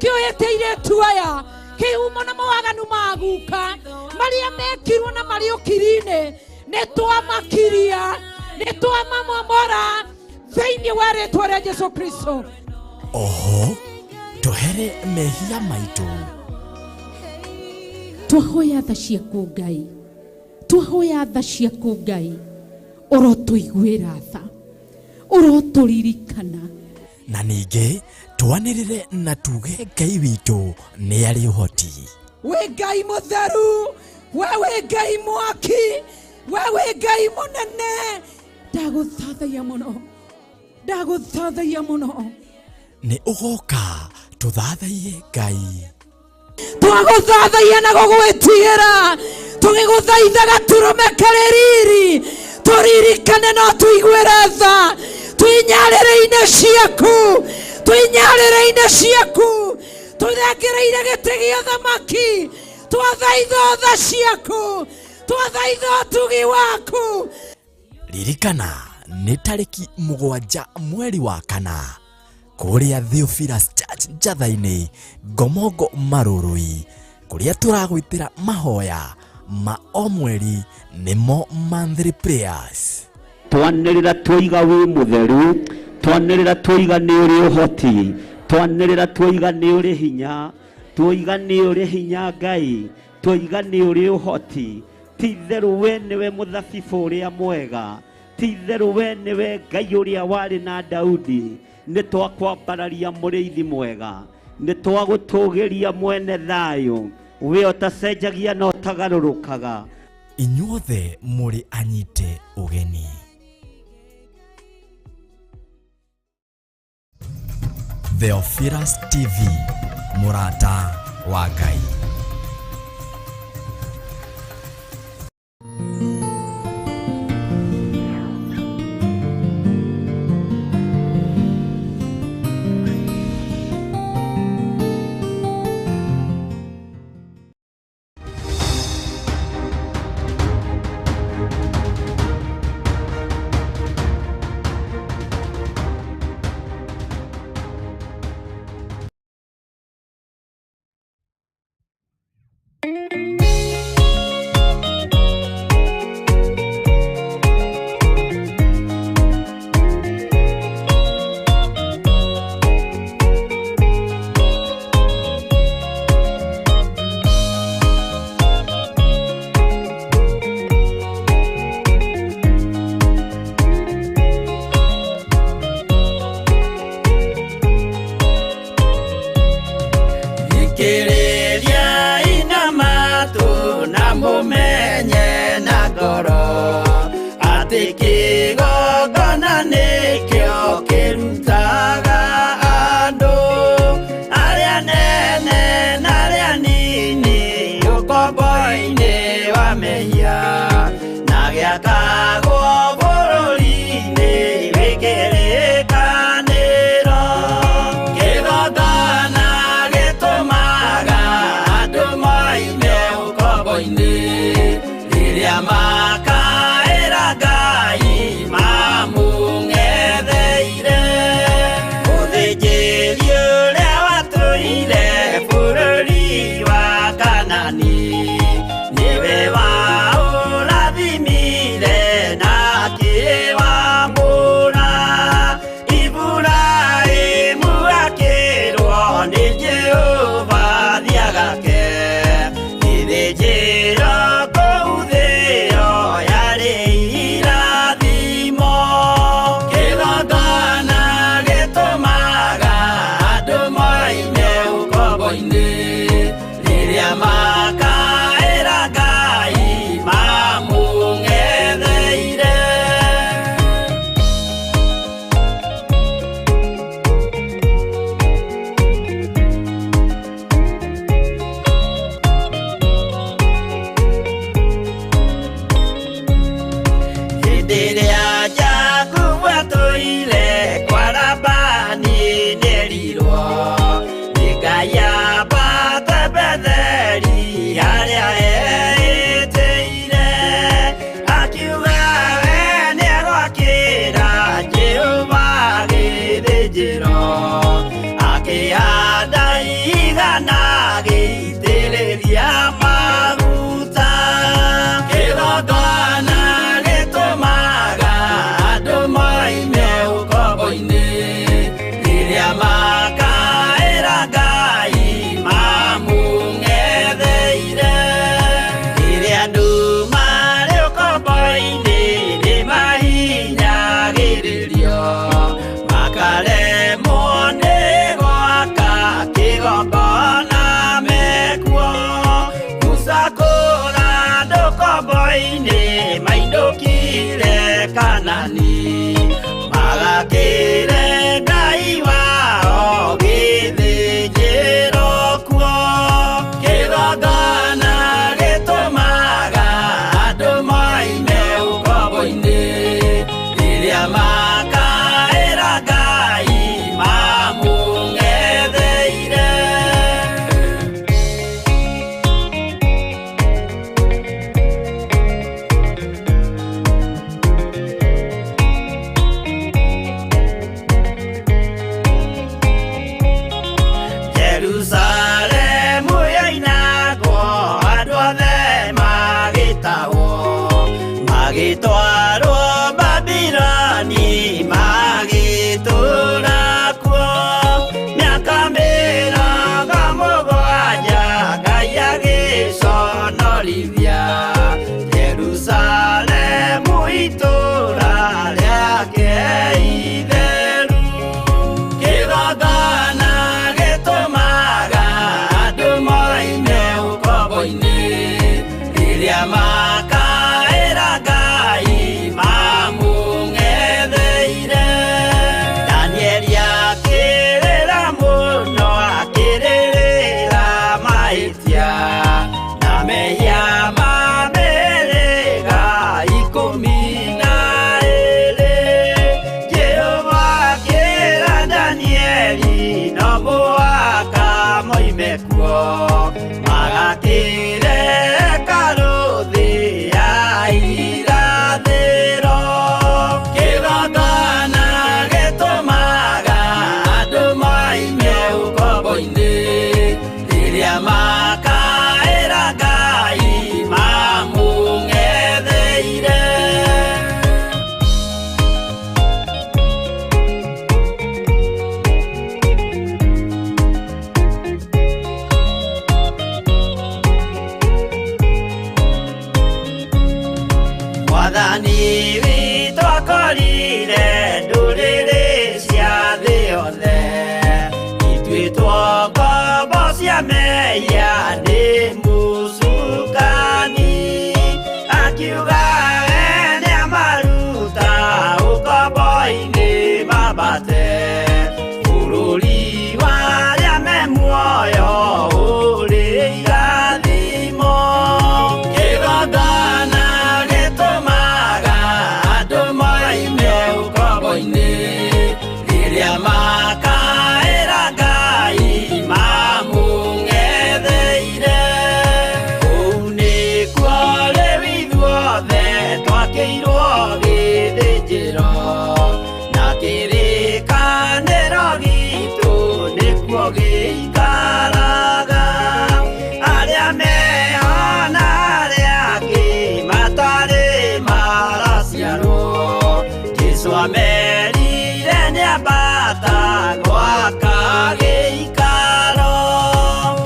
kioyeteire tuaya kiumo na mawaganu maguka maria mekirwo na mari ukirine nitwamakiria nitwamamomora thĩinĩ wa rĩĩtwa rĩa Jesũ Kristo. Oho tũhere mehia maitũ. Twahoya tha ciaku Ngai, twahoya tha ciaku Ngai, ũrotũiguĩra tha, ũrotũririkana, na ningĩ twanĩrĩre na tuge Ngai witũ nĩ arĩ ũhoti. We Ngai mũtheru, wewe Ngai mwaki, wewe Ngai mũnene, ndagũthathaiya mũno, ndagũthathaiya mũno. Nĩ ũgoka tũthathaiye Ngai. Twagũthathaiya na gũgwĩtigĩra, tũgĩgũthaitha gatũrũme karĩ riri, tũririkane no tũiguĩre tha, twĩnyarĩrĩ-inĩ ciaku, twĩnyarĩrĩ-inĩ ciaku, tũthengereire gĩtĩ gĩa ũthamaki, twathaitha tha ciaku, twathaitha ũtugi waku. Ririkana nĩ tarĩki 7 mweri wa kana kũrĩa Theophilus Church Njatha-inĩ Ngomongo Marũrũi, kũrĩa tũragwĩtĩra mahoya ma o mweri nĩmo monthly prayers. Twanĩrĩra twoiga wĩ mũtheru, twanĩrĩra twoiga nĩ ũrĩ ũhoti, twanĩrĩra twoiga nĩ ũrĩ hinya, twoiga nĩ ũrĩ hinya Ngai, twoiga nĩ ũrĩ ũhoti. Ti-itherũ we nĩwe mũthabibũ ũrĩa mwega, ti-itherũ we nĩwe Ngai ũrĩa warĩ na Daudi. Nĩ twakwambararia mũrĩithi mwega, nĩ twagũtũgĩria mwene thayũ, we ũtacenjagia na ũtagarũrũkaga. Inyuothe mũrĩ anyite ũgeni. Theophilus TV, mũrata wa Ngai. Gĩtũmaga Jerusalemu yainagwo andũ othe magĩtahwo magĩtwarwo Babironi magĩtũũra kuo mĩaka mĩrongo mũgwanja Ngai agĩconorithia Jerusalemu itũũra rĩake itheru kĩgongona gĩtũmaga andũ moime ũkombo-inĩ rĩrĩa makaĩra Ngai mamũng'etheire Danieli akĩrĩra mũno akĩrĩrĩra mahĩtia na mehia ma mĩhĩrĩga ikũmi na ĩĩrĩ Jehova akĩĩra Danieli no mũhaka moime kuo magakĩre hekarũ thĩ ya irathĩro kĩgongona gĩtũmaga andũ moime ũkombo-inĩ rĩrĩa makaĩra Ngai mamũng'etheire Mwathani witũ akorire ndũrĩrĩ cia thĩ yothe ituĩtwo ngombo cia mehia nĩ mũcukani akiuga we nĩamaruta ũkombo-inĩ mambate bũrũri warĩa me muoyo ũrĩ irathimo kĩgongona gĩtũmaga andũ moime ũkombo-inĩ rĩrĩa makaĩra Ngai mamũng'etheire kũu nĩkuo rĩu ithuothe twakĩirwo gĩthĩnjĩro na kĩrĩkanĩro gitũ nĩkuo gĩikaraga arĩa meho na arĩa angĩ matarĩ maraciarwo Jesũ amerire nĩambata gwaka gĩikaro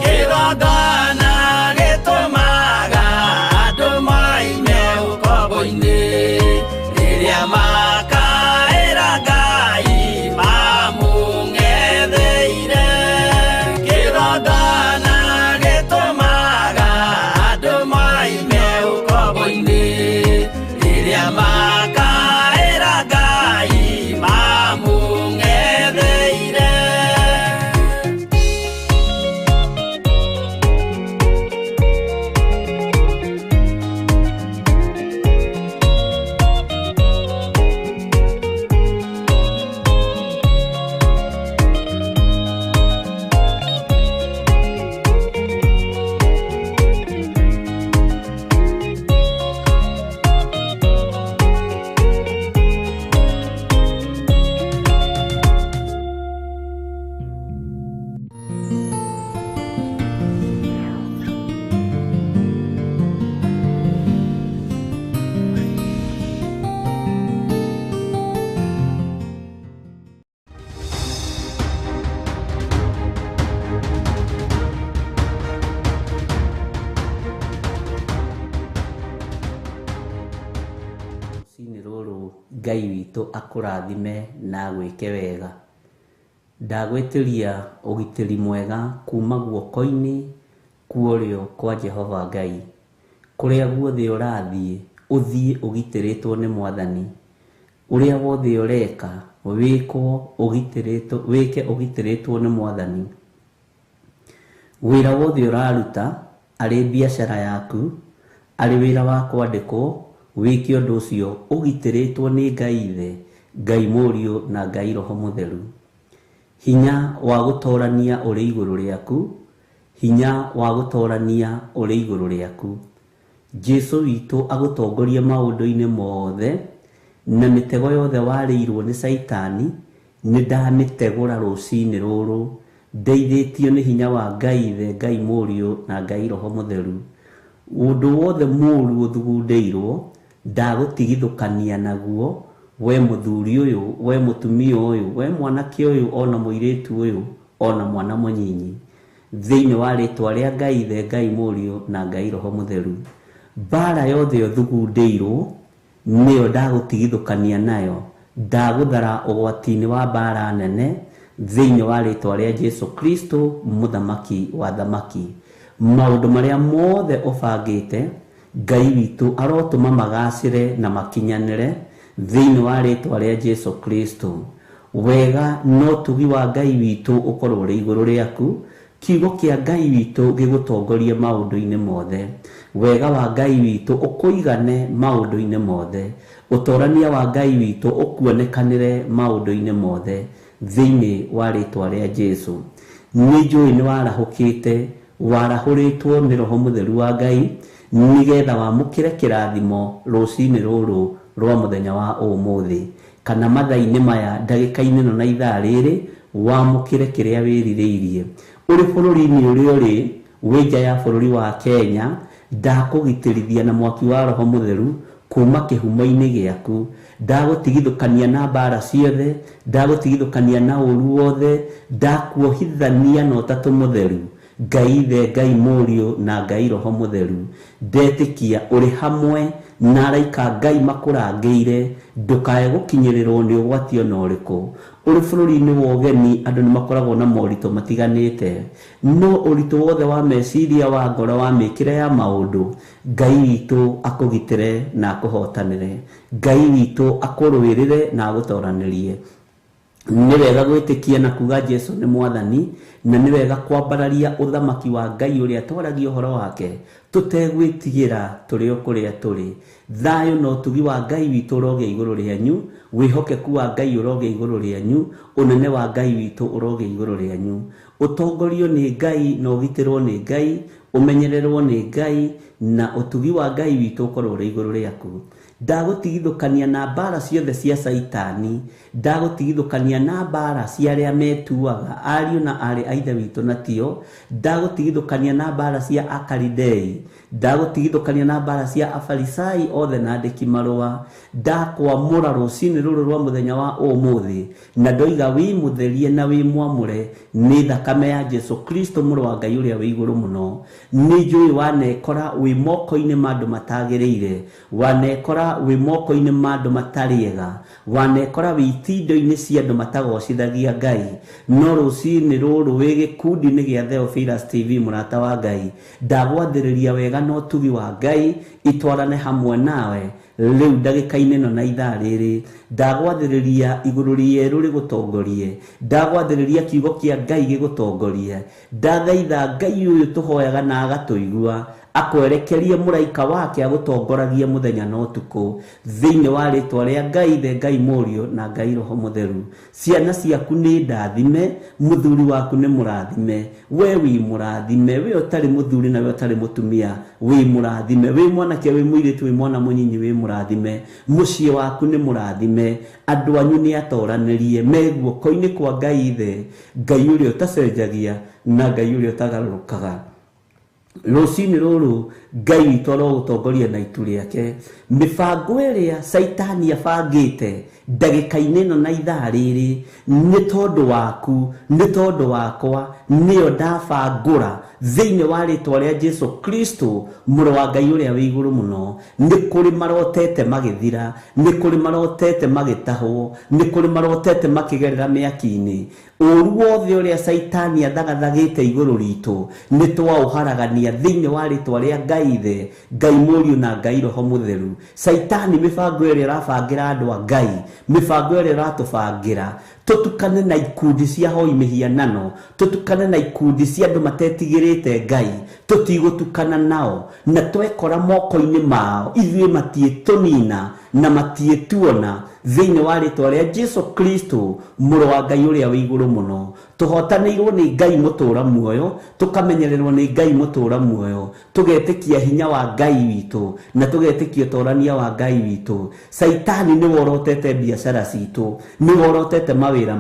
kĩgongona gĩtũmaga andũ moime ũkombo-inĩ rĩrĩa makaĩra Ngai mamũng'etheire kĩgongona gĩtũmaga andũ moime ũkombo-inĩ rĩrĩa makaĩra Ngai mamũng'etheire Rũciinĩ rũrũ Ngai witũ akũrathime na gwĩke wega ndagwĩtĩria ũgitĩri mwega kuma guoko-inĩ kuorĩo kwa Jehova Ngai kũrĩa guothe ũrathiĩ ũthiĩ ũgitĩrĩtwo nĩ Mwathani ũrĩa wothe ũreka wĩke ũgitĩrĩtwo nĩ Mwathani wĩra wothe ũraruta arĩ biacara yaku arĩ wĩra wa kwandĩkwo wĩke ũndũ ũcio ũgitĩrĩtwo nĩ Ngai Ithe Ngai Mũriũ na Ngai Roho Mũtheru hinya wa gũtorania ũrĩ igũrũ rĩaku hinya wa gũtorania ũrĩ igũrũ rĩaku Jesũ witũ agũtongorie maũndũ-inĩ mothe na mĩtego yothe warĩirwo nĩ Saitani nĩ ndamĩtegũra rũciinĩ rũrũ ndeithĩtio nĩ hinya wa Ngai Ithe, Ngai Mũriũ na Ngai Roho Mũtheru. Ũndũ wothe mũũru ũthugundĩirwo ndagũtigithũkania naguo, we mũthuri ũyũ, we mũtumia ũyũ, we mwanake ũyũ, ona mũirĩtu ũyũ, ona mwana mũnyinyi, thĩinĩ wa rĩtwa rĩa Ngai Ithe, Ngai Mũriũ na Ngai Roho Mũtheru. Mbara yothe ũthugundĩirwo nĩyo ndagũtigithũkania nayo, ndagũthara ũgwati-inĩ wa mbara nene thĩinĩ wa rĩtwa rĩa Jesu Kristo, mũthamaki wa thamaki. Maũndũ marĩa mothe ũbangĩte Ngai witũ arotũma magacĩre na makinyanĩre thĩinĩ wa rĩtwa rĩa Jesu Kristo. Wega no tugi wa Ngai witũ ũkorwo ũrĩ igũrũ rĩaku, kiugo kĩa Ngai witũ gĩgũtongorie maũndũ-inĩ mothe. Wega wa Ngai witũ ũkũigane maũndũ-inĩ mothe. Ũtorania wa Ngai witũ ũkuonekanĩre maũndũ-inĩ mothe thĩinĩ wa rĩtwa rĩa Jesu. Nĩ njũĩ nĩ warahũkĩte, warahũrĩtwo nĩ Roho Mũtheru wa Ngai nĩgetha wamũkĩre kĩrathimo rũcinĩ rũrũ rwa mũthenya wa ũmũthĩ, kana mathaa-inĩ maya, ndagĩka-inĩ ĩno na ithaa rĩrĩ, wamũkĩre kĩrĩa wĩrirĩirie. Ũrĩ bũrũri-inĩ ũrĩa ũrĩ wĩ nja ya bũrũri wa Kenya, ndakũgitĩrithia na mwaki wa Roho Mũtheru kuma kĩhumo-inĩ gĩaku. Ndagũtigithũkania na mbara ciothe, ndagũtigithũkania na ũru wothe, ndakuohithania na Ũtatũ Mũtheru, Ngai Ithe, Ngai Mũriũ na Ngai Roho Mũtheru. Ndetĩkia ũrĩ hamwe na araika Ngai makũrangĩire, ndũkae gũkinyĩrĩrwo nĩ ũgwati ona ũrĩkũ. Ũrĩ bũrũri-inĩ wa ũgeni, andũ nĩ makoragwo na moritũ matiganĩte, no ũritũ wothe wa meciria, wa ngoro, wa mĩkĩre ya maũndũ, Ngai witũ akũgitĩre na akũhotanĩre. Ngai witũ akũrũĩrĩre na agũtoranĩrie. Nĩ wega gwĩtĩkia na kuga Jesu nĩ Mwathani, na nĩ wega kwambararia ũthamaki wa Ngai ũrĩa twaragia ũhoro wake tũtegwĩtigĩra tũrĩ o kũrĩa tũrĩ. Thayũ na ũtugi wa Ngai witũ ũrogĩa igũrũ rĩanyu, wĩhokeku wa Ngai ũrogĩa igũrũ rĩanyu, ũnene wa Ngai witũ ũrogĩa igũrũ rĩanyu. Ũtongorio nĩ Ngai na ũgitĩrwo nĩ Ngai, ũmenyererwo nĩ Ngai, na ũtugi wa Ngai witũ ũkorwo ũrĩ igũrũ rĩaku. Ndagũtigithũkania na mbara ciothe cia Saitani, ndagũtigithũkania na mbara cia arĩa metuaga ariũ na arĩ a Ithe witũ na tio, ndagũtigithũkania na mbara cia Akalidei, ndagũtigithũkania na mbara cia Afarisai othe na andĩki marũa. Ndakwamũra rũcinĩ rũrũ rwa mũthenya wa ũmũthĩ, na ndoiga wĩ mũtherie na wĩ mwamũre nĩ thakame ya Jesu Kristo, mũrũ wa Ngai ũrĩa wĩ igũrũ mũno. Nĩ njũĩ wanekora wĩ moko-inĩ ma andũ matagĩrĩire, wanekora wĩ moko-inĩ ma andũ matarĩega, wanekora wĩ itindo-inĩ cia andũ matagocithagia Ngai, no rũcinĩ rũrũ wĩ gĩkundi-inĩ gĩa Theophilus TV mũrata wa Ngai, ndagwathĩrĩria wega na ũtugi wa Ngai itwarane hamwe nawe rĩu ndagĩka-inĩ ĩno na ithaa rĩrĩ. Ndagwathĩrĩria igũrũ rĩerũ rĩgũtongorie, ndagwathĩrĩria kiugo kĩa Ngai gĩgũtongorie. Ndathaitha Ngai ũyũ tũhoyaga na agatũigua, akwerekerie mũraika wake agũtongoragie mũthenya na ũtukũ thĩinĩ wa rĩtwa rĩa Ngai Ithe, Ngai Mũriũ na Ngai Roho Mũtheru. Ciana ciaku nĩ ndathime, mũthuri waku nĩ mũrathime, we wĩ mũrathime, we ũtarĩ mũthuri na we ũtarĩ mũtumia wĩ mũrathime, wĩ mwanake wĩ mũirĩtu wĩ mwana mũnyinyi wĩ mũrathime, mũciĩ waku nĩ mũrathime, andũ anyu nĩ atoranĩrie, me guoko-inĩ kwa Ngai Ithe, Ngai ũrĩa ũtacenjagia na Ngai ũrĩa ũtagarũrũkaga. Rũcinĩ rũrũ Ngai witũ arogũtongoria na itu rĩake. Mĩbango ĩrĩa Saitani abangĩte ndagĩka-inĩ ĩno na ithaa rĩrĩ, nĩ tondũ waku, nĩ tondũ wakwa, nĩyo ndabangũra thĩinĩ wa rĩtwa rĩa Jesu Kristo, mũrũ wa Ngai ũrĩa wĩ igũrũ mũno. Nĩ kũrĩ marotete magĩthira, nĩ kũrĩ marotete magĩtahwo, nĩ kũrĩ marotete makĩgerera mĩaki-inĩ. Ũru wothe ũrĩa Saitani athagathagĩte igũrũ ritũ nĩ twaũharagania thĩinĩ wa rĩtwa rĩa Ngai Ithe, Ngai Mũriũ na Ngai Roho Mũtheru. Saitani mĩbango ĩrĩa ĩrabangĩra andũ a Ngai, mĩbango ĩrĩa ĩratũbangĩra, tũtukane na ikundi cia hoi mĩhianano, tũtukane na ikundi cia andũ matetigĩrĩte Ngai, tũtigũtukana nao na twekora moko-inĩ mao, ithuĩ matiĩtũnina na matiĩtuona thĩinĩ wa rĩtwa rĩa Jesu Kristo, mũrũ wa Ngai ũrĩa wĩ igũrũ mũno. tuhotanĩirwo nĩ Ngai mũtũra muoyo, tukamenyererwo nĩ Ngai mũtũra muoyo, tugetĩkia hinya wa Ngai witũ na tugetĩkia ũtorania wa Ngai witũ. Saitani nĩ worotete biacara citũ, nĩ worotete mawĩra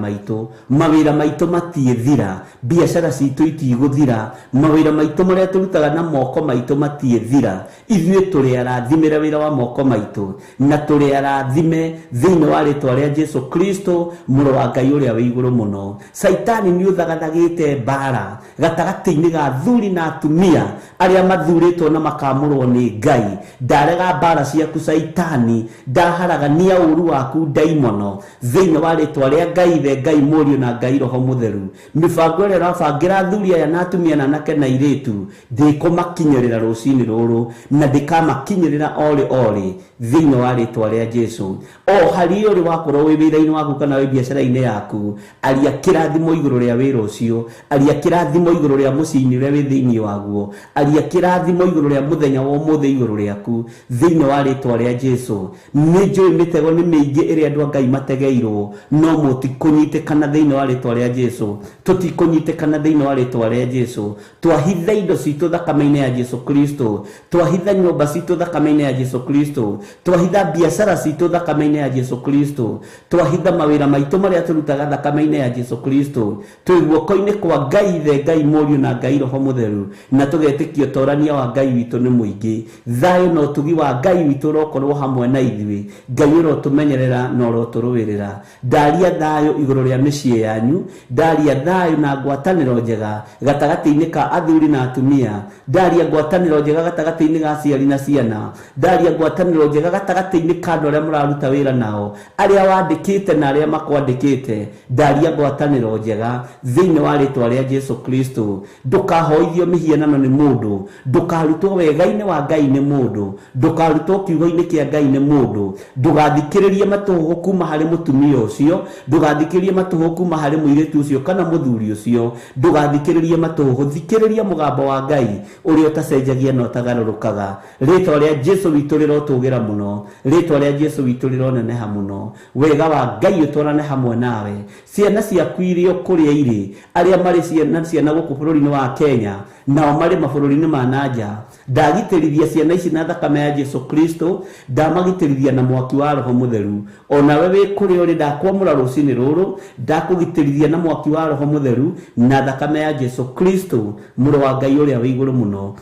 maitũ matiethira, biacara citũ itigũthira, mawĩra maitũ marĩa tũrutaga na moko maitũ matiethira. Ithuĩ tũrĩ arathimĩre wĩra wa moko maitũ na tũrĩ arathime thĩinĩ wa rĩtwa rĩa Jesu Kristo, mũrũ wa Ngai ũrĩa wĩ igũrũ mũno. Saitani nĩ ũthagathagĩte mbara gatagatĩ-inĩ ga athuri na atumia arĩa mathurĩtwo na makamũrwo nĩ Ngai. Ndarega mbara ciaku Saitani, ndaharagania ũru waku ndaimono thĩinĩ wa rĩtwa rĩa Ngai Ithe, Ngai Mũriũ na Ngai Roho Mũtheru. Mĩbango ĩrĩa ũrabangĩra athuri aya na atumia na anake na airĩtu ndĩkũmakinyĩrĩra rũcinĩ rũrũ na ndĩkamakinyĩrĩra orĩ thĩinĩ wa rĩtwa rĩa Jesu. O harĩ ũrĩ wakorwo wĩ wĩra-inĩ waku kana wĩ biacara-inĩ yaku, aria kĩrathimo igũrũ rĩa wĩra ũcio, aria kĩrathimo igũrũ rĩa mũciĩ-inĩ ũrĩa wĩ thĩinĩ waguo, aria kĩrathimo igũrũ rĩa mũthenya wa ũmũthĩ igũrũ rĩaku thĩinĩ wa rĩtwa rĩa Jesu. Nĩ njũĩ mĩtego nĩ mĩingĩ ĩrĩa andũ a Ngai mategeirwo, no mũtikũnyitĩkana thĩinĩ wa rĩtwa rĩa Jesu, tũtikũnyitĩkana thĩinĩ wa rĩtwa rĩa Jesu. Twahitha indo citũ thakame-inĩ ya Jesu Kristo, twahitha nyũmba citũ thakame-inĩ ya Jesu Kristo, twahitha biacara citũ thakame-inĩ ya Jesu Kristo, twahitha mawĩra maitũ marĩa tũrutaga thakame-inĩ ya Jesu Kristo, twĩ guoko-inĩ kwa Ngai Ithe, Ngai Mũriũ na Ngai Roho Mũtheru, na tũgetĩkia ũtorania wa Ngai witũ nĩ mũingĩ. Thayũ na ũtugi wa Ngai witũ ũrokorwo hamwe na ithuĩ, Ngai ũrotũmenyerera na ũrotũrũĩrĩra. Ndaria thayũ igũrũ rĩa mĩciĩ yanyu, ndaria thayũ na ngwatanĩro njega gatagatĩ-inĩ ka athuri na atumia, ndaria ngwatanĩro njega gatagatĩ-inĩ ga aciari na ciana, ndaria ngwatanĩro njega gatagatĩ-inĩ ka andũ arĩa mũraruta wĩra nao, arĩa wandĩkĩte na arĩa makwandĩkĩte. Ndaria ngwatanĩro njega thĩinĩ wa rĩtwa rĩa Jesu Kristo. Ndũkahoithio mĩhianano nĩ mũndũ, ndũkarutwo wega-inĩ wa Ngai nĩ mũndũ, ndũkarutwo kiugo-inĩ kĩa Ngai nĩ mũndũ, ndũgathikĩrĩrie matũhũhũ kuma harĩ mũtumia ũcio, ndũgathikĩrĩrie matũhũhũ kuma harĩ mũirĩtu ũcio kana mũthuri ũcio, ndũgathikĩrĩrie matũhũhũ, thikĩrĩria mũgambo wa Ngai ũrĩa ũtacenjagia na ũtagarũrũkaga. Rĩtwa rĩa Jesu witũ rĩrotũgĩra mũno, rĩtwa rĩa Jesu witũ rĩroneneha mũno, wega wa Ngai ũtwarane hamwe nawe. Ciana ciaku iria kũrĩa irĩ, arĩa marĩ ciana gũkũ bũrũri-inĩ wa Kenya nao marĩ mabũrũri-inĩ ma nanja, ndagitĩrithia ciana ici na thakame ya Jesu Kristo, ndamagitĩrithia na mwaki wa Roho Mũtheru. Onawe wĩ kũrĩa ũrĩ, ndakwamũra rũcinĩ rũrũ, ndakũgitĩrithia na mwaki wa Roho Mũtheru na thakame ya Jesu Kristo, mũrũ wa Ngai ũrĩa wĩ igũrũ mũno.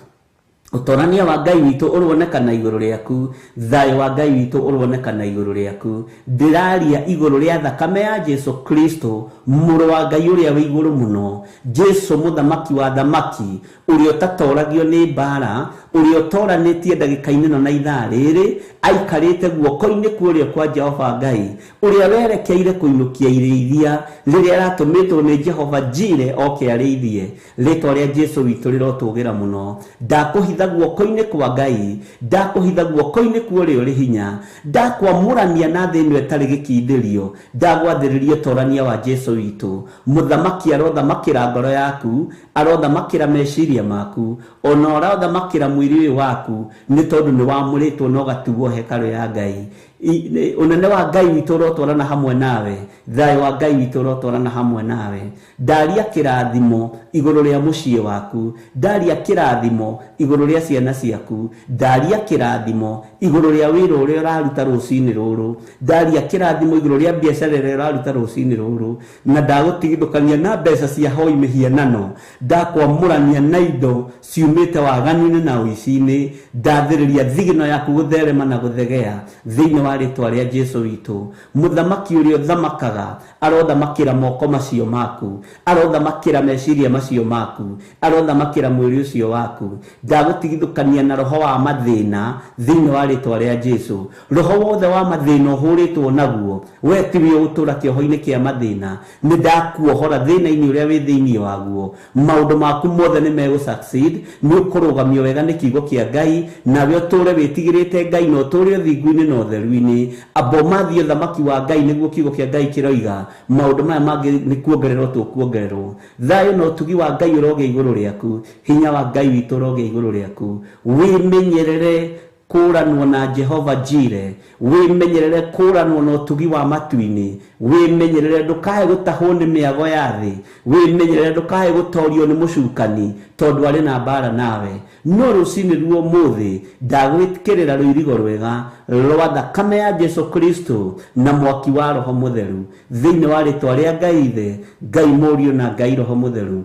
Ũtorania wa Ngai witũ ũronekana igũrũ rĩaku, thayũ wa Ngai witũ ũronekana igũrũ rĩaku. Ndĩraria igũrũ rĩa thakame ya Jesu Kristo, mũrũ wa Ngai ũrĩa wĩ igũrũ mũno, Jesu mũthamaki wa thamaki, ũrĩa ũtatoragio nĩ mbara, ũrĩa ũtoranĩtie ndagĩka-inĩ ĩno na ithaa rĩrĩ, aikarĩte guoko-inĩ kũrĩa kwa Jehova Ngai, ũrĩa werekeire kũinũkia irĩithia rĩrĩa aratũmĩtwo nĩ Jehova Jire oke arĩithie. Rĩtwa rĩa Jesu witũ rĩrotũgĩra mũno. Ndakũhitha guoko-inĩ kwa Ngai, ndakũhitha guoko-inĩ kwa ũrĩa ũrĩ hinya, ndakwamũrania na thĩ ĩno ĩtarĩ gĩkindĩrio, ndagwathĩrĩria ũtorania wa Jesu witũ. Mũthamaki arothamakĩra ngoro yaku, arothamakĩra meciria maku, ona arothamakĩra mwĩrĩ waku, nĩ tondũ nĩ wamũrĩtwo na ũgatugwo hekarũ ya Ngai. Unene wa Ngai witũ ũrotwarana hamwe nawe, thayũ wa Ngai witũ ũrotwarana hamwe nawe. Ndaria kĩrathimo igũrũ rĩa mũciĩ waku, ndaria kĩrathimo igũrũ rĩa ciana ciaku, ndaria kĩrathimo igũrũ rĩa wĩra ũrĩa ũraruta rũcinĩ rũrũ, ndaria kĩrathimo igũrũ rĩa biacara ĩrĩa ũraruta rũcinĩ rũrũ, na ndagũtigithũkania na mbeca cia hoi mĩhianano, ndakwamũrania na indo ciumĩte waganu-inĩ na ũici-inĩ, ndathĩrĩria thigino yaku gũtherema na gũthegea thĩinĩ wa rĩtwa rĩa Jesu witũ. Mũthamaki ũrĩa ũthamakaga arothamakĩra moko macio maku, arothamakĩra meciria macio maku, arothamakĩra mwĩrĩ ũcio waku. Ndagũtigithũkania na roho wa mathĩna thĩinĩ wa rĩtwa rĩa Jesu. Roho wothe wa mathĩna ũhũrĩtwo naguo, we tiwe ũtũra kĩoho-inĩ kĩa mathĩna, nĩ ndakuohora thĩna-inĩ ũrĩa wĩ thĩinĩ waguo. Maũndũ maku mothe nĩ megũ-succeed, nĩ ũkũrũgamio wega nĩ kiugo kĩa Ngai, nawe ũtũre wĩtigĩrĩte Ngai na ũtũre ũthingu-inĩ na ũtheru-inĩ. Amba ũmathiĩ ũthamaki wa Ngai nĩguo kiugo kĩa Ngai kĩroiga maũndũ maya mangĩ nĩ kuongererwo tũkuongererwo. Thayũ na ũtugi wa Ngai ũrogĩa igũrũ rĩaku, hinya wa Ngai witũ ũrogĩa igũrũ rĩaku. Wĩmenyerere kũranwo na Jehova Jire, wĩmenyerere kũranwo na ũtugi wa matu-inĩ, wĩmenyerere ndũkae gũtahwo nĩ mĩago ya thĩ, wĩmenyerere ndũkae gũtorio nĩ mũcukani tondũ arĩ na mbara nawe. No rũcinĩ ruo mũthĩ ndagwĩkĩrĩra rũirigo rwega rwa thakame ya Jesu Kristo na mwaki wa Roho Mũtheru thĩinĩ wa rĩtwa rĩa Ngai Ithe, Ngai Mũriũ na Ngai Roho Mũtheru.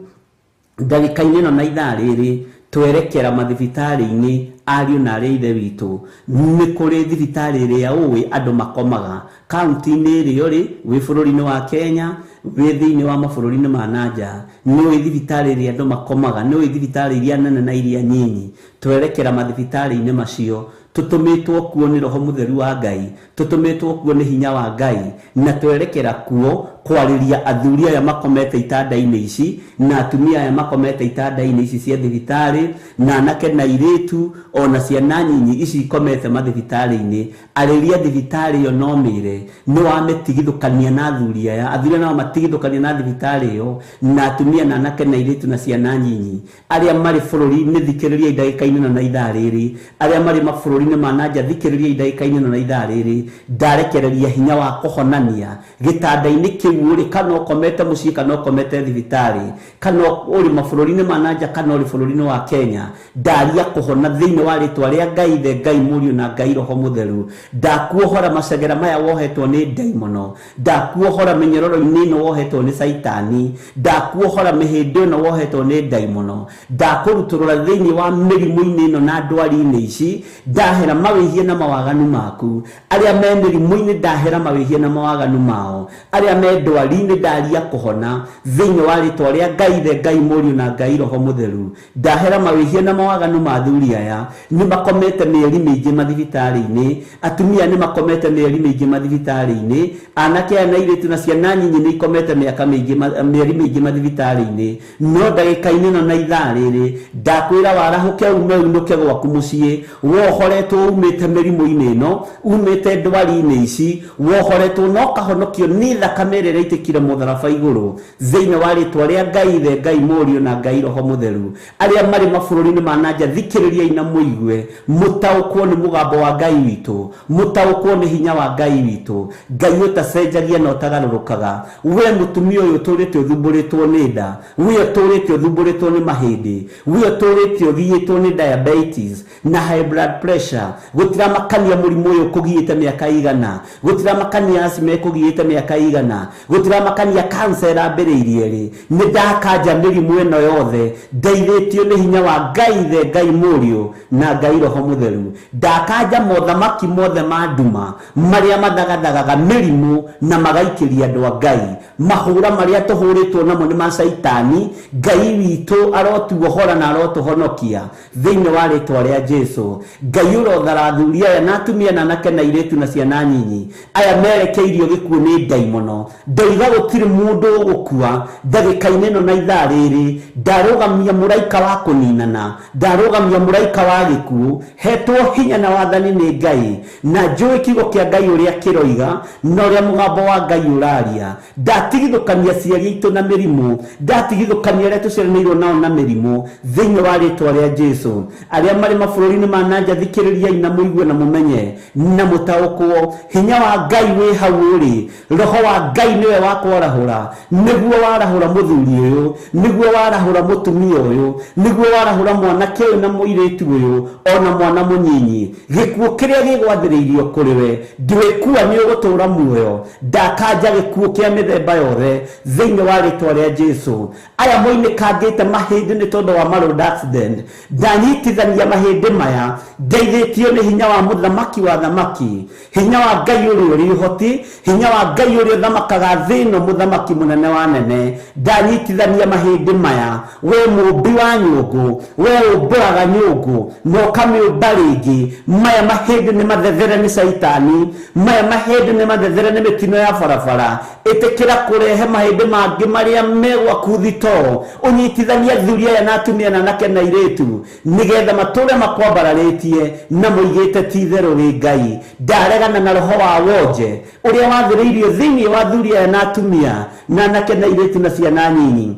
Ndagĩka-inĩ ĩno na ithaa rĩrĩ twerekera mathibitarĩ-inĩ ariũ na arĩa ithe witũ, nĩ kũrĩ thibitarĩ ĩrĩa ũĩ andũ makomaga kaunti-inĩ ĩrĩa ũrĩ wĩ bũrũri-inĩ wa Kenya, wĩ thĩinĩ wa mabũrũri-inĩ ma nanja, nĩ ũĩ thibitarĩ ĩrĩa andũ makomaga, nĩ ũĩ thibitarĩ iria nene na iria nyinyi. Twerekera mathibitarĩ-inĩ macio tutumitwo kuo ni Roho Mutheru wa Ngai, tutumitwo kuo ni hinya wa Ngai, na twerekera kuo kwariria athuri aya makomete itanda-inĩ ici na atumia aya makomete itanda-inĩ ici cia thibitari, na anake na iritu ona ciana nyinyi ici ikomete mathibitari-inĩ. Ariria thibitari yo no mire no ametigithukania na athuri aya, athuri nao matigithukania na thibitari yo, na atumia na anake na iritu na ciana nyinyi aria mari bũrũri-inĩ. Thikĩrĩria idagĩka-inĩ na ithaa rĩrĩ, aria mari mabũrũri-inĩ ma nanja, thikĩrĩria idagĩka-inĩ na ithaa rĩrĩ, ndarekereria hinya wa kũhonania gĩtanda-inĩ kĩu ũrĩ, kana ũkomete mũciĩ kana ũkomete thibitari, kana ũrĩ mabũrũri-inĩ ma nanja kana ũrĩ bũrũri-inĩ wa Kenya, ndaria kũhona thĩinĩ wa rĩtwa rĩa Ngai Ithe, Ngai Mũriũ na Ngai Roho Mũtheru. Ndakuohora macegera maya wohetwo nĩ ndaimono, ndakuohora mĩnyororo-inĩ ĩno wohetwo nĩ Saitani, ndakuohora mĩhĩndo ĩno wohetwo nĩ ndaimono, ndakũrutũrũra thĩinĩ wa mĩrimũ-inĩ ĩno na ndwari-inĩ ici, ndahera mawĩhia na mawaganu maku. Arĩa me mĩrimũ-inĩ ndahera mawĩhia na mawaganu mao, arĩa me ndwari-inĩ ndaria kũhona thĩinĩ wa rĩtwa rĩa Ngai Ithe, Ngai Mũriũ na Ngai Roho Mũtheru. Ndahera mawĩhia na mawaganu ma athuri aya, nĩ makomete mĩeri mĩingĩ mathibitarĩ-inĩ, atumia nĩ makomete mĩeri mĩingĩ mathibitarĩ-inĩ, anake aya na airĩtu na ciana nyinyi nĩ ikomete mĩeri mĩingĩ mathibitarĩ-inĩ. No ndagĩka-inĩ ĩno na ithaa rĩrĩ ndakwĩra warahũke ume uinũke gwaku mũciĩ, wohoretwo umĩte mĩrimũ-inĩ ĩno, umĩte ndwari-inĩ ici, wohoretwo no kahonokio nĩ thakame ĩrĩa ĩitĩkire mũtharaba igũrũ thĩinĩ wa rĩtwa rĩa Ngai Ithe, Ngai Mũriũ na Ngai Roho Mũtheru. Arĩa marĩ mabũrũri-inĩ ma nanja, thikĩrĩriai na mũigue, mũtaũkwo nĩ mũgambo wa Ngai witũ, mũtaũkwo nĩ hinya wa Ngai witũ. Ngai ũtacenjagia na ũtagarũrũkaga. We mũtumia ũyũ ũtũrĩte ũthumbũrĩtwo nĩ nda, we ũtũrĩte ũthumbũrĩtwo nĩ mahĩndĩ, we ũtũrĩte ũgiĩtwo nĩ diabetes na high blood pressure, gũtiramakania mũrimũ ũyũ kũgiĩte mĩaka igana, gũtiramakania asthma kũgiĩte mĩaka igana, gũtiramakania cancer ĩrambĩrĩirie rĩ, nĩ ndakanja mĩrimũ ĩno yothe, ndeithĩtio nĩ hinya wa Ngai Ithe, Ngai Mũriũ na Ngai Roho Mũtheru. Ndakanja mothamaki mothe ma nduma marĩa mathagathaga mĩrimũ na magaikĩria andũ a Ngai, mahũra marĩa tũhũrĩtwo namo nĩ ma Saitani. Ngai witũ arotuohora na arotũhonokia thĩinĩ wa rĩtwa rĩa Jesu. Ngai ũrothara athuri aya na atumia na anake na airĩtu na ciana nyinyi aya merekeirio gĩkuũ nĩ ndaimono. Ndoiga gũtirĩ mũndũ ũgũkua ndagĩka-inĩ ĩno na ithaa rĩrĩ, ndarũgamia mũraika wa kũninana, ndarũgamia mũraika wa gĩkuũ, hetwo hinya na wathani nĩ Ngai, na njũĩ kiugo kĩa Ngai ũrĩa kĩroiga na ũrĩa mũgambo wa Ngai ũraria. Ndatigithũkania ciari itũ na mĩrimũ, ndatigithũkania arĩa tũciaranĩirwo nao na mĩrimũ thĩinĩ wa rĩtwa rĩa Jesu. Arĩa marĩ mabũrũri-inĩ ma nanja, thikĩrĩriai na mũigue na mũmenye na mũtaũkwo, hinya wa Ngai wĩ hau ũrĩ. Roho wa Ngai nĩwe wa kwarahũra, nĩguo warahũra mũthuri ũyũ, nĩguo warahũra mũtumia ũyũ, nĩguo warahũra mwanake ũyũ na mũirĩtu ũyũ ona mwana mũnyinyi. Gĩkuũ kĩrĩa gĩgwathĩrĩirio kũrĩ we ndwĩkua nĩ ũgũtũũra muoyo. Ndakanja gĩkuũ kĩa mĩthemba yothe thĩinĩ wa rĩtwa rĩa Jesu. Aya moinĩkangĩte mahĩndĩ nĩ tondũ wa road accident, ndanyitithania mahĩndĩ maya, ndeithĩtio nĩ hinya wa mũthamaki wa thamaki, hinya wa Ngai ũrĩa ũrĩ ũhoti, hinya wa Ngai ũrĩa ũthamakaga thĩ ĩno, mũthamaki mũnene wa nene. Ndanyitithania mahĩndĩ maya, we mũmbi wa nyũngũ, we ũmbũraga nyũngũ na ũkamĩũmba rĩngĩ. Maya mahĩndĩ nĩ mathethere nĩ Saitani, maya mahĩndĩ nĩ mathethere nĩ mĩtino ya barabara. Ĩtĩkĩra kũrehe mahĩndĩ mangĩ marĩa megwaku thitoo, ũnyitithania athuri aya na atumia na anake na airĩtu, nĩgetha matũũre makwambararĩtie na mũigĩte ti itherũ rĩ Ngai. Ndaregana na roho wa wonje ũrĩa wathĩrĩirio thĩinĩ wa athuri aya na atumia na anake na airĩtu na ciana nyinyi.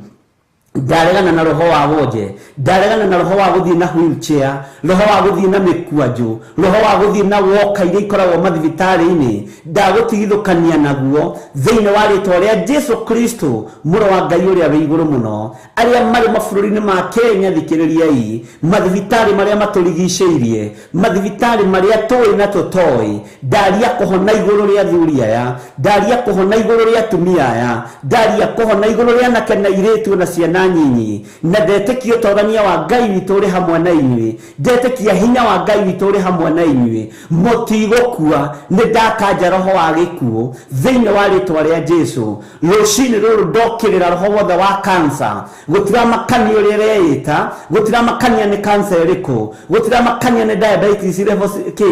ndaregana na roho wa wonje, ndaregana na roho wa guthii na wheelchair, roho wa guthii na mikwanju, roho wa guthii na woka iria ikoragwo mathibitari-ini, ndagutigithukania naguo thiini wa ritwa ria Jesu Kristo muro wa Ngai uria wi iguru muno. Aria mari mabũrũri-inĩ ma Kenya thikĩrĩriai, mathibitari maria maturigicĩirie, mathibitari maria tũĩ na tũtoĩ, ndaria kũhona igũrũ ria athuri aya, ndaria kũhona igũrũ ria atumia aya, ndaria kũhona igũrũ ria anake na airĩtu na ciana nyinyi, na ndetĩkia ũtongoria wa Ngai witũ ũrĩ hamwe na inyuĩ, ndetĩkia hinya wa Ngai witũ ũrĩ hamwe na inyuĩ, mũtigũkua, nĩ ndakanja roho wa gĩkuũ thĩinĩ wa rĩtwa rĩa Jesu. Rũcinĩ rũrũ ndokĩrĩra roho wothe wa cancer, gũtiramakania ũrĩa ũreĩta, gũtiramakania nĩ cancer ĩrĩkũ, gũtiramakania nĩ diabetes level K,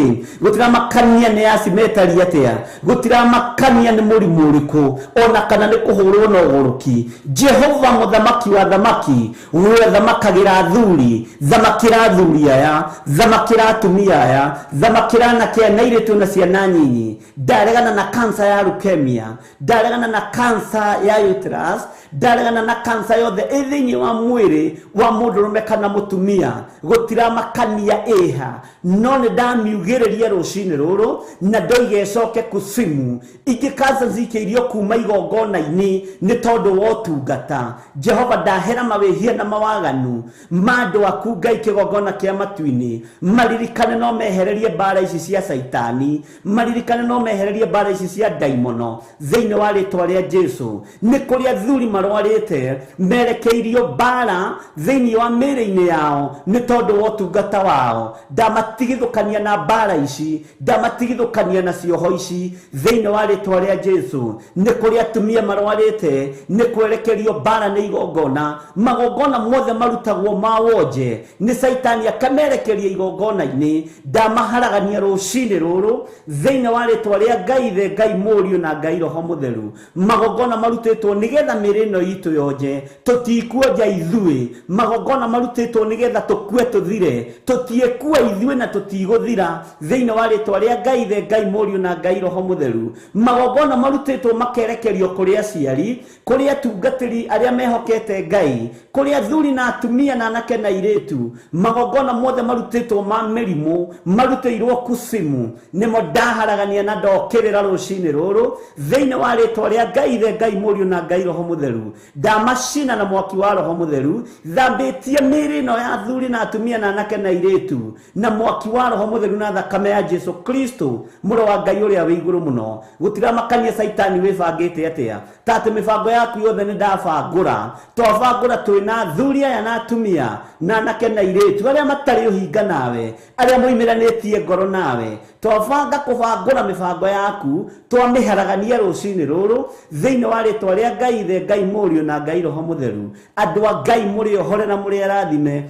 gũtiramakania nĩ asimetari atĩa, gũtiramakania nĩ mũrimũ ũrĩkũ, ona kana nĩ kũhũrwo na ũgũrũki. Jehova mũthamaki wa thamaki, we thamakagĩra athuri, thamakĩra athuri aya, thamakĩra atumia aya, thamakĩra anake na airĩtu na ciana nyinyi. Ndaregana na cancer ya leukemia, ndaregana na cancer ya uterus, ndaregana na cancer yothe thĩinĩ wa mwĩrĩ wa mũndũrũme kana mũtumia, gũtiramakania ĩha, no nĩ ndamiugĩrĩria rũcinĩ rũrũ na ndoige ĩcoke kusimu. Ingĩ cancer cikĩirio kuma igongona-inĩ nĩ tondũ wa ũtungata. Jehova ndahera mawĩhia na mawaganu ma andũ aku Ngai kĩgongona kĩa matu-inĩ, maririkane no mehererie mbara ici cia Saitani, maririkane no mehererie mbara ici cia ndaimono thĩinĩ wa rĩtwa rĩa Jesu. Nĩ kũrĩ athuri marwarĩte merekeirio mbara thĩinĩ wa mĩĩrĩ-inĩ yao nĩ tondũ wa ũtungata wao. Ndamatigithũkania na mbara ici, ndamatigithũkania na cioho ici thĩinĩ wa rĩtwa rĩa Jesu. Nĩ kũrĩ atumia marwarĩte nĩ kwerekerio mbara nĩ igongona, magongona mothe marutagwo ma wonje nĩ Saitani akamerekeria igongona-inĩ. Ndamaharagania rũcinĩ rũrũ thĩinĩ wa rĩtwa rĩa Ngai Ithe, Ngai Mũriũ na Ngai Roho Mũtheru. Magongona marutĩtwo nĩgetha mĩĩrĩ ĩno itũ yonje, tũtikuonja ithuĩ. Magongona marutĩtwo nĩgetha tũkue tũthire, tũtiĩkua ithuĩ na tũtigũthira thĩinĩ wa rĩtwa rĩa Ngai Ithe, Ngai Mũriũ na Ngai Roho Mũtheru. Magongona marutĩtwo makerekerio kũrĩ aciari, kũrĩ atungatĩri arĩa mehokete Ngai, kũrĩ athuri na atumia na anake na airĩtu. Magongona mothe marutĩtwo ma mĩrimũ marutĩirwo kusimu, nĩmo ndaharagania na ndokĩrĩra rũcinĩ rũrũ thĩinĩ wa rĩtwa rĩa Ngai Ithe, Ngai Mũriũ na Ngai Roho Mũtheru. Ndamacina na mwaki wa Roho Mũtheru, thambĩtie mĩĩrĩ ĩno ya athuri na atumia na anake na airĩtu na mwaki wa Roho Mũtheru na thakame ya Jesu Kristo mũrũ wa Ngai ũrĩa wĩ igũrũ mũno. Gũtiramakania Saitani wĩbangĩte atĩa, ta atĩ mĩbango yaku yothe nĩ ndabangũra. Twabangũra twĩ na athuri aya na atumia na anake na airĩtu arĩa matarĩ ũhinga nawe, arĩa moimĩranĩtie ngoro nawe. Twabanga kũbangũra mĩbango yaku, twamĩharagania rũcinĩ rũrũ thĩinĩ wa rĩtwa rĩa Ngai Ithe, Ngai Mũriũ na Ngai Roho Mũtheru. Andũ a Ngai mũrĩ ohore na mũrĩ arathime,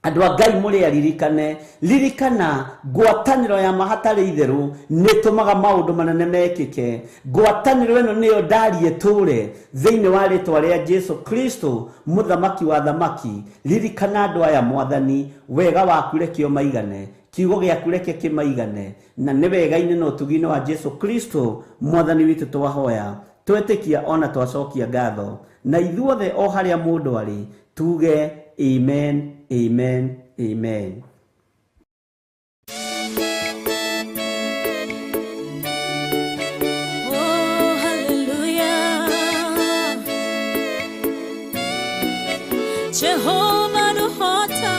andũ a Ngai mũrĩ aririkane, ririkana ngwatanĩro ya mahatarĩ itherũ nĩ tũmaga maũndũ manene mekĩke. Ngwatanĩro ĩno nĩyo ndarie tũre thĩinĩ wa rĩtwa rĩa Jesu Kristo mũthamaki wa thamaki. Ririkana andũ aya Mwathani, wega waku reke ũmaigane, kiugo gĩaku reke kĩmaigane, na nĩ wega-inĩ na ũtugi-inĩ wa Jesu Kristo Mwathani witũ twahoya, twetĩkia ona twacokia ngatho, na ithuothe o harĩa mũndũ arĩ tuge amen, amen, amen. Oh, hallelujah. Jehovah no hota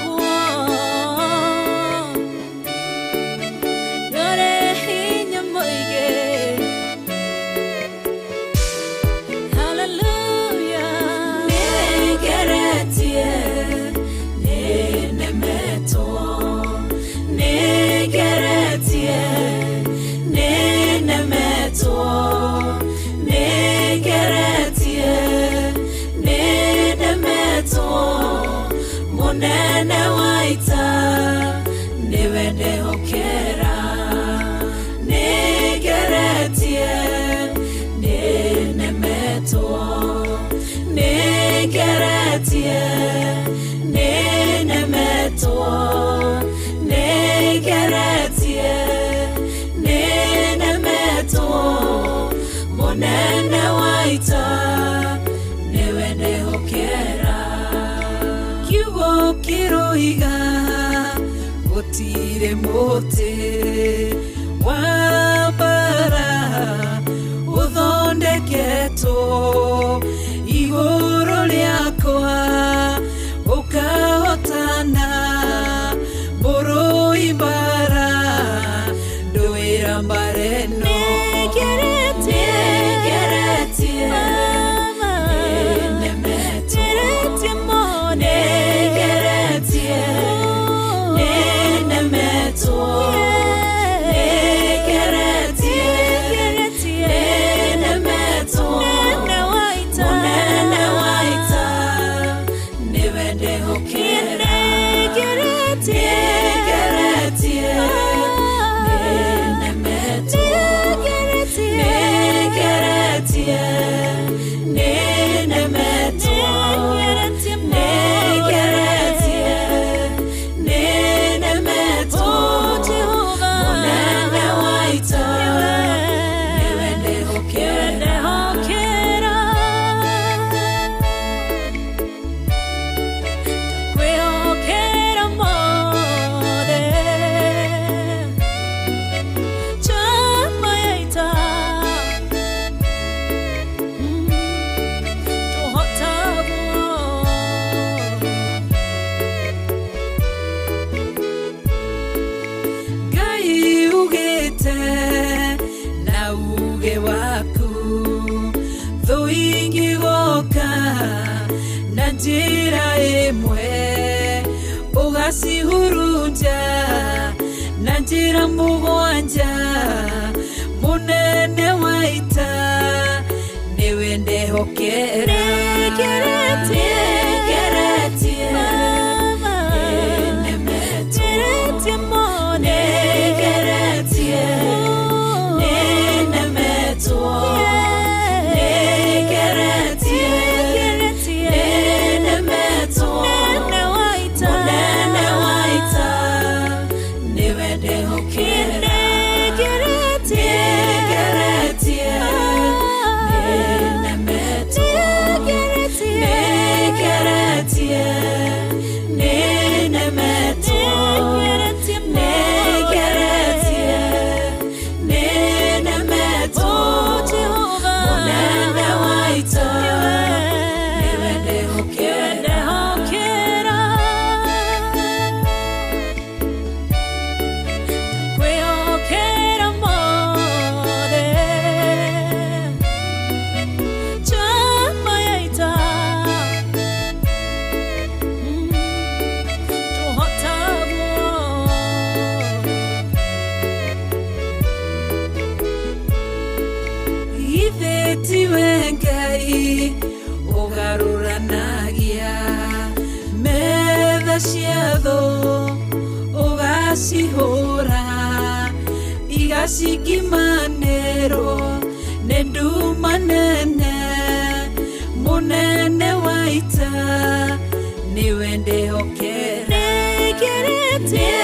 yore hinya moige. Hallelujah. Negeretie nenemeto, negeretie nenemeto, negeretie nenemeto, munene waita niwende hokera, negeretie nenemeto, negeretie nenemeto, negeretie nenemeto, munene waita niwende hokera. ukiroiga gutire muti wa bara uthondeketwo iguru riakwa ukahotana mburu ibara nduira mbareno njira imwe ugacihurunja na njira mugwanja munene waita niwe ndehokera igacihura igacikimanĩrwo nĩ nduma nene munene waita niwe ndĩhokera Negeretie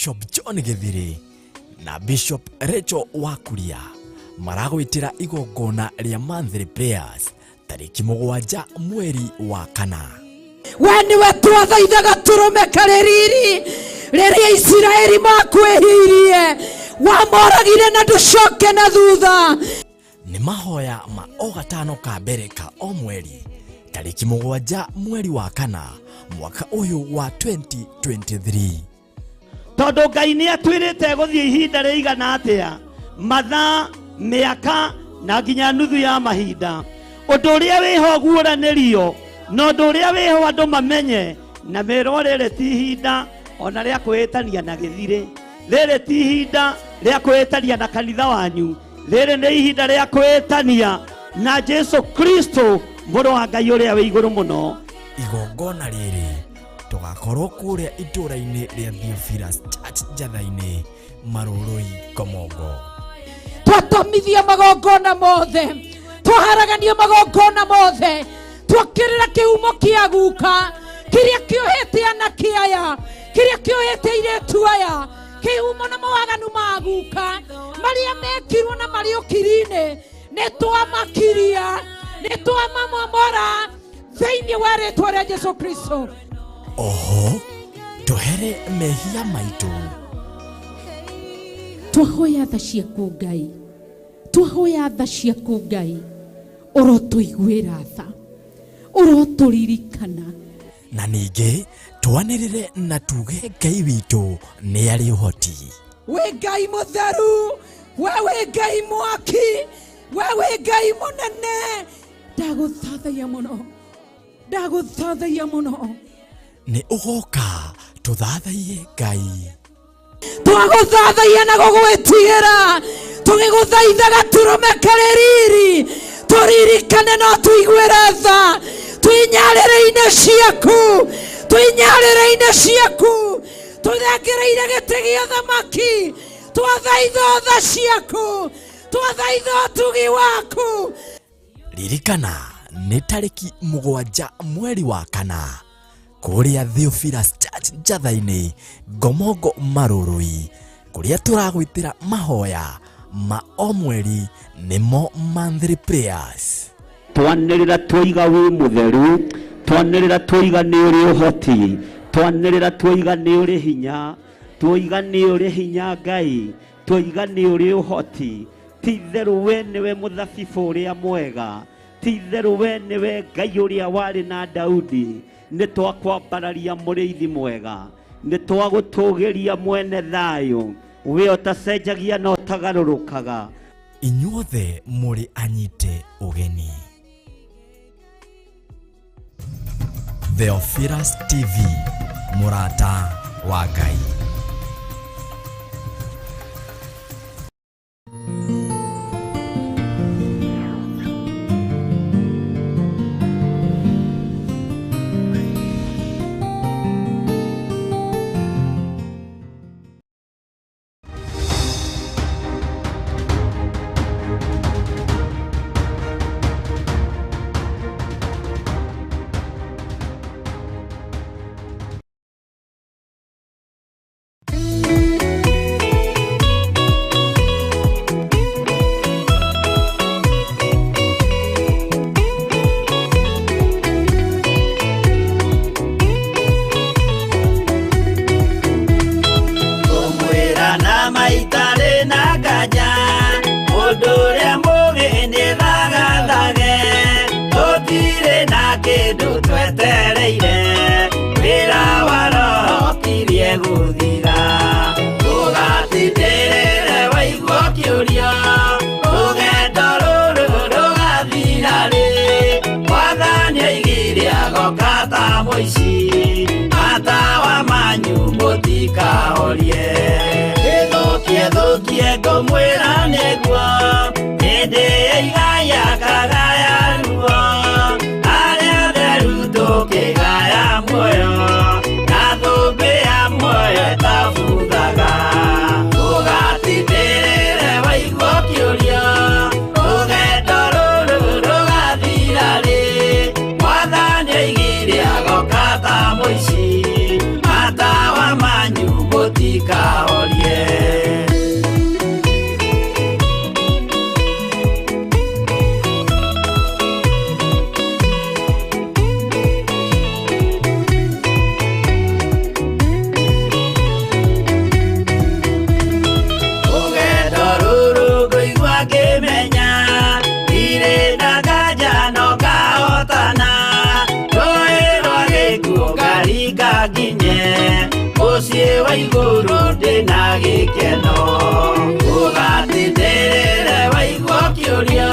Bishop John Githiri na Bishop Rachel Wakuria maragwitira igongona ria monthly prayers tariki 7 mweri wa kana. We niwe twathaithaga turumeka rĩriri rĩrĩa Isiraeli makwĩhirie wamoragire na ndũcoke na thutha. Nĩ mahoya ma o gatano ka mbere ka o mweri tariki 7 mweri wa kana mwaka uyu wa 2023. Tondu Ngai nĩ atwĩrĩte gũthiĩ ihinda rĩigana atĩa, mathaa, mĩaka na nginya nuthu ya mahinda. Ũndũ ũrĩa wĩho guũranĩrio na ũndũ ũrĩa wĩho andũ mamenye na mĩrwo rĩrĩ ti ihinda ona rĩa kwĩtania na gĩthirĩ. Rĩrĩ ti ihinda rĩa kwĩtania na kanitha wanyu. Rĩrĩ nĩ ihinda rĩa kwĩtania na Jesu Kristo mũrũ wa Ngai ũrĩa wĩ igũrũ mũno. Igongona rĩrĩ tugakorwo kũrĩa itũra-inĩ rĩa Theophilus Church Njatha-inĩ Marũrũi Komongo. Twatomithia magongona mothe, twaharagania magongona mothe, twakĩrĩra kĩhumo kĩa guka kĩrĩa kĩohete anake aya, kĩrĩa kĩohete airĩtu aya, kĩhumo na mawaganu ma guka marĩa mekirwo na marĩ ũkiri-inĩ. Nĩ twamakiria, nĩ twamamomora thĩinĩ wa rĩĩtwa rĩa Jesu Kristo. Oho tũhere mehia maitũ. Twahoya tha ciaku Ngai, twahoya tha ciaku Ngai, ũrotũiguĩra tha, ũrotũririkana. Na ningĩ twanĩrĩre na tuge Ngai witũ nĩ arĩ ũhoti. We Ngai mũtheru, we Ngai mwaki, we Ngai mũnene, ndagũthathaiya mũno, ndagũthathaiya mũno. Nĩ ũgoka tũthathaiye Ngai. Twagũthathaiya na gũgwĩtigĩra, tũgĩgũthaithaga turũmeka rĩriri, tũririkane no tũiguĩre tha, twĩnyarĩrĩ-inĩ ciaku, twĩnyarĩrĩ-inĩ ciaku, tũthengereire gĩtĩ gĩa ũthamaki, twathaitha tha ciaku, twathaitha ũtugi waku. Ririkana nĩ tariki 7 mweri wa kana kũrĩa Theophilus Church Njatha-inĩ Komongo Marũrũi, kũrĩa tũragwĩtĩra mahoya ma o mweri nĩmo monthly prayers. Twanĩrĩra twoiga wĩ mũtheru, twanĩrĩra twoiga nĩ ũrĩ ũhoti, twanĩrĩra twoiga nĩ ũrĩ hinya, twoiga nĩ ũrĩ hinya Ngai, twoiga nĩ ũrĩ ũhoti. Ti-itherũ we nĩwe mũthabibũ ũrĩa mwega, ti-itherũ we nĩwe Ngai ũrĩa warĩ na Daudi. Nĩ twakwambararia mũrĩithi mwega, nĩ twagũtũgĩria mwene thayũ, we ũtacenjagia na ũtagarũrũkaga. Inyuothe mũrĩ anyite ũgeni. Theophilus TV, mũrata wa Ngai. mũtikahorie. Mũciĩ wa igũrũ ndĩna gĩkeno, ũgatindĩrĩre waigua kĩũria,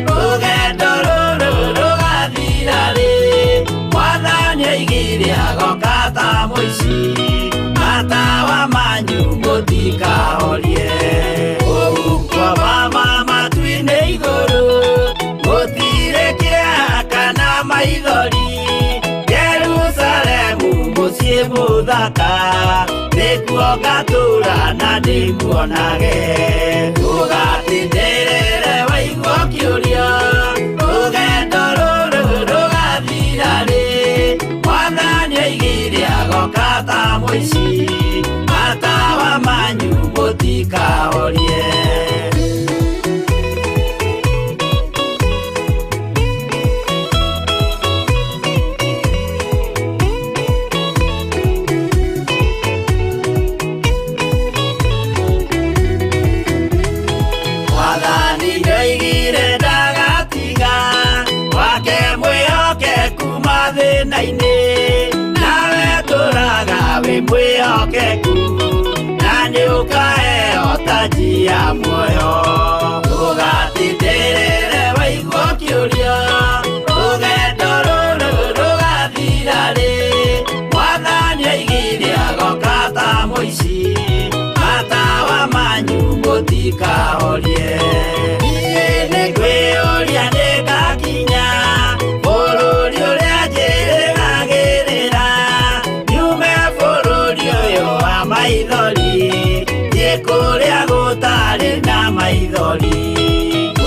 rũgendo rũrũ rũgathira rĩ, Mwathani oigire agoka ta mũici, matawa manyu mũtikahorie. Ũgukua mama matu-inĩ igũrũ, gũtirĩ kĩeha kana maithori, Jerusalemu mũciĩ mũthaka, nĩkuo ngatũũra na ndĩmuonage. Ũgatindĩrĩre waigua kĩũria, rũgendo rũrũ rũgathira rĩ, Mwathani oigire agoka ta mũici, matawa manyu mũtikahorie. Nawe tũraga wĩ mwĩhokeku, na nĩũkaheo taji ya muoyo. Ũgatindĩrĩre waigua kĩũria, rũgendo rũrũ rũgathira rĩ, Mwathani oigire agoka ta mũici, matawa manyu mũtikahorie. Niĩ nĩngwĩyũria nĩngakinya bũrũri ũrĩa njĩrĩgagĩrĩra, nyume bũrũri ũyũ wa maithori, thiĩ kũrĩa gũtarĩ na maithori.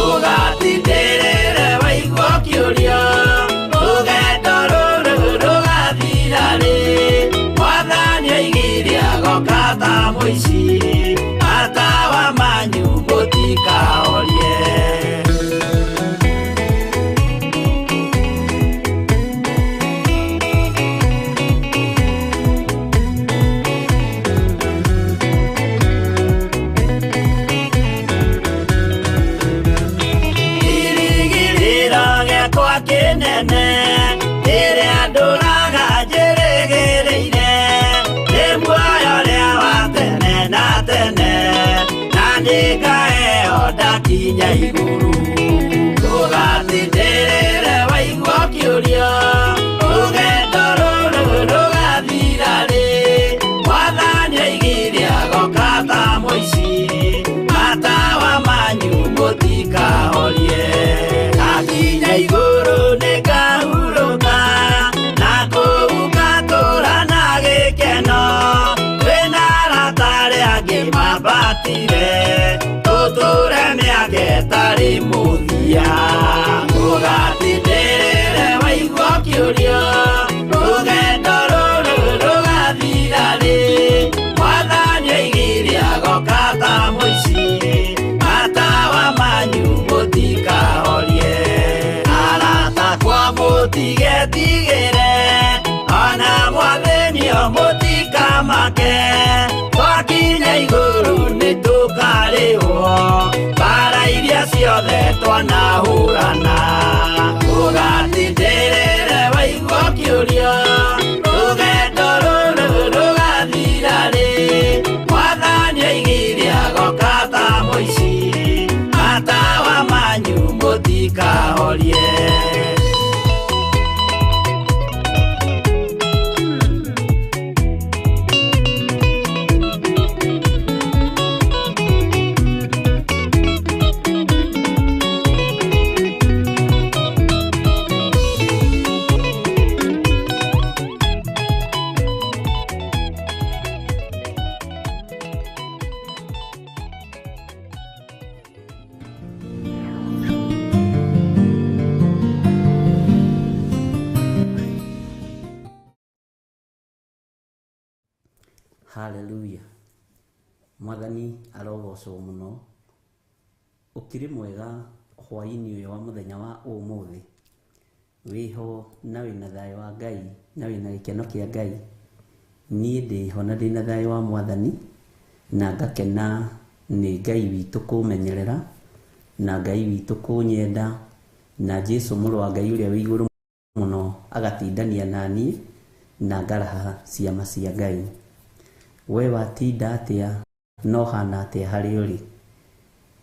Ũgatindĩrĩre waigua kĩũria, rũgendo rũrũ rũgathira rĩ, Mwathani oigire agoka ta mũici, matawa manyu mũtikahorie. Kĩnene ĩrĩa ndũraga njĩrĩgĩrĩire, nĩ muoyo ũrĩa wa tene na tene, na nĩngaheo ndakinya igũrũ. Ũgatindĩrĩre waigua kĩũria, rũgendo rũrũ rũgathira rĩ, Mwathani oigire agoka ta mũici, matawa manyu mũtikahorie. Ngakinya igũrũ nĩngahurũka, na kũu ngatũũra na gĩkeno, twĩna arata arĩa angĩ mambatire, tũtũũre mĩaka ĩtarĩ mũthia. Ũgatindĩrĩre waigua kĩũria, rũgendo rũrũ rũgathira rĩ, Mwathani oigire agoka ta mũici, matawa manyu mũtikahorie. Mũtigetigĩre, ona mwathĩnio mũtikamake, twakinya igũrũ nĩtũkarĩhwo, mbara iria ciothe twanahũrana. Ũgatindĩrĩre waigua kĩũria, rũgendo rũrũ rũgathira rĩ, Mwathani oigire agoka ta mũici, matawa manyu mũtikahorie. Mwathani arogocwo muno. Ukiri mwega hwaini uyu wa muthenya wa umuthi. Wiho na wina thayo wa Ngai na wina gikeno kia Ngai. Nie ndiho na ndina thayo wa Mwathani na ngakena ni Ngai witu kumenyerera na Ngai witu kunyenda na Jesu mũrũ wa Ngai uria wi igũrũ muno agatindania nani na ngaraha ciama cia Ngai. We watinda atia no hana atia hari uri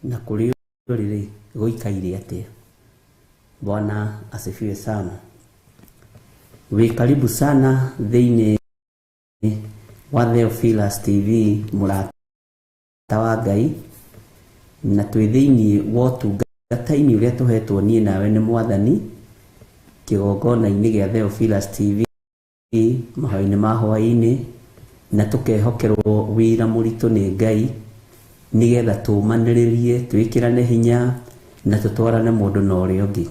na kuri uri guikaire atia. Bwana asifiwe sana. We karibu sana thiini wa Theophilus TV murata wa Ngai na twi thiini wa ũtungata-inĩ uria tuhetwo nie nawe ni Mwathani kigongona-inĩ gĩa Theophilus TV mahoya-inĩ ma hwaĩ-inĩ na tukehokerwo wĩra mũritũ nĩ Ngai nigetha tumanĩrĩrie twĩkĩrane hinya na tutwarane mũndũ na ũrĩa ũngĩ.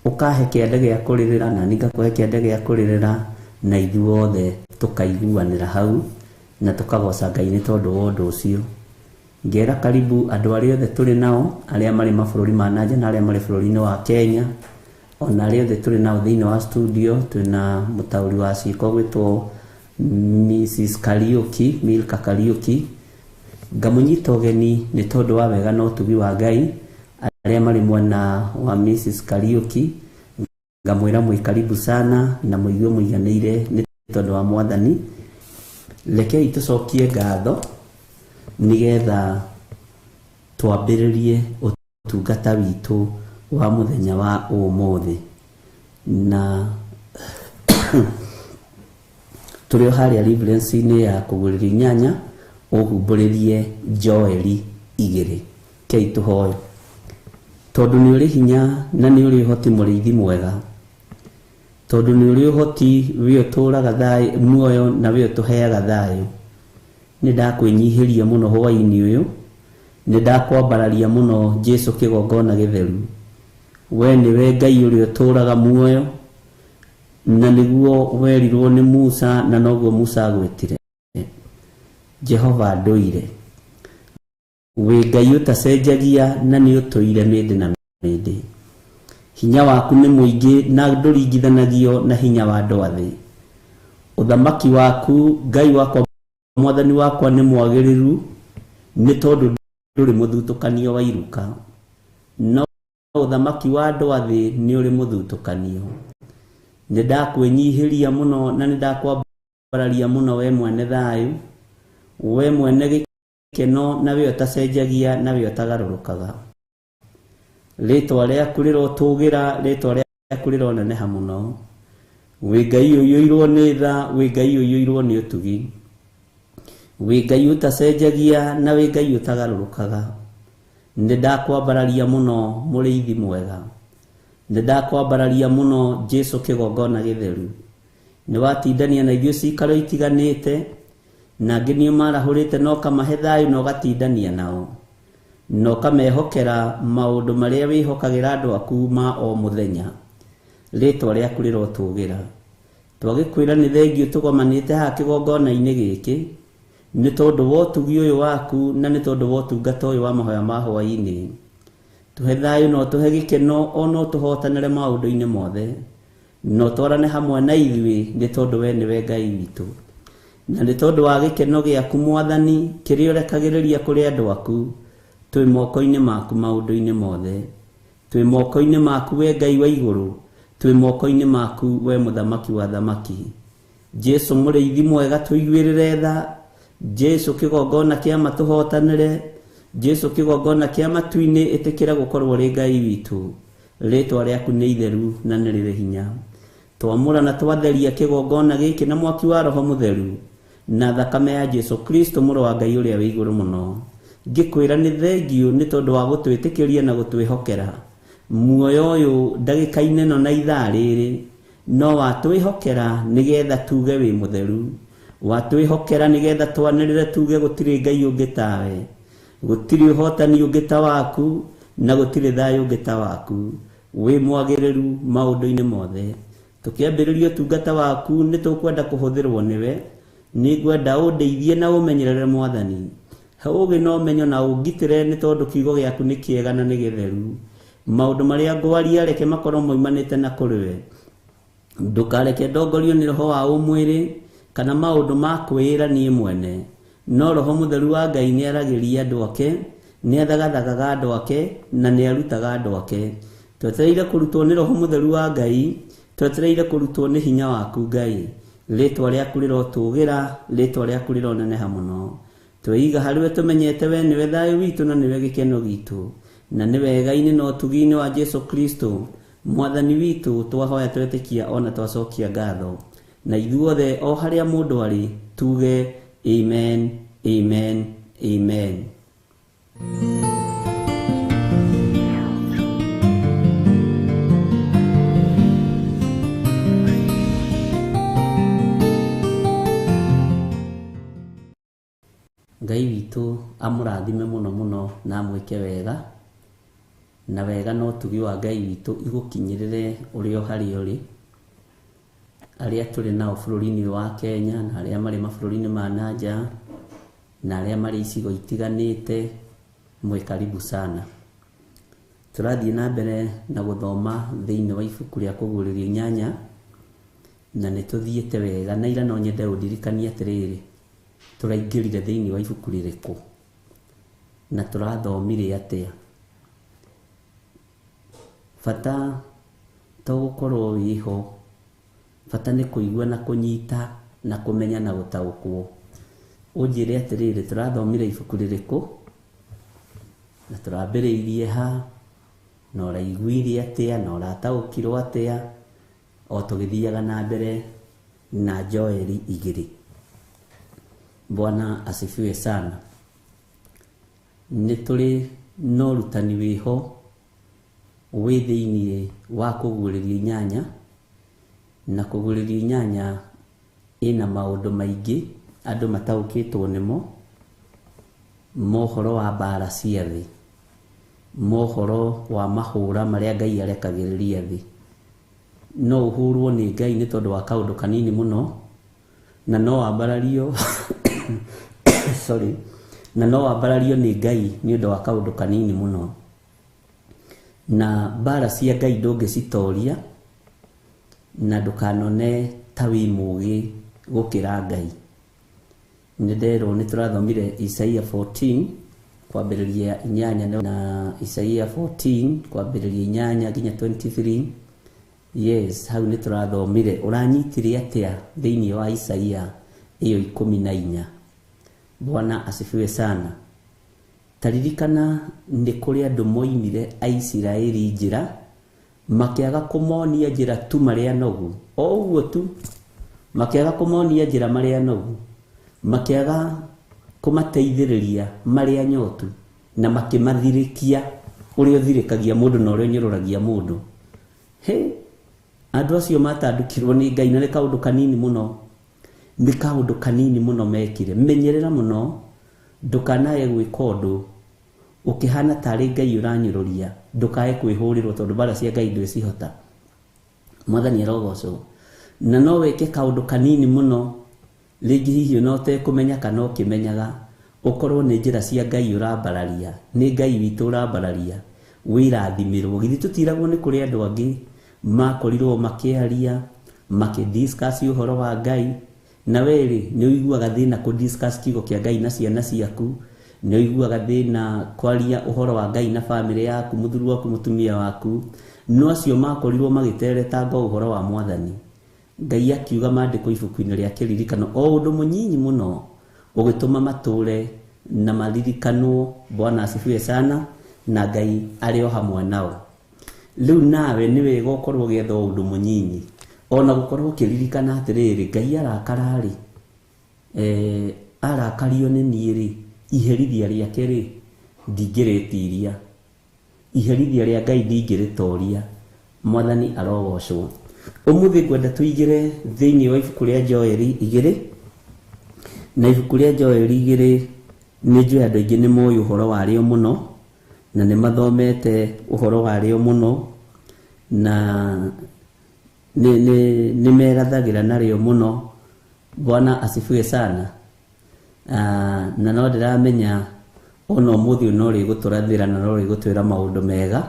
Ukahe kĩande gĩa kũrĩrĩra na ni ngakũhe kĩande gĩa kũrĩrĩra na ithuothe tukaiguanĩra hau na tukagoca Ngai nĩ tondũ wa ũndũ ũcio. Ngera karibu andũ arĩa othe tũrĩ nao arĩa marĩ mabũrũri ma nanja na arĩa marĩ bũrũri-inĩ wa Kenya ona arĩa othe tũrĩ nao thĩinĩ wa studio. Twĩna mũtaũri wa ciĩko gwĩtwo Mrs. Kariuki, Milka Kariuki. Ngamũnyita ũgeni nĩ tondũ wa wega na ũtugi wa Ngai. Arĩa marĩ mwena wa Mrs. Kariuki ngamwĩra mwĩ karibu sana na mũigue mũiganĩire nĩ tondũ wa Mwathani. Rekei tũcokie ngatho nigetha twambĩrĩrie ũtungata witũ wa mũthenya wa ũmũthĩ. Na tũrĩ harĩa reference-inĩ ya kũgũrĩria nyanya ũhumbũrĩrie Joeli 2. Kei tũhoe. Tondũ nĩ ũrĩ hinya na nĩ ũrĩ ũhoti mũrĩithi mwega. Tondũ nĩ ũrĩ ũhoti we ũtũraga thayũ muoyo na we ũtũheaga thayũ. Nĩ ndakwĩnyihĩria mũno hwaĩ-inĩ ũyũ. Nĩ ndakwambararia mũno Jesu kĩgongona gĩtheru. We nĩwe Ngai ũrĩa ũtũraga muoyo na nĩguo werirwo nĩ Musa na noguo Musa agwĩtire Jehova ndũire. We Ngai ũtacenjagia na nĩ ũtũire mĩndĩ na mĩndĩ. Hinya waku nĩ mũingĩ na ndũringithanagio na hinya wa andũ athĩ. Ũthamaki waku Ngai wakwa Mwathani wakwa nĩ mwagĩrĩru nĩ tondũ ndũrĩ mũthutũkanio wa iruka. No ũthamaki wa andũ athĩ nĩ ũrĩ mũthutũkanio. Nĩ ndakwĩnyihĩria mũno na nĩ ndakwambararia mũno we mwene thayũ, we mwene gĩkeno na we ũtacenjagia na we ũtagarũrũkaga. Rĩtwa rĩaku rĩrotũgĩra, rĩtwa rĩaku rĩroneneha mũno. We Ngai ũiyũirwo nĩ tha, we Ngai ũiyũirwo nĩ ũtugi. We Ngai ũtacenjagia na we Ngai ũtagarũrũkaga. Nĩ ndakwambararia mũno mũrĩithi mwega. Nĩ ndakwambararia mũno Jesu kĩgongona gĩtheru. Nĩ watindania na ithuĩ cikaro itiganĩte na angĩ nĩ marahũrĩte no kamahe thayũ na ũgatindania nao. No kamehokera maũndũ marĩa wĩhokagĩra andũ aku ma o mũthenya. Rĩtwa rĩaku rĩrotũgĩra. Twagĩkwĩra nĩ thengiũ tũgomanĩte haha kĩgongona-inĩ gĩkĩ nĩ tondũ wa ũtugi ũyũ waku na nĩ tondũ wa ũtungata ũyũ wa mahoya ma hwaĩ-inĩ. Tũhe thayũ na ũtũhe gĩkeno ona ũtũhotanĩre maũndũ-inĩ mothe na ũtwarane hamwe na ithuĩ nĩ tondũ we nĩwe Ngai witũ. Na nĩ tondũ wa gĩkeno gĩaku Mwathani kĩrĩa ũrekagĩrĩria kũrĩ andũ aku. Twĩ moko-inĩ maku maũndũ-inĩ mothe. Twĩ moko-inĩ maku we Ngai wa igũrũ. Twĩ moko-inĩ maku we mũthamaki wa thamaki. Jesu mũrĩithi mwega tũiguĩrĩre tha. Jesu kĩgongona kĩa matũhotanĩre. Jesu kĩgongona kĩa matu-inĩ ĩtĩkĩra gũkorwo rĩ Ngai witũ. Rĩtwa rĩaku nĩ itheru na nĩ rĩrĩ hinya. Twamũra na twatheria kĩgongona gĩkĩ na mwaki wa Roho Mũtheru na thakame ya Jesu Kristo mũrũ wa Ngai ũrĩa wĩ igũrũ mũno. Ngĩkwĩra nĩ thengiũ nĩ tondũ wa gũtwĩtĩkĩria na gũtwĩhokera muoyo ũyũ ndagĩka-inĩ ĩno na ithaa rĩrĩ. No watwĩhokera nĩgetha tuge wĩ mũtheru. Watwĩhokera nĩgetha twanĩrĩre tuge gũtirĩ Ngai ũngĩ tawe. Gũtirĩ ũhotani ũngĩ ta waku na gũtirĩ thayũ ũngĩ ta waku. Wĩ mwagĩrĩru maũndũ-inĩ mothe. Tũkĩambĩrĩria ũtungata waku nĩ tũkwenda kũhũthĩrwo nĩwe. Nĩ ngwenda ũndeithie na ũmenyerere Mwathani Hauge no menyo na ugitire ni tondu kiugo giaku ni kiega na ni githeru. Maundu maria ngwaria reke makorwo moimanite na kuriwe. Ndukareke ndongorio ni roho wa umwiri kana maundu ma kwira ni mwene. No roho mutheru wa Ngai ni aragiria andu ake, ni athagathaga andu ake na ni arutaga andu ake. Twetereire kurutwo ni roho mutheru wa Ngai, twetereire kurutwo ni hinya waku Ngai. Ritwa riaku rirotugira, ritwa riaku rironeneha muno. Tweiga hariwe tumenyete we niwe thayu witu na niwe gikeno gitu. Na niwe wega-ini na utugini wa Jesu Kristo mwathani witu, twahoya twetikia ona twacokia ngatho. Na ithuothe o haria mundu ari tuge amen, amen, amen. Ngai witu amurathime muno muno na amwike wega, na wega no tugi wa Ngai witu igukinyirire urio hari uri. Aria turi nao bururi-ini wa Kenya na aria mari mabururi-ini ma nanja na aria mari icigo itiganite, mwe karibu sana. Turathie na mbere na guthoma thiini wa ibuku ria kuguriria inyanya, na nituthiete wega na ira no nyende undirikanie atiriri turaingirire thiini wa ibuku ririku na turathomire atia. Bata tugukorwo wiho, bata ni kuigua na kunyita na kumenya na gutaukwo. Unjire atiriri turathomire ibuku ririku na turambiriirie ha, na uraiguire atia na urataukirwo atia o tugithiaga na mbere na Joeli 2. Bwana asifiwe sana. Nituri no rutani wiho wi thiini wa kuguriria inyanya, na kuguriria inyanya ina maundu maingi andu mataukitwo nimo. Mohoro wa bara cia thi, mohoro wa mahura maria Ngai arekagiriria thi. No uhurwo ni Ngai ni tondu wa kaundu kanini muno, na no wambarario sorry, na no wambarario ni Ngai ni undu wa kaundu kanini muno. Na bara cia Ngai ndungicitoria na ndukanone ta wi mugi gukira Ngai. Nindero ni turathomire Isaia 14 kwambiriria inyanya na Isaia 14 kwambiriria inyanya nginya 23. Yes, hau ni turathomire. Uranyitire atia thiini wa Isaia iyo 14. Bwana asifiwe sana. Taririkana ni kuri andu moimire Aisiraeli njira, makiaga kumonia njira tu maria nogu. O uguo tu, makiaga kumonia njira maria nogu, makiaga kumateithiriria maria nyotu, na makimathirikia urio thirikagia mundu na urio nyururagia mundu. He, andu acio matandukirwo ni Ngai na ni kaundu kanini muno, ni kaundu kanini muno mekire. Menyerera muno ndukanae gwika undu ukihana tari Ngai uranyururia, ndukae kwihurirwo tondu bara cia Ngai ndwicihota. Mwathani arogocwo. Na no weke kaundu kanini muno, ringi hihi no te kumenya kana ukimenyaga, ukorwo ni njira cia Ngai urambararia, ni Ngai witu urambararia, wirathimirwo. Githi tutiragwo ni kuri andu angi makorirwo makiaria makidiscuss uhoro wa Ngai, na weri ni uiguaga thina ku discuss kiugo kia Ngai na ciana ciaku, ni uiguaga thina kwaria uhoro wa Ngai na family yaku, muthuri waku, mutumia waku. No acio makorirwo magitereta uhoro wa Mwathani. Ngai akiuga maandiko ibuku-ini ria kiririkano o undu munyinyi muno ugituma mature na malirikanwo. Bwana asifiwe sana, na Ngai ari o hamwe nao. Riu nawe ni wega ukorwo gietha undu munyinyi, ona gukorwo ukiririkana atiriri Ngai arakarari, arakario ni niiri, iherithia riake ri ndingiritiria, iherithia ria Ngai ndingiritoria. Mwathani arogocwo. Umuthi ngwenda tuigire thiini wa ibuku ria Joeli 2, na ibuku ria Joeli 2 ni njui andu aingi ni moyo uhoro wario muno, na ni mathomete uhoro wario muno, na ni merathagira nario muno. Bwana asifiwe sana. na no ndiramenya ono muthi no ri guturathira na no ri gutwira maundu mega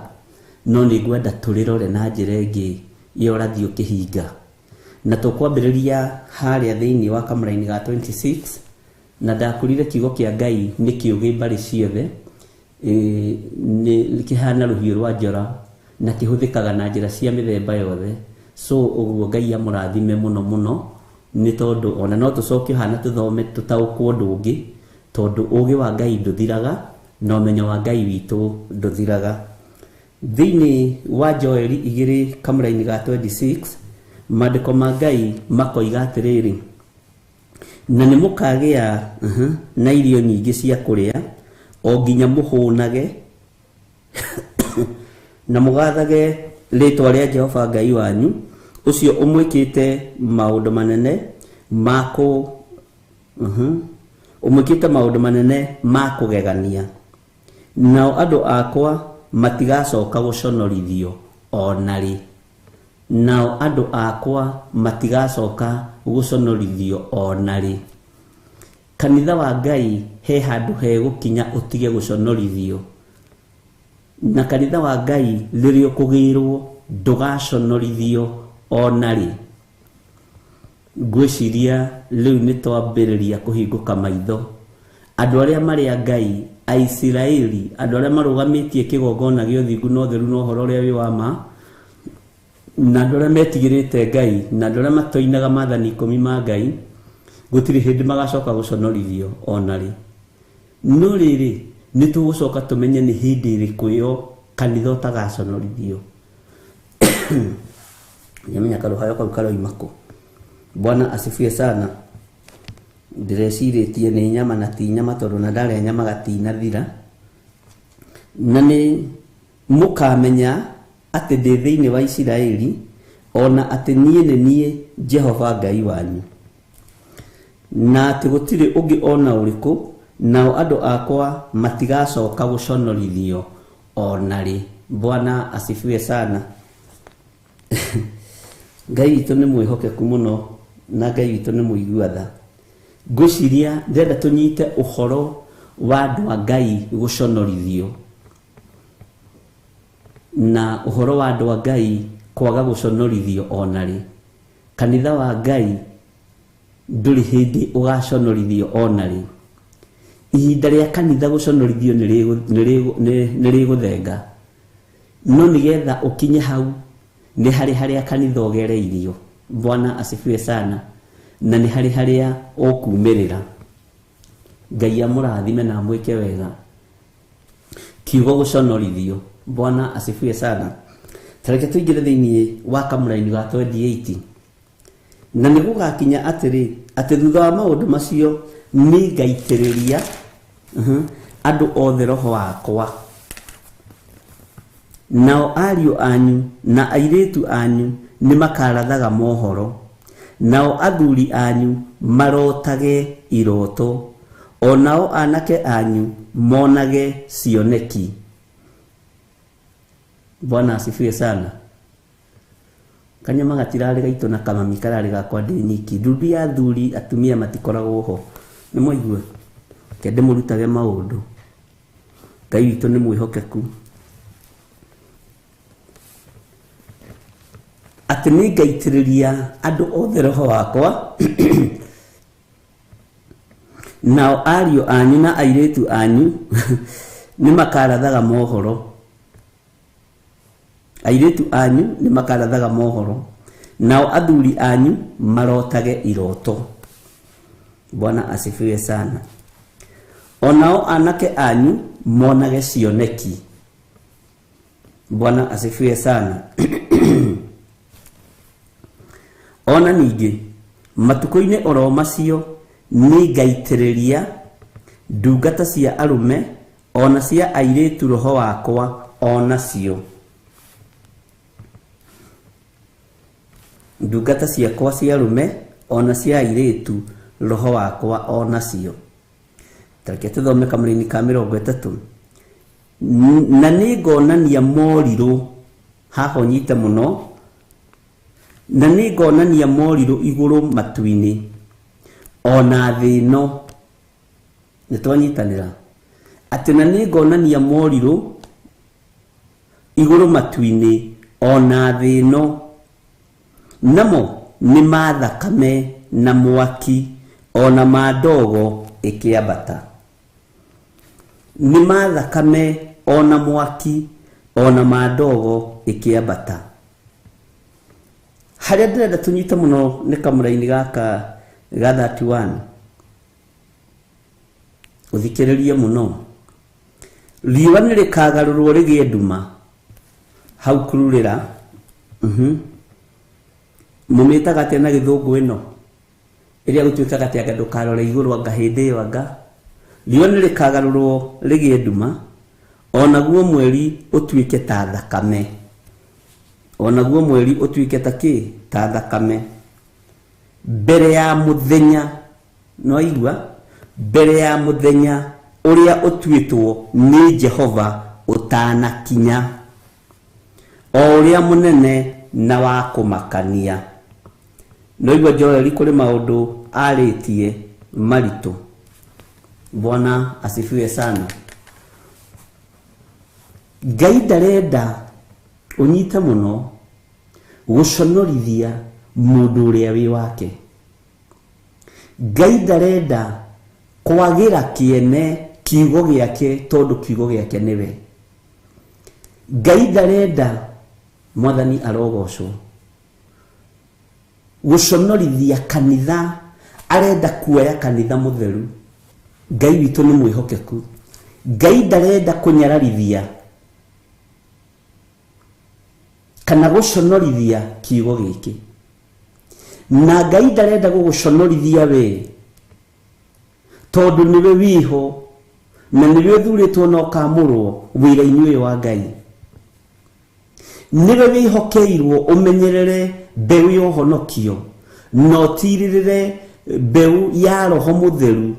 no ni gwenda turirore na njira ingi iyo rathio kihinga na tukwambiriria haria thiini wa kamera-ini ga 26 na ndakurire kiugo kia Ngai ni kiugi mbari ciothe ni kihana ruhiu rwa njora na kihuthikaga na njira cia mithemba yothe so uguo Ngai amurathime muno muno ni tondu ona no tucokio hana tuthome tutaukwo ndungi tondu ugi wa Ngai nduthiraga no menyo wa Ngai witu nduthiraga thiini wa Joeli 2 kamera-ini ga 26 mandiko ma Ngai makoiga atiriri na nĩ mũkagĩa na irio nyingĩ cia kũrĩa o nginya mũhũnage na mũgathage rĩtwa rĩa Jehova Ngai wanyu ũcio ũmwĩkĩte maũndũ manene ma kũgegania nao andũ akwa matigacoka gũconorithio onarĩ nao andũ akwa matigacoka gũconorithio onarĩ kanitha wa Ngai he handũ he gũkinya ũtige gũconorithio na kanitha wa Ngai rĩrĩa ũkũgĩrwo ndũgaconorithio onarĩ ngwĩciria rĩu nĩ twambĩrĩria kũhingũka maitho andũ arĩa marĩ a Ngai Aisiraeli andũ arĩa marũgamĩtie kĩgongona gĩa ũthingu na ũtheru na ũhoro ũrĩa wĩ wa ma na andũ arĩa metigĩrĩte Ngai na andũ arĩa matoinaga maathani 10 ma Ngai gũtirĩ hĩndĩ magacoka gũconorithio onarĩ no rĩrĩ nĩ tũgũcoka tũmenye nĩ hĩndĩ ĩrĩkũ ĩyo kanitha ũtagaconorithio nyamenya karuhayo kau karoima kũ Bwana asifiwe sana ndireciirĩtie nĩ nyama na ti nyama tondũ na ndarĩa nyama gatinathira na nĩ mũkamenya atĩ ndĩ thĩinĩ wa Isiraeli ona atĩ niĩ nĩ niĩ Jehova Ngai wanyu na atĩ gũtirĩ ũngĩ ona ũrĩkũ nao andũ akwa matigacoka gũconorithio onarĩ Bwana asifiwe sana Ngai witũ nĩ mwĩhokeku mũno na Ngai witũ nĩ mũiguatha ngwĩciria ndĩrenda tũnyite ũhoro wa andũ a Ngai gũconorithio na ũhoro wa andũ a Ngai kwaga gũconorithio onarĩ kanitha wa Ngai ndũrĩ hĩndĩ ũgaconorithio onarĩ ihinda rĩa kanitha gũconorithio nĩ rĩgũthenga no nĩgetha ũkinye hau nĩ harĩa kanitha ũgereirio Bwana asifiwe sana na nĩ harĩa ũkumĩrĩra Ngai amũrathime na mwĩke wega kiugo gũconorithio Bwana asifiwe sana tareke tũingĩre thĩinĩ wa kamũra-inĩ ga 28 na nĩ gũgakinya atĩ thutha wa maũndũ macio nĩ ngaitĩrĩria andũ othe roho wakwa nao ariũ anyu na airĩtu anyu nĩ makarathaga mohoro nao athuri anyu marotage iroto onao anake anyu monage cioneki Bwana asifiwe sana kanyama gatirarĩ gaitũ na kamami kararĩ gakwa ndĩ nyiki nduthi ya athuri atumia matikoragwo ho nĩ mwaigua kende mũrutage maũndũ Ngai witũ nĩ mwĩhokeku atĩ nĩ ngaitĩrĩria andũ othe roho wakwa nao ariũ anyu na airĩtu anyu nĩ makarathaga mohoro airĩtu anyu nĩ makarathaga mohoro nao athuri anyu marotage iroto Bwana asifiwe sana onao anake anyu monage cioneki Bwana asifiwe sana ona ningĩ matukũ-inĩ oro macio nĩ ngaitĩrĩria ndungata cia arũme ona cia airĩtu roho wakwa onacio ndungata ciakwa cia arũme ona cia airĩtu roho wakwa onacio tareke tũthome kamũra-inĩ ka 30 na nĩ ngonania morirũ haha ũnyite mũno na nĩ ngonania morirũ igũrũ matu-inĩ ona thĩ ĩno nitwanyitanira ati na ni ngonania moriru iguru matuini ona thino namo ni mathakame na mwaki ona madogo ikiambata ni mathakame ona mwaki ona madogo ikiambata haria ndirenda tunyite muno ni kamuraini gaka ga 31 uthikiririe muno riwa ni rikagarurwo rigie nduma hau kururira mumitaga tena githungu ino iria gutuikaga ati anga ndukarore iguru anga hindi iyo anga riwa ni rikagarurwo rigie nduma onaguo mweri utuike ta thakame onaguo mweri utuike ta ki ta thakame mbere ya muthenya no igwa mbere ya muthenya uria utuitwo ni Jehova utanakinya o uria munene na wa kumakania no igwa Joeli kuri maundu aritie maritu. Bwana asifiwe sana. Ngai ndarenda unyite muno guconorithia mundu uria wi wake. Ngai ndarenda kwagira kiene kiugo giake tondu kiugo giake niwe. Ngai ndarenda mwathani arogocwo guconorithia kanitha, arenda kuoya kanitha mutheru. Ngai witu ni mwihokeku. Ngai ndarenda kunyararithia kana guconorithia kiugo giki, na Ngai ndarenda guguconorithia we tondu niwe wiho na niwe thuritwo no kamurwo wira-ini uyu wa Ngai. Niwe wihokeirwo umenyerere mbeu ya uhonokio no tiririre mbeu ya roho mutheru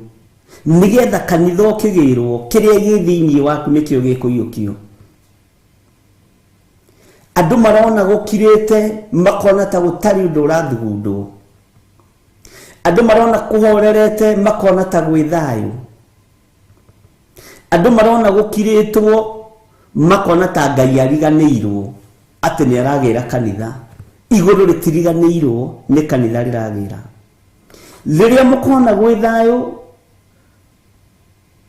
nigetha kanitha ukigirwo kiria gi thiini waku nikio gikuiyukio. Andu marona gukirite makona ta gutari undu urathugundwo. Andu marona kuhorerete makona ta gwi thayu. Andu marona gukiritwo makona ta Ngai ariganirwo ati ni aragira kanitha. Iguru ritiriganirwo ni kanitha riragira. Riria mukona gwi thayu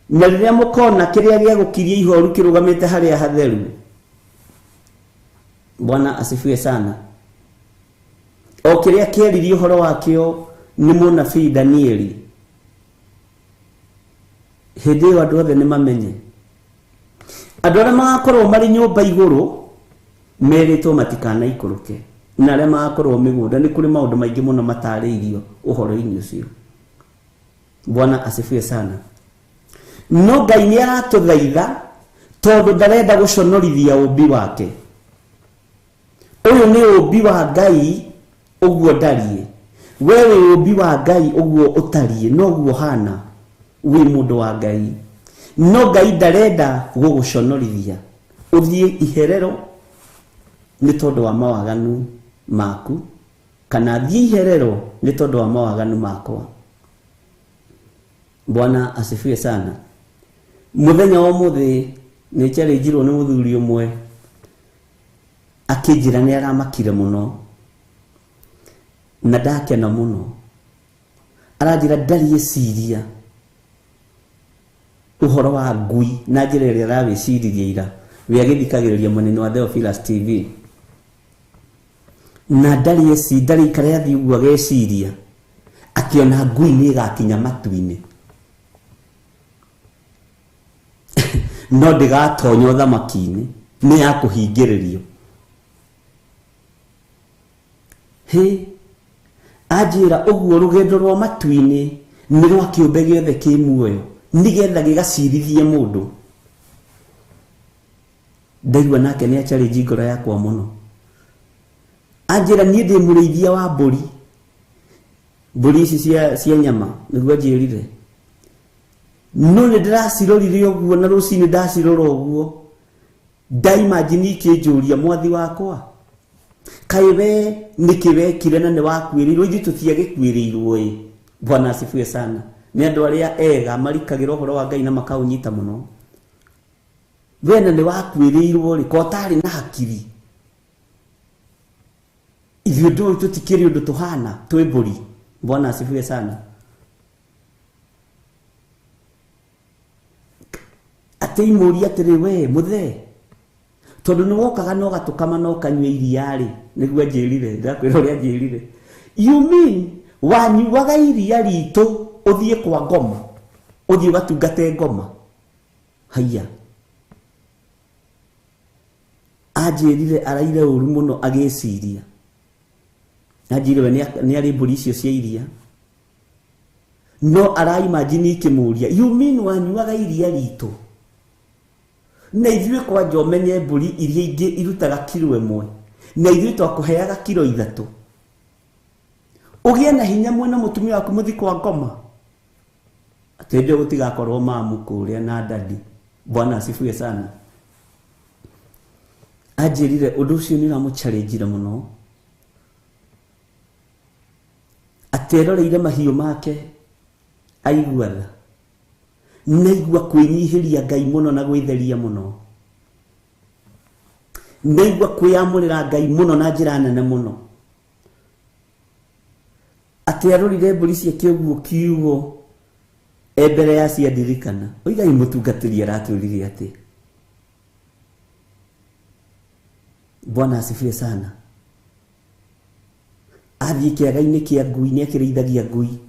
na riria mukona kiria gia gukiria ihoru kirugamite haria hatheru. Bwana asifiwe sana. O kiria kieririe uhoro wakio ni munabii Danieli. Hindi iyo andu othe ni mamenye. Andu aria magakorwo mari nyumba iguru meritwo matikana ikuruke, na aria magakorwo migunda ni kuri maundu maingi muno matariirio uhoro-ini ucio. Bwana asifiwe sana. No Ngai ni aratuthaitha tondu ndarenda guconorithia umbi wake. Uyu ni umbi wa Ngai uguo ndarie. Wewe umbi wa Ngai uguo utarie no guo hana wi mundu wa Ngai. No Ngai ndarenda guguconorithia uthie iherero ni tondu wa mawaganu maku kana thie iherero ni tondu wa mawaganu makwa. Bwana asifiwe sana. Muthenya wa muthi ni challenge-irwo ni muthuri umwe akijira ni aramakire muno na ndakena muno. Arajira ndari ciria uhoro wa ngui na njira iria arawiciririe ira we agithikagiriria munene wa Theophilus TV na ndari kare athi uguo ageciria akiona ngui ni igakinya matu-ini no ndigatonyo thamaki-ini ni ya kuhingiririo. He ajira uguo rugendo rwa matu-ini ni rwa kiumbe giothe ki muoyo nigetha gigacirithie mundu. Ndaigua nake ni challenge ngoro yakwa muno. Ajira ni ndi murithia wa mburi. Mburi ici cia nyama niguo njirire. No ni ndiracirorire uguo na rucini ndacirora uguo. Ndaimagine ikinjuria mwathi wakwa. Kaiwe nikiwekire na ni wakwirirwo ithu tutiagikwirirwo. Bwana asifiwe sana. nĩ andũ arĩa ega marikagĩra ũhoro wa Ngai na makaũnyita mũno. Wena nĩ wakuĩrĩirwo rĩ, ko ũtarĩ na hakiri. Ithuĩ ndũĩ tũtikĩrĩ ũndũ tũhana, twĩ mbũri. Bwana asifiwe sana. Atĩ imũria atĩrĩ we mũthee, tondũ nĩ wokaga na ũgatũkama na ũkanyua iria rĩ, nĩguo anjĩrire, ndakwĩra ũrĩa anjĩrire. You mean wanyuaga iria ritũ ũthiĩ kwa ngoma, ũthiĩ ũgatungate ngoma? Haiya. Anjĩrire araire ũru mũno agĩciria. Anjĩrire we nĩ arĩ mbũri icio cia iria. No araimagine ikĩmũria, you mean wanyuaga iria ritũ? Na ithuĩ kwanja ũmenye mbũri iria ingĩ irutaga kilo 1, na ithuĩ twakũheaga kilo 3. Ũgĩe na hinya mwena mũtumia waku mũthi kwa ngoma. Atĩnjwo gũtigakorwo mamu kũrĩa na dadi. Bwana asifiwe sana. Anjĩrire ũndũ ũcio nĩ ũramũchallenge mũno. Ateroreire mahiũ make aigua tha. Naigua kwĩnyihĩria Ngai mũno na gwĩtheria mũno. Naigua kwĩyamũrĩra Ngai mũno na njĩra nene mũno. Aterorire mbũri ciake ũguo kiugo mbere ya ciandirikana. Oigai mũtungatĩri aratwĩrire atĩ. Bwana asifiwe sana. Athiĩ kĩaga-inĩ kĩa ngui, nĩ akĩrĩithagia ngui.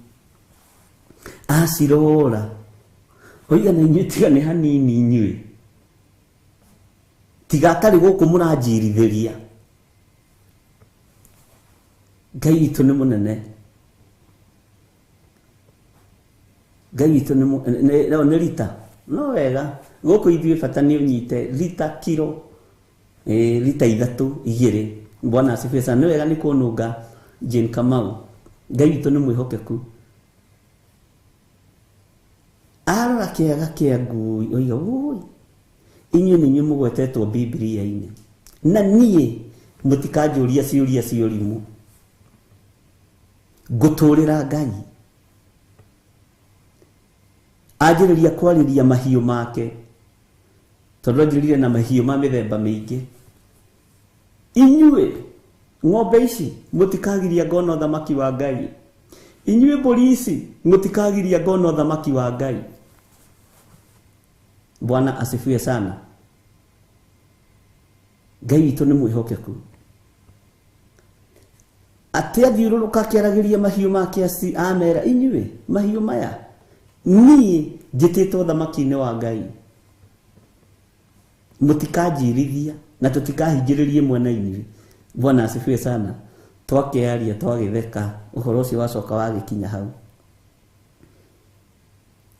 Acirora. Oiga na inyuĩ tiga nĩ hanini inyuĩ. Tiga atarĩ gũkũ mũranjirithĩria. Ngai witũ nĩ mũnene. Ngai witũ nĩ rita. No wega. Gũkũ ithuĩ bata nĩ ũnyite rita kilo. Rita 3, 2. Bwana asifiwe sana. Nĩ wega nĩ kũnũnga Jane Kamau. Ngai witũ nĩ mwĩhokeku. Arora kĩaga kĩa ngui. Oiga oi. Inyuĩ nĩ inyuĩ mũgwetetwo Biblia-inĩ. Na niĩ mũtikanjũria ciũria ciũrimũ. Ngũtũrĩra Ngai. Anjĩrĩria kwarĩria mahiũ make. Tondũ anjĩrĩire na mahiũ ma mĩthemba mĩingĩ. Inyuĩ ng'ombe ici mũtikagiria ngona ũthamaki wa Ngai. Inyuĩ mbũri ici mũtikagiria ngona ũthamaki wa Ngai. Bwana asifiwe sana. Ngai witũ nĩ mwĩhokeku. Atĩ athiũrũrũka akĩaragĩria mahiũ make amera, inyuĩ mahiũ maya niĩ njĩtĩtwo ũthamaki-inĩ wa Ngai. Mũtikanjirithia na tũtikahingĩrĩrie mwena inyuĩ. Bwana asifiwe sana. Twakĩaria twagĩtheka, ũhoro ũcio wacoka wagĩkinya hau.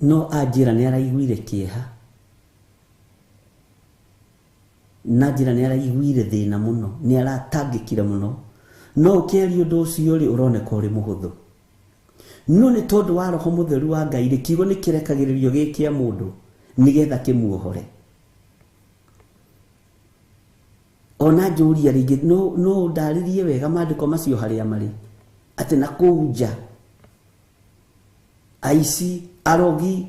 No anjĩra nĩ araiguire kĩeha. Na njĩra nĩ araiguire thĩna mũno, nĩ aratangĩkire mũno. No ũkĩaria ũndũ ũcio rĩ, ũroneka ũrĩ mũhũthũ. No nĩ tondũ wa Roho Mũtheru wa Ngai rĩ, kiugo nĩ kĩrekagĩrĩrio gĩkĩa mũndũ nĩgetha kĩmuohore. Ona njũria rĩngĩ no ndarĩrie wega maandĩko macio harĩa marĩ. Atĩ na kũu nja aici, arogi,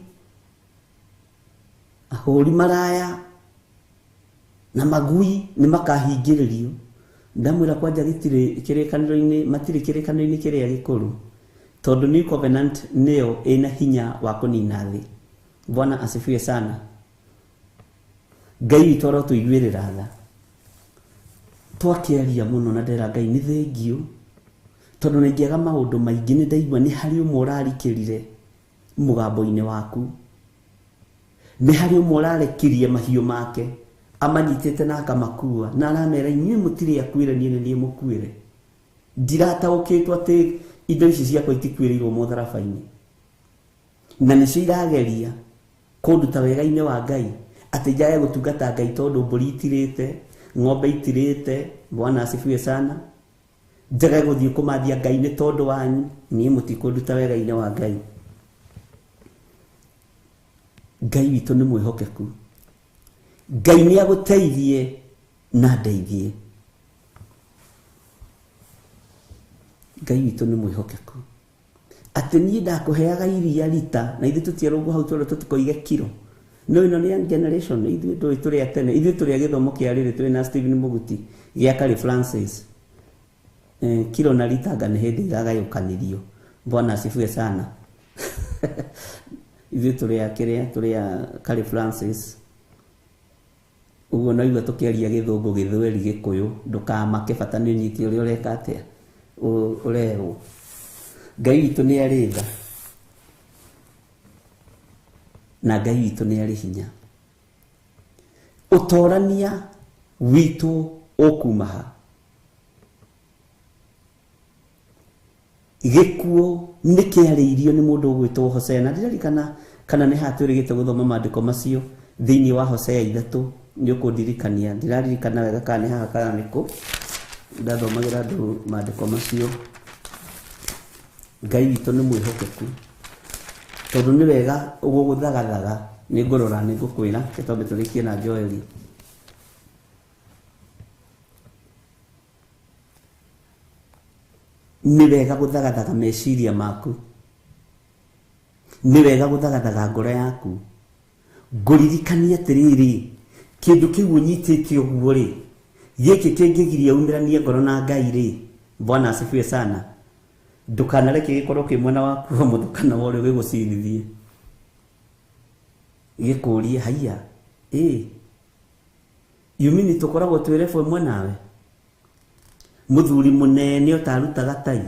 ahũri maraya na magui nĩ makahingĩrĩrio. Ndamwĩra kwanja gĩtirĩ kĩrĩkanĩro-inĩ, matirĩ kĩrĩkanĩro-inĩ kĩrĩa gĩkũrũ. Tondũ New Covenant nĩyo ĩna hinya wa kũnina thĩ. Bwana asifiwe sana. Ngai witũ arotũiguĩrĩra tha. Twakĩaria mũno na ndera Ngai nĩ thengiũ. Tondũ na ingĩaga maũndũ maingĩ nĩ ndaigua nĩ harĩ ũmwe ũrarikĩrire mũgambo-inĩ waku. Nĩ harĩ ũmwe ũrarekirie mahiũ make, amanyitĩte na akamakua, na aramera inyuĩ mũtirĩ akuĩre, niĩ nĩ niĩ mũkuĩre. Ndirataũkĩtwo atĩ indo ici ciakwa itikuĩrĩirwo mũtharaba-inĩ. Na nĩcio irageria kũnduta wega-inĩ wa Ngai. Atĩ njage gũtungata Ngai tondũ mbũri itirĩte, ng'ombe itirĩte. Bwana asifiwe sana. Njage gũthiĩ kũmathia Ngai nĩ tondũ wanyu, niĩ mũtikũnduta wega-inĩ wa Ngai. Ngai witũ nĩ mwĩhokeku. Ngai nĩ agũteithie na ndeithie. Ngai witũ nĩ mwĩhokeku. ati ni ndakuheaga iria lita na ithu tutiarungu hau twara tutikoige kilo no ino ni young generation ithu turi atene ithu turi agithomo kia riri turi na Stephen Muguti gia Kari Francis kilo na lita ngane hindi gagayukanirio Bwana asifiwe sana ithu turi akiria turi Kari Francis ugo no igwa tukiaria githungu githweri gikuyu ndukamake bata ni nyiti uri ureka atia urero Ngai witũ nĩ arĩ tha na Ngai witũ nĩ arĩ hinya ũtorania witũ ũkuma ha gĩkuũ nĩ kĩarĩirio nĩ mũndũ ũgwĩtwo Hosea na ndirikana kana nĩ hatwĩrĩgĩte gũthoma maandĩko macio thĩinĩ wa Hosea 3 nĩ ũkũndirikania ndiraririkana wega kana nĩ haha kana nĩkũ ndathomagĩra andũ maandĩko macio Ngai witũ nĩ mwĩhokeku tondũ nĩ wega ũgũgũthagathaga nĩ ngũrora nĩ ngũkwĩra tondũ tũrĩkie na Joeli nĩ wega gũthagathaga meciria maku nĩ wega gũthagathaga ngoro yaku ngũririkania atĩrĩrĩ kĩndũ kĩu ũnyitĩte ũguo rĩ gĩkĩ kĩngĩgiria umĩranie ngoro na Ngai rĩ Bwana asifiwe sana ndukanareke gikorwo ki mwena waku wa muthukana wore gigucirithie gikurie haiya yumini tukoragwo twirefo mwe nawe muthuri munene utarutaga tai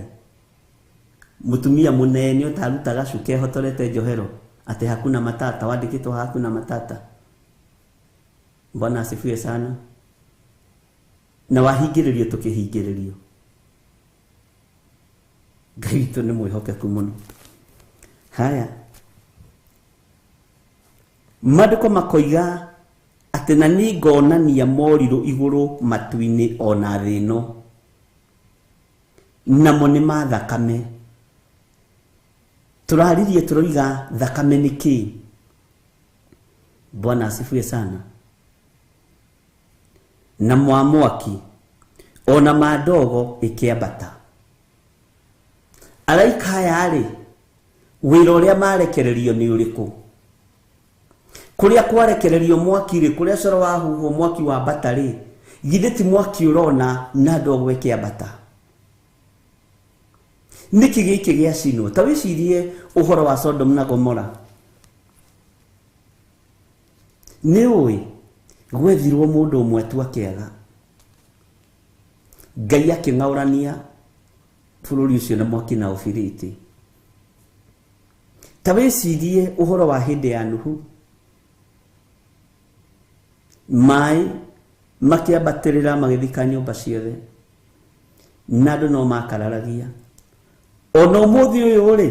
mutumia munene utarutaga cuke hotorete njohero ati hakuna matata wandikitwo hakuna matata Bwana asifiwe sana na wahingĩrĩrio tukihingĩrĩrio Ngai witũ nĩ mwĩhokeku mũno haya maandĩko makoiga atĩ na nĩ ngonania morirũ igũrũ matu-inĩ ona thĩ ĩno namo nĩ ma thakame tũraririe tũroiga thakame nĩ kĩ Bwana asifiwe sana na mwaki ona mandogo ikiambata araika aya rĩ wĩra ũrĩa marekererio nĩ ũrĩkũ kũrĩa kwarekererio mwaki rĩ kũrĩa coro wahuhwo mwaki wa mbata rĩ githĩ ti mwaki ũrona na ndogo ĩkĩambata nĩkĩ gĩkĩ gĩacinwo ta wĩcirie ũhoro wa Sodom na Gomora nĩ ũĩ gwethirwo mũndũ ũmwe tu akĩaga Ngai akĩng'aũrania bũrũri ũcio na mwaki na ũbiriti ta wĩcirie ũhoro wa hĩndĩ ya Nuhu maĩ makĩambatĩrĩra magĩthika nyũmba ciothe na andũ no makararagia ona ũmũthĩ ũyũ rĩ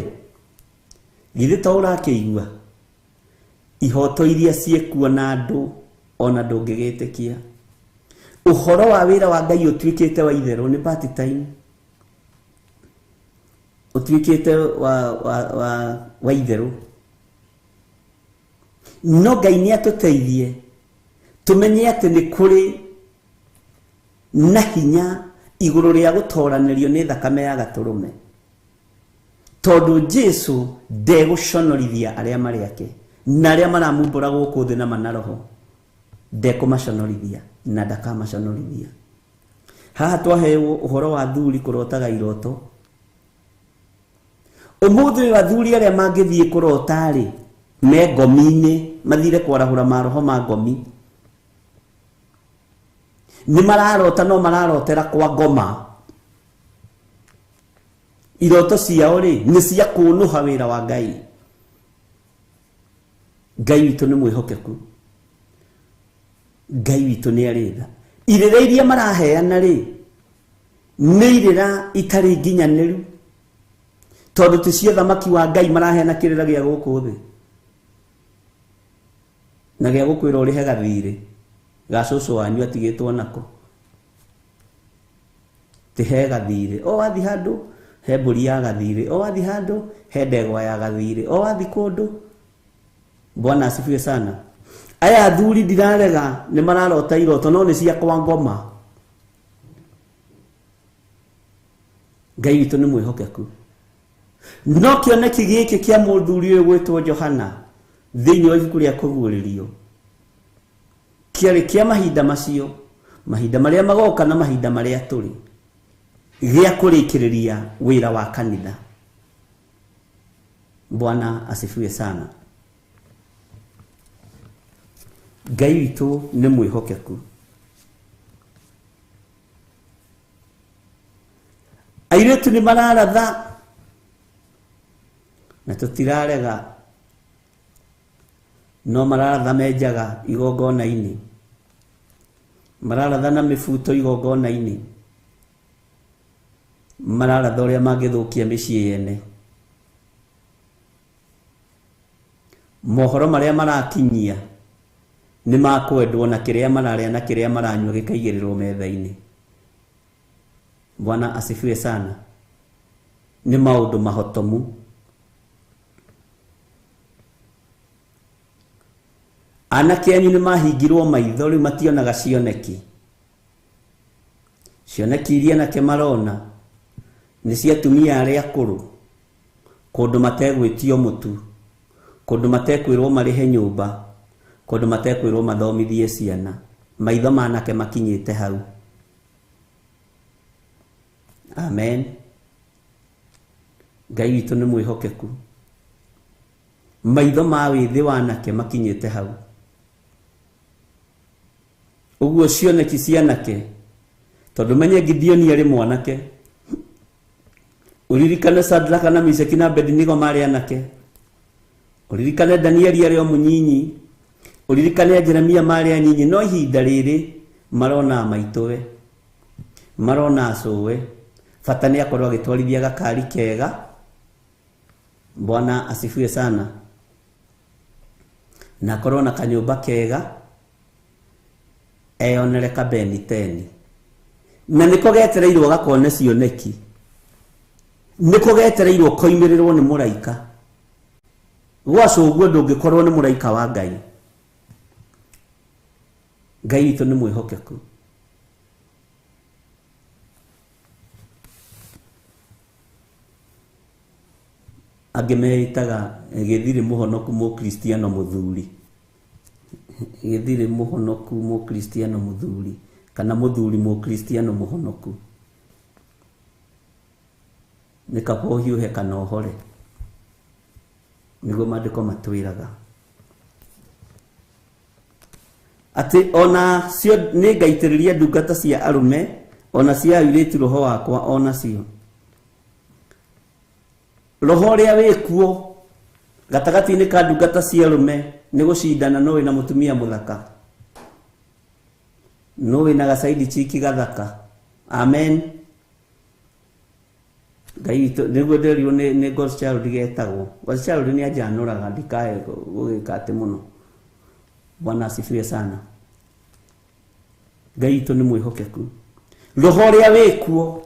githĩ ta ũrakĩigua ihoto iria ciekuo na andũ ona ndũngĩgĩtĩkia ũhoro wa wĩra wa Ngai ũtuĩkĩte wa itherũ nĩ party time utuikite wa itherũ no Ngai nĩ atuteithie tumenye atĩ nĩ kũrĩ na hinya igũrũ rĩa gũtoranĩrio nĩ thakame ya gatũrũme tondũ Jesu ndegũconorithia arĩa marĩ ake na arĩa maramumbũra gũkũ thĩ na manaroho ndekũmaconorithia na ndakamaconorithia haha twaheo ũhoro wa thuri kũrotaga iroto ũmũthĩ athuri arĩa mangĩthiĩ kũrota rĩ me ngomi-inĩ mathire kwarahũra maroho ma ngomi nĩ mararota no mararotera kwa ngoma iroto ciao rĩ nĩ cia kũnũha wĩra wa Ngai Ngai witũ nĩ mwĩhokeku Ngai witũ nĩ arĩ tha irĩra iria maraheana rĩ nĩ irĩra itarĩ nginyanĩru tondũ ti cia thamaki wa Ngai maraheana kĩrĩra gĩa gũkũ thĩ na gĩa gũkwĩra ũrĩhe gathirĩ ga cũcũ wanyu atigĩtwo nako tihe gathirĩ o wathi handũ he mbũri ya gathirĩ o wathi handũ he ndegwa ya gathirĩ o wathi kũndũ Bwana asifiwe sana aya athuri ndirarega nĩ mararota iroto no nĩ cia kwa ngoma Ngai witũ nĩ mwĩhokeku no kĩoneki gĩkĩ kĩa mũthuri ũyũ gwĩtwo Johana thĩinĩ wa ibuku rĩa kũguũrĩrio kĩarĩ kĩa mahinda macio, mahinda marĩa magoka na mahinda marĩa tũrĩ, gĩa kũrĩkĩrĩria wĩra wa kanitha. Bwana asifiwe sana. Ngai witũ nĩ mwĩhokeku. Airĩtu nĩ mararatha na tũtirarega, no mararatha menjaga igongona-inĩ, mararatha na mĩbuto igongona-inĩ, mararatha ũrĩa mangĩthũkia mĩciĩ yene. Mohoro marĩa marakinyia nĩ makwendwo na kĩrĩa mararĩa na kĩrĩa maranyua gĩkaigĩrĩrwo metha-inĩ. Bwana asifiwe sana. Nĩ maũndũ mahotomu. Anake anyu nĩ mahingirwo maitho, rĩu mationaga cioneki. Cioneki iria anake marona nĩ cia atumia arĩa akũrũ, kũndũ mategwĩtio mũtu, kũndũ matekwĩrwo marĩhe nyũmba, kũndũ matekwĩrwo mathomithie ciana. Maitho ma anake makinyĩte hau. Amen. Ngai witũ nĩ mwĩhokeku. Maitho ma wĩthĩ wa anake makinyĩte hau. Ũguo cioneki cia anake, tondũ menye Gideoni arĩ mwanake, ũririkane Shadraka na Meshaki na Abednego marĩ anake, ũririkane Danieli arĩ o mũnyinyi, ũririkane Jeremia marĩ anyinyi, no ihinda rĩrĩ marona maitũwe, marona acũwe. Bata nĩ akorwo agĩtwarithia gakari kega. Bwana asifiwe sana. Na akorwo na kanyũmba kega, eyonere kabeni 10. Na nĩko getereirwo gakone cioneki, nĩko getereirwo koimĩrĩrwo nĩ mũraika. Gwaco ũguo ndũngĩkorwo nĩ mũraika wa Ngai. Ngai witũ nĩ mwĩhokeku. Angĩ meitaga gĩthirĩ mũhonoku mũkristiano mũthuri, gĩthirĩ mũhonoku mũkristiano mũthuri, kana mũthuri mũkristiano mũhonoku. Nĩ kaba ũhiũhe kana ũhore, nĩguo maandĩko matwĩraga atĩ ona cio nĩ ngaitĩrĩria ndungata cia arũme, ona cia airĩtu roho wakwa ona cio. Roho ũrĩa wĩkuo gatagatĩ-inĩ ka ndungata cia arũme nĩ gũcindana no wĩna mũtumia mũthaka, no wĩna gacaidi chiki gathaka. Amen. Ngai witũ nĩguo nderirwo nĩ God's child getagwo. God's child nĩ anjanũraga ndikae gũgĩka atĩ mũno. Bwana asifiwe sana. Ngai witũ nĩ mwĩhokeku. Roho ũrĩa wĩkuo,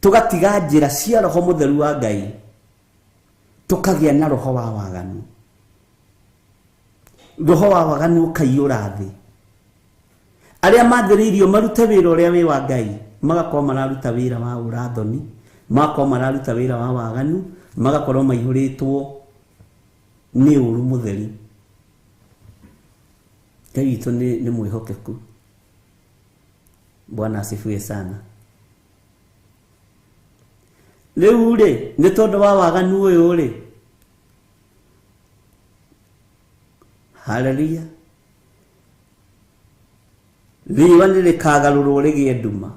tugatiga njĩra cia roho mũtheru wa Ngai, tukagĩa na roho wa waganu. Roho wa waganu ũkaiyũra thĩ. Arĩa mathĩrĩirio marute wĩra ũrĩa wĩ wa Ngai, magakorwo mararuta wĩra wa ũrathoni, magakorwo mararuta wĩra wa waganu, magakorwo maihũrĩtwo nĩ ũru mũtheri. Ngai witũ nĩ mwĩhokeku. Bwana asifiwe sana. Rĩu rĩ, nĩ tondũ wa waganu ũyũ rĩ, haleluya, riũa nĩ rĩkagarũrwo rĩgĩe nduma.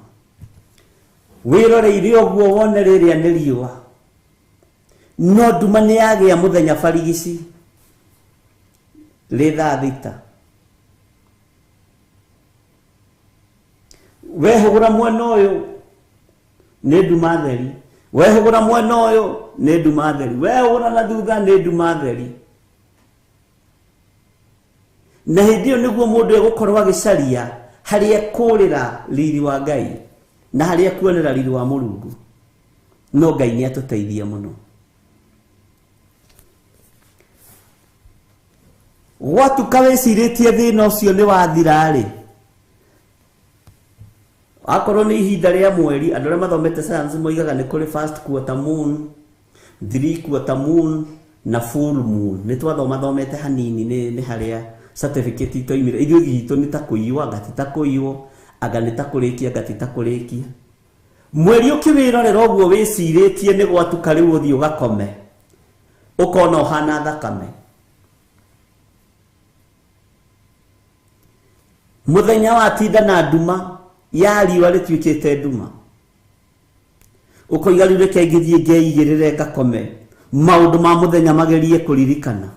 Wĩroreire ũguo wone rĩrĩa nĩ riũa, no nduma nĩ yagĩa mũthenya barigici rĩ thaa 6. Wehũgũra mwena ũyũ nĩ nduma theri, wehũgũra mwena ũyũ nĩ nduma theri, wehũgũra na thutha nĩ nduma theri. Na hĩndĩ ĩyo nĩguo mũndũ egũkorwo agĩcaria harĩa kũrĩra riri wa Ngai na harĩa kuonera riri wa Mũrungu. No Ngai nĩ atũteithia mũno. Gwatuka wĩcirĩtie thĩna ũcio nĩ wathira-rĩ, akorwo nĩ ihinda rĩa mweri, andũ arĩa mathomete science moigaga nĩ kũrĩ first quarter moon, 3/4 moon na full moon nä twathomete hanini nä harä certificate ito imire ithuĩ gitũ nĩ ta kũiywo anga ti ta kũiywo anga nĩ ta kũrĩkia anga ti ta kũrĩkia mweri ũkĩwĩrorera ũguo wĩcirĩtie nĩ gwatuka rĩu ũthiĩ ũgakome ũkona ũhana thakame mũthenya watinda na nduma ya riũa rĩtuĩkĩte nduma ũkoiga rĩu reke ngĩthiĩ ngeigĩrĩre ngakome maũndũ ma mũthenya magerie kũririkana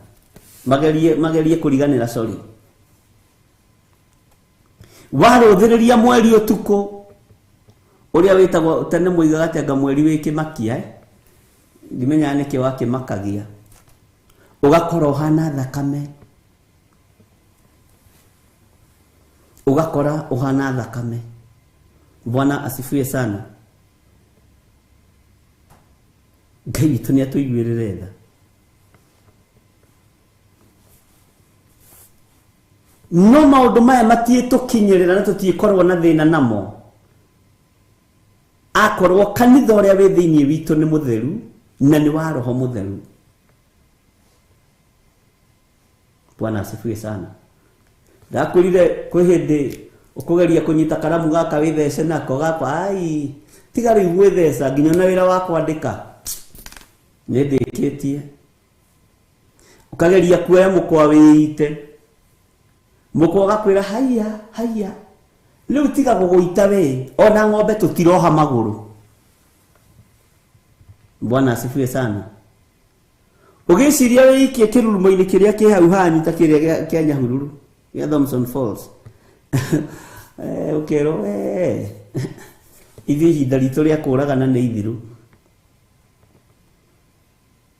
magerie kũriganĩra sorry warũthĩrĩria mweri ũtukũ ũrĩa wĩtagwo tene mũigaga atĩ anga mweri wĩ kĩmakia ndimenyaga nĩkĩ wakĩmakagia ũgakora ũhana thakame ugakora uhana thakame. Bwana asifiwe sana. Ngai witũ nĩ atũiguĩrĩre tha. No maũndũ maya matiĩtũkinyĩrĩra na tũtiĩkorwo na thĩna namo. Akorwo kanitha ũrĩa wĩ thĩinĩ witũ nĩ mũtheru na nĩ wa Roho Mũtheru. Bwana asifiwe sana. Ndakurire kwĩ hĩndĩ ũkũgeria kũnyita karamu gaka wĩthece nako gakwa ai tiga rĩu gwĩtheca nginya na wĩra wa kwandĩka nĩ ndĩkĩtie. Ũkageria kuoya mũkwa wĩite mũkwa ũgakwĩra haiya haiya rĩu tiga gũgũita we ona ng'ombe tũtiroha magũrũ. Bwana asifiwe sana. Ũgĩciria wĩikie kĩrurumo-inĩ kĩrĩa kĩ hau hanyita kĩrĩa kĩa Nyahururu ya Thompson Falls. Ũkero ithuĩ ihinda ritũ rĩa kũragana nĩ ithiru.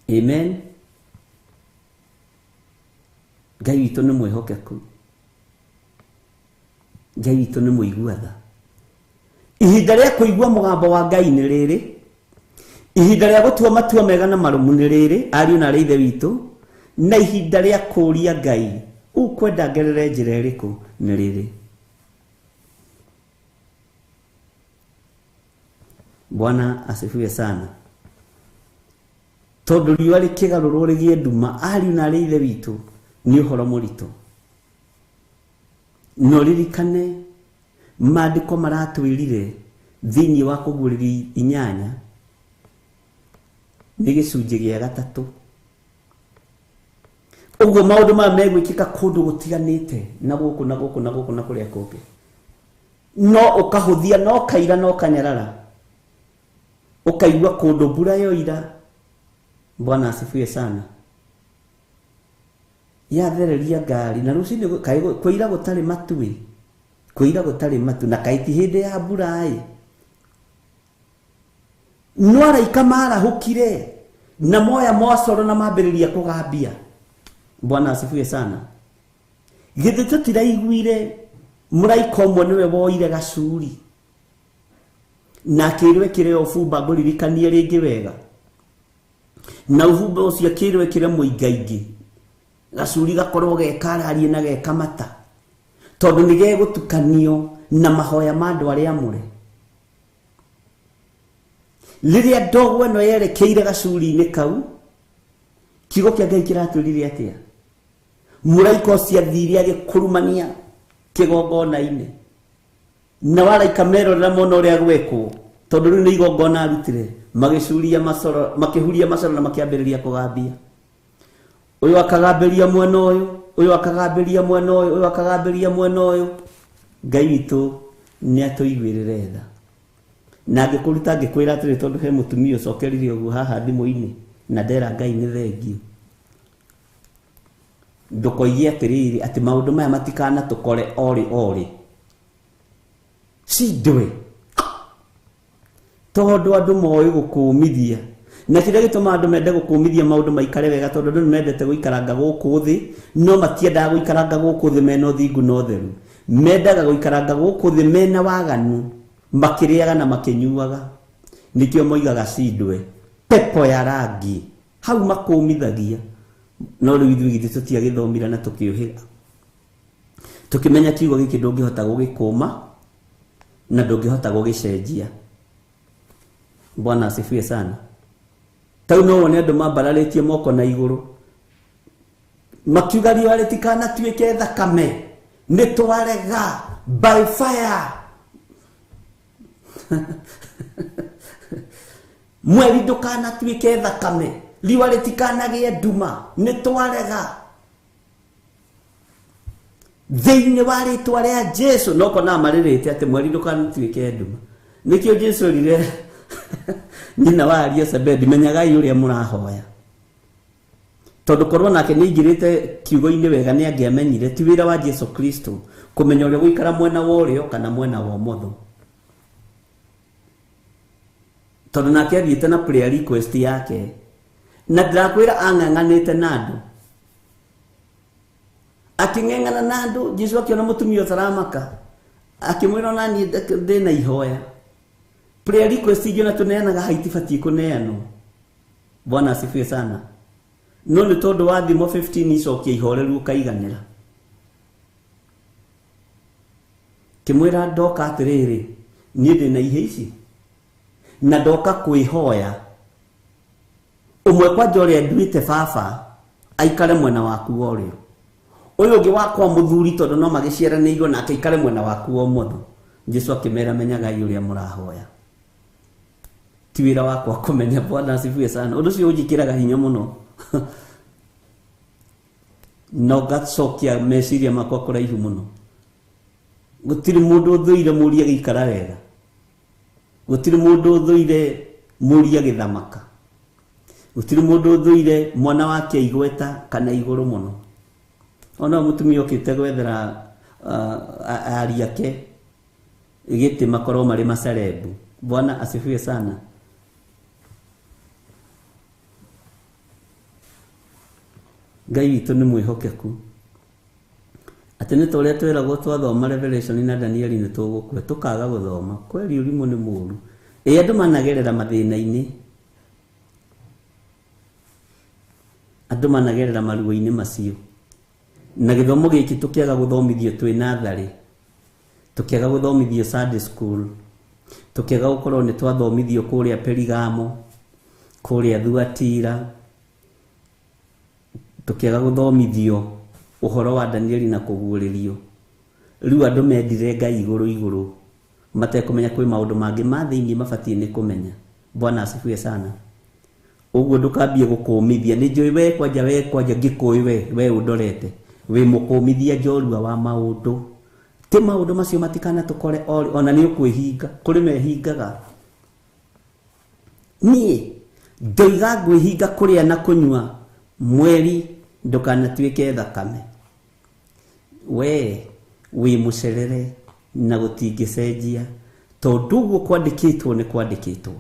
Amen. Ngai witũ nĩ mwĩhokeku. Ngai witũ nĩ mũigua tha. Ihinda rĩa kũigua mũgambo wa Ngai nĩ rĩrĩ. Ihinda rĩa gũtua matua mega na marũmu nĩ rĩrĩ, ariũ na ithe witũ, na ihinda rĩa kũũria Ngai ukwenda ngerere njĩra ĩrĩkũ nĩ rĩrĩ. Bwana asifiwe sana. Tondũ riũa rĩkĩgarũrwo rĩgĩe nduma, ariũ na ithe witũ nĩ ũhoro mũritũ. No ririkane maandĩko maratwĩrire thĩinĩ wa Kũguũrĩrio 8 nĩ gĩcunjĩ gĩa 3. Ũguo maũndũ maya megwĩkĩka kũndũ gũtiganĩte na gũkũ na gũkũ na gũkũ na kũrĩa kũngĩ. No ũkahũthia no kaira no kanyarara. Ũkaigua kũndũ mbura yoira. Bwana asifiwe sana. Yathereria ngari na rũcinĩ kwĩira gũtarĩ matu. Kwĩira gũtarĩ matu na kaiti hĩndĩ ya mbura ĩ. No araika marahũkire na moya mwacoro na mambĩrĩria kũgambia. Bwana asifiwe sana. Githĩ tũtiraiguire mũraika ũmwe nĩwe woire gacuri na akĩrwo ekĩre ũbumba ngũririkanie rĩngĩ wega. Na ũbumba ũcio akĩrwo ekĩre mũingaingĩ. Gacuri gakorwo gekararie na gekamata. Tondũ nĩ gegũtukanio na mahoya ma andũ arĩa amũre. Rĩrĩa ndogo ĩno yerekeire gacuri-inĩ kau, kiugo kĩa Ngai kĩratwĩrire atĩa? Mũraika ũcio athire agĩkurumania kĩgongona-inĩ. Na waraika merorera mona ũrĩa gwekwo, tondũ rĩu nĩ igongona arutire, magĩcuria macoro, makĩhuria macoro na makĩambĩrĩria kũgambia. Ũyũ akagambĩria mwena ũyũ, ũyũ akagambĩria mwena ũyũ, ũyũ akagambĩria mwena ũyũ. Ngai witũ nĩ atũiguĩrĩre tha. Na angĩkũruta angĩkwĩra atĩrĩ tondũ he mũtumia ũcokerire ũguo haha thimũ-inĩ na ndera Ngai nĩ thengio. Ndũkoigie atĩrĩrĩ atĩ maũndũ maya matikana tũkore orĩ. Cindwe. Tondũ andũ moĩ gũkũmithia. Na kĩrĩa gĩtũma andũ mende gũkũmithia maũndũ maikare wega tondũ andũ nĩmendete gũikaranga gũkũ thĩ, no matiendaga gũikaranga gũkũ thĩ mena ũthingu na ũtheru. Mendaga gũikaranga gũkũ thĩ mena waganu, makĩrĩaga na makĩnyuaga. Nĩkĩo moigaga cindwe. Pepo ya rangi. Hau makũmithagia. No rĩu ithuĩ githĩ tũtiagĩthomire na tũkĩũhĩga. Tũkĩmenya kiugo gĩkĩ ndũngĩhota gũgĩkũma na ndũngĩhota gũgĩcenjia. Bwana asifiwe sana. tau no wone andu mambararĩtie moko na igũrũ makiuga riũa rĩtikanatuĩke thakame nĩ twarega by fire mweri ndũkanatuĩke thakame riũa rĩtikanagĩe nduma nĩ twarega thĩinĩ wa rĩtwa rĩa Jesu no kona marĩrĩte atĩ mweri ndũkanatuĩke nduma nĩkĩo Jesu rire nyina wa Elizabeth menyagai ũrĩa mũrahoya tondũ korwo nake nĩ aingĩrĩte kiugo-inĩ wega nĩ angĩamenyire ti wĩra wa Jesu Kristo kũmenya ũrĩa gũikara mwena wa ũrĩo kana mwena wa ũmotho tondũ nake athiĩte na prayer request yake na ndĩrakwĩra ang'ang'anĩte na andũ aking'eng'ana na andũ Jesu akĩona mũtumia ũtaramaka akĩmwĩra nani ndĩna ihoya prayer request ingĩ na tũneanaga haitibatiĩ kũneanwo Bwana asifiwe sana no nĩ tondũ wa thimo 15 icokia ihoreru ũkaiganĩra kĩmwĩra ndoka atĩrĩrĩ niĩ ndĩna ihe ici na ndoka kwĩhoya ũmwe kwanja ũrĩa nduĩte baba aikare mwena waku wa ũrĩo ũyũ ũngĩ wakwa mũthuri tondũ no magĩciaranĩirwo nake aikare mwena waku wa ũmotho Jesu akĩmera menyagai ũrĩa mũrahoya ti wĩra wakwa kũmenya Bwana asifiwe sana ũndũ ũcio ũnjĩkĩraga hinya mũno no gacokia meciria makwa kũraihu mũno gũtirĩ mũndũ ũthũire mũria gĩikara wega gũtirĩ mũndũ ũthũire mũria gĩthamaka gũtirĩ mũndũ ũthũire mwana wake igweta kana igũrũ mũno ona mũtumia ũkĩte gwethera ari ake gĩtĩ makorwo marĩ macerebu Bwana asifiwe sana Ngai witũ nĩ mwĩhokeku atĩ nĩ tũrĩa twĩragwo twathoma Revelation na Daniel nĩ tũgũkua tũkaga gũthoma kweli ũrimũ nĩ mũũru andũ managerera mathĩna-inĩ andũ managerera maruo-inĩ macio na gĩthomo gĩkĩ tũkĩaga gũthomithio twĩ natharĩ tũkĩaga gũthomithio Sunday school tũkĩaga gũkorwo nĩ twathomithio kũrĩa Perigamo kũrĩa Thuatira tũkĩaga gũthomithio ũhoro wa Danieli na kũguũrĩrio rĩu andũ mendire Ngai igũrũ matekũmenya kwĩ maũndũ mangĩ ma thĩinĩ mabatiĩ nĩ kũmenya Bwana asifiwe sana ũguo ndũkambie gũkũmithia nĩ njũĩ we kwanja ngĩkũĩ we ũndorete wĩ mũkũmithia njorua wa maũndũ ti maũndũ macio matikana tũkore ona nĩ ũkwĩhinga kũrĩ mehingaga niĩ ndoiga ngwĩhinga kũrĩa na kũnyua mweri ndũkanatuĩke thakame we wĩ mũcerere na gũtingĩcenjia tondũ ũguo kwandĩkĩtwo nĩ kwandĩkĩtwo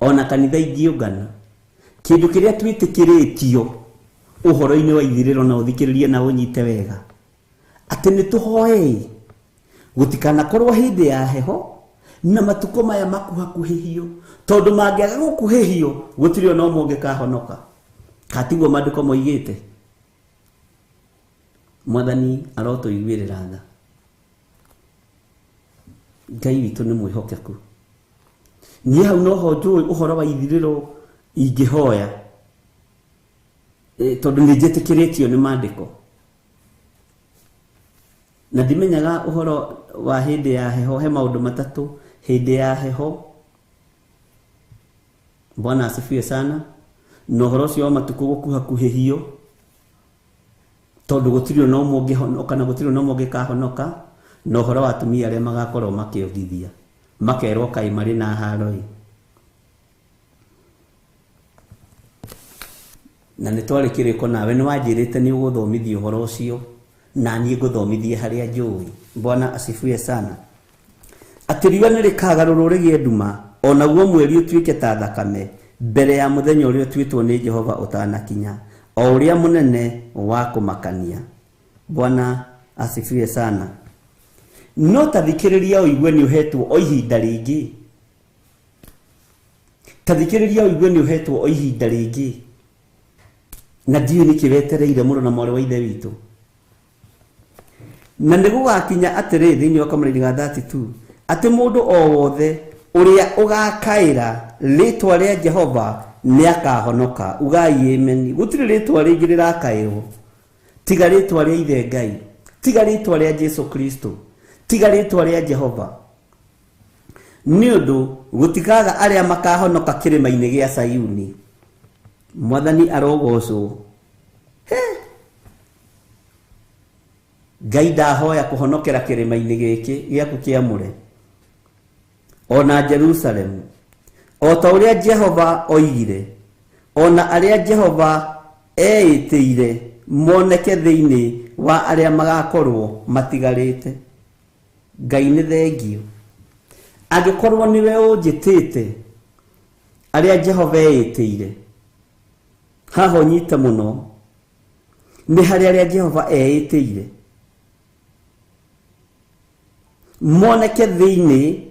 ona kanitha ingĩũngana kĩndũ kĩrĩa twĩtĩkĩrĩtio ũhoro-inĩ wa ithirĩro na ũthikĩrĩrie na ũnyite wega atĩ nĩ tũhoei gũtikanakorwo hĩndĩ ya heho na matukũ maya makuhakuhĩhio tondũ mangĩaga gũkuhĩhio gũtirĩ ona ũmwe ũngĩkahonoka katiguo maandĩko moigĩte Mwathani arotũiguĩrĩra tha Ngai witũ nĩ mwĩhokeku niĩ hau noho njũĩ ũhoro wa ithirĩro ingĩhoya tondũ nĩ njĩtĩkĩrĩtio nĩ maandĩko na ndimenyaga ũhoro wa hĩndĩ ya heho he maũndũ matatũ hĩndĩ ya heho Bwana asifiwe sana no ũhoro ũcio wa matukũ gũkuhakuhĩhio tondũ gũtirĩ na ũmwe ũngĩhonoka na gũtirĩ na ũmwe ũngĩkahonoka no ũhoro wa atumia arĩa magakorwo makĩongithia makerwo kaĩ marĩ na haro na nĩ twarĩ kĩrĩko nawe nĩ wanjĩrĩte nĩ ũgũthomithia ũhoro ũcio na niĩ ngũthomithie harĩa njũĩ Bwana asifiwe sana atĩ riũa nĩ rĩkagarũrwo rĩgĩe nduma onaguo mweri ũtuĩke ta thakame mbere ya mũthenya ũrĩa ũtuĩtwo nĩ Jehova ũtanakinya o ũrĩa mũnene wa kũmakania Bwana asifiwe sana no tathikĩrĩria ũigue nĩ ũhetwo o ihinda rĩngĩ tathikĩrĩria ũigue nĩ ũhetwo o ihinda rĩngĩ na ndiũ nĩ kĩwetereire mũno na mwarĩ wa ithe witũ na nĩ gũgakinya atĩrĩ thĩinĩ wa Kamũrĩni ga 32 atĩ mũndũ o wothe uria ugakaira ritwa ria Jehova niakahonoka. Ugai amen. Gutire ritwa ringi rirakairwo tiga ritwa ria Ithe Ngai, tiga ritwa ria Jesu Kristo, tiga ritwa ria Jehova. Niundu gutikaga aria makahonoka kirima-ini gia Sayuni. Mwathani arogocwo. Ngai ndahoya kuhonokera kirima-ini giki giaku kiamure, ona Jerusalem, o ta uria Jehova oigire, ona aria Jehova eitiire moneke thiini wa aria magakorwo matigarite. Ngai ni thengio. Angikorwo niwe unjitite aria Jehova eitiire, haho nyita muno ni hari aria Jehova eitiire moneke thiini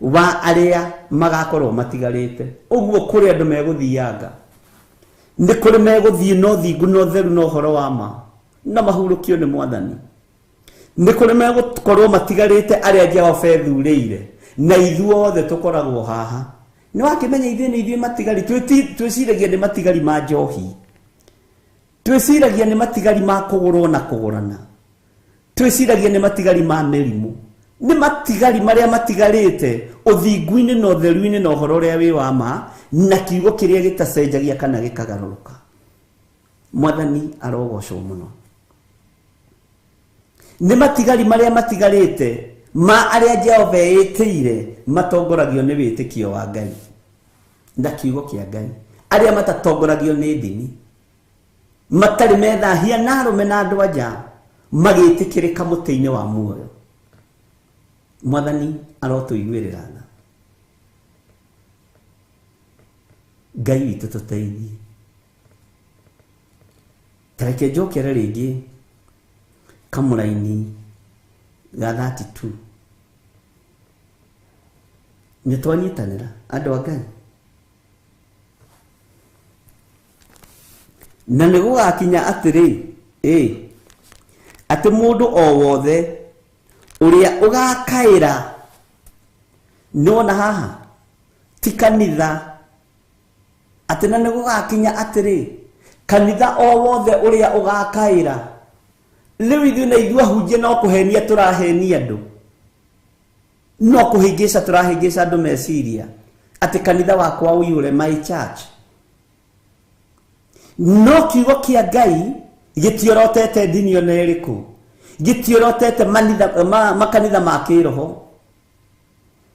wa aria magakorwo matigarite. Uguo kuri andu meguthianga, ni kuri meguthie no thingu no theru no horo wa ma na mahurukio ni Mwathani. Ni kuri megukorwo matigarite aria Jehova ethurire, na ithuothe tukoragwo haha. Ni wakimenya ithuĩ ni ithuĩ matigari, twĩciragia ni matigari ma njohi, twĩciragia ni matigari ma kũgũrwo na kũgũrana, twĩciragia ni matigari ma mĩrimũ, ni matigari maria matigarite uthingu-ini no theru-ini no horo ria wi wa ma na kiugo kiria gitacenjagia kana gikagaruruka. Mwathani arogocwo muno. Ni matigari maria matigarite ma aria Jehova eitiire matongoragio ni witikio wa Ngai na kiugo kia Ngai, aria matatongoragio ni ndini, matari methahia na arume na andu anja magitikirika muti-ini wa muoyo. Mwathani arotuiguirira tha. Ngai witu tuteithie. Tareke njokere ringi kamuraini ga 32 nitwanyitanira andu a Ngai, na nigugakinya atiri ati mundu o wothe uria ugakaira, nona haha ti kanitha, ati na nigugakinya atiri kanitha o wothe uria ugakaira. Riu ithuĩ na ithuĩ ahunjia no kuhenia turahenia andu, no kuhingica turahingica andu meciria ati kanitha wakwa uiyure my church. No kiugo kia Ngai gitiorotete ndini ona iriku, gitiorotete makanitha ma kiroho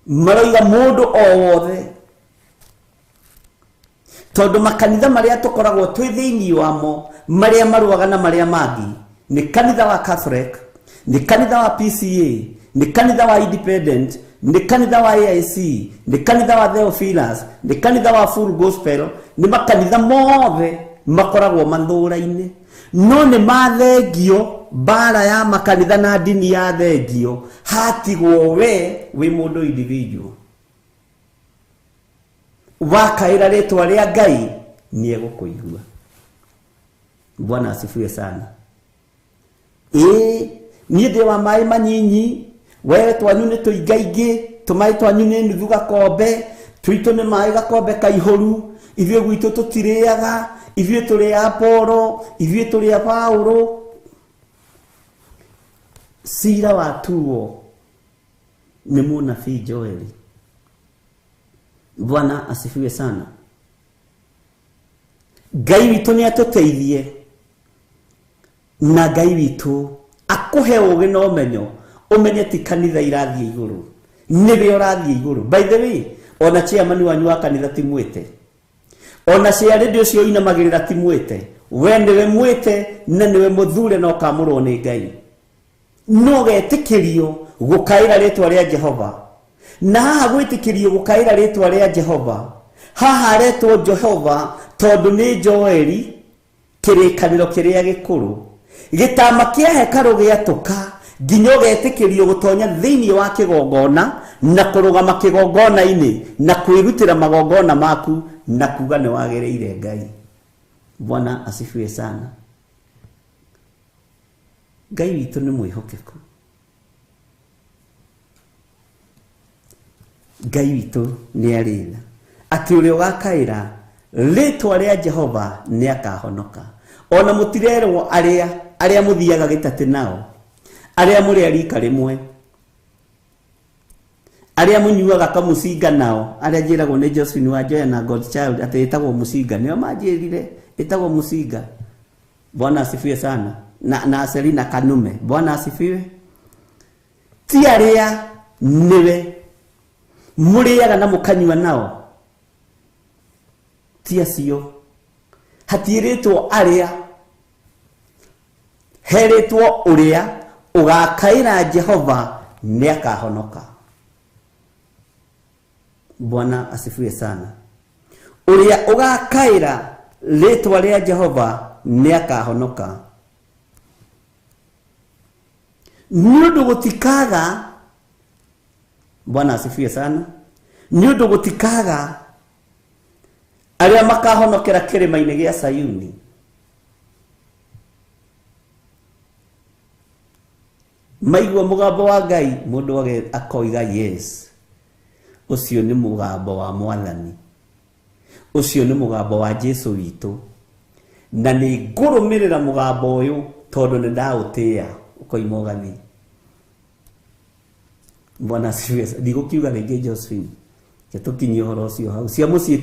maroiga mundu o wothe, tondu makanitha maria tukoragwo twi thiini wamo maria maruaga na maria mangi ni kanitha wa Catholic, ni kanitha wa PCA, ni kanitha wa Independent, ni kanitha wa AIC, ni kanitha wa Theophilus, ni kanitha wa Full Gospel. Ni makanitha mothe makoragwo mathura-ini, no ni mathengio bara ya makanitha na dini ya thengio hatigwo we wi mundu individual wakaira ritwa ria Ngai ni egukuigua. Bwana asifiwe sana. Ni ndi wa mai manyinyi, wewe twanyu ni tuingaingi, tumai twanyu ni nuthu gakombe, twitu ni mai gakombe kaihuru, ithuĩ gwitũ tutiriaga, ithuĩ turi Apolo, ithuĩ turi Paulo. Sira wa tuo ni munabii Joeli. Bwana asifiwe sana. Ngai witu ni atuteithie, na Ngai witu akuhe ugi na umenyo, umenye ti kanitha irathie iguru, niwe urathie iguru. By the way, ona chairman wanyu wa kanitha ti mwite, ona cia radio cio inamagirira ti mwite, we niwe mwite na niwe muthure no kamurwo ni Ngai. No getikirio gukaira ritwa ria Jehova, na haha gwitikirio gukaira ritwa ria Jehova, haha retwo Jehova tondu ni Joeli kirikaniro kiria gikuru, gitama kia hekaru giatuka nginya getikirio gutonya thiini wa kigongona na kurugama kigongona-ini na kwirutira magongona maku na kuga ni wagereire Ngai. Bwana asifiwe sana. Ngai witu ni mwihokeku. Ngai witũ nĩ arĩra atĩ ũrĩa ũgakaĩra rĩtwa rĩa Jehova nĩ akahonoka. Ona mũtirerwo arĩa mũthiaga gĩtatĩ nao, arĩa mũrĩ a rika rĩmwe, arĩa mũnyuaga kamũcinga nao, arĩa njĩragwo nĩ Josephine Wanjoya na Godchild atĩ ĩtagwo mũcinga, nĩo manjĩrire ĩtagwo mũcinga. Bwana asifiwe sana. Na Selina Kanume, Bwana asifiwe. Ti arĩa niwe mũrĩaga na mũkanyua nao, ti acio. Hatiĩrĩtwo arĩa, herĩtwo ũrĩa ũgakaĩra Jehova nĩ akahonoka. Bwana asifiwe sana. Ũrĩa ũgakaĩra rĩtwa rĩa Jehova nĩ akahonoka. Nĩũndũ gũtikaga, Bwana asifiwe sana, nĩũndũ gũtikaga arĩa makahonokera kĩrĩma-inĩ gĩa Sayuni. Maigua mũgambo wa Ngai, mũndũ akoiga yes, ũcio nĩ mũgambo wa Mwathani, ũcio nĩ mũgambo wa Jesũ witũ, na nĩ ngũrũmĩrĩra mũgambo ũyũ tondũ nĩ ndaũtĩĩa. Ukoima ũgathi. Bwana asifiwe. Ndigũkiuga rĩngĩ Josephine, tũkinyie ũhoro ũcio hau, cia mũciĩ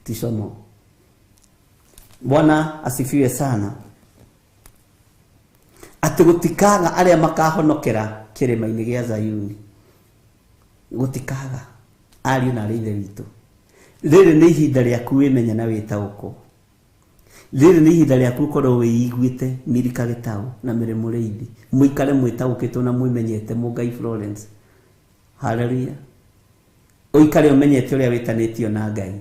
ticomo. Bwana asifiwe sana. Atĩ gũtikaga arĩa makahonokera kĩrĩma-inĩ gĩa Zayuni. Gũtikaga ariũ na ithe witũ. Rĩrĩ nĩ ihinda rĩaku wĩmenye na wĩtaũkwo. Rĩrĩ nĩ ihinda rĩaku ũkorwo wĩiguĩte Milika Gĩtaũ na Mĩrĩ Mũrĩithi, mũikare mwĩtaũkĩtwo na mwĩmenyete Mũngai Florence. Haleluya. Ũikare ũmenyete ũrĩa wĩtanĩtio na Ngai,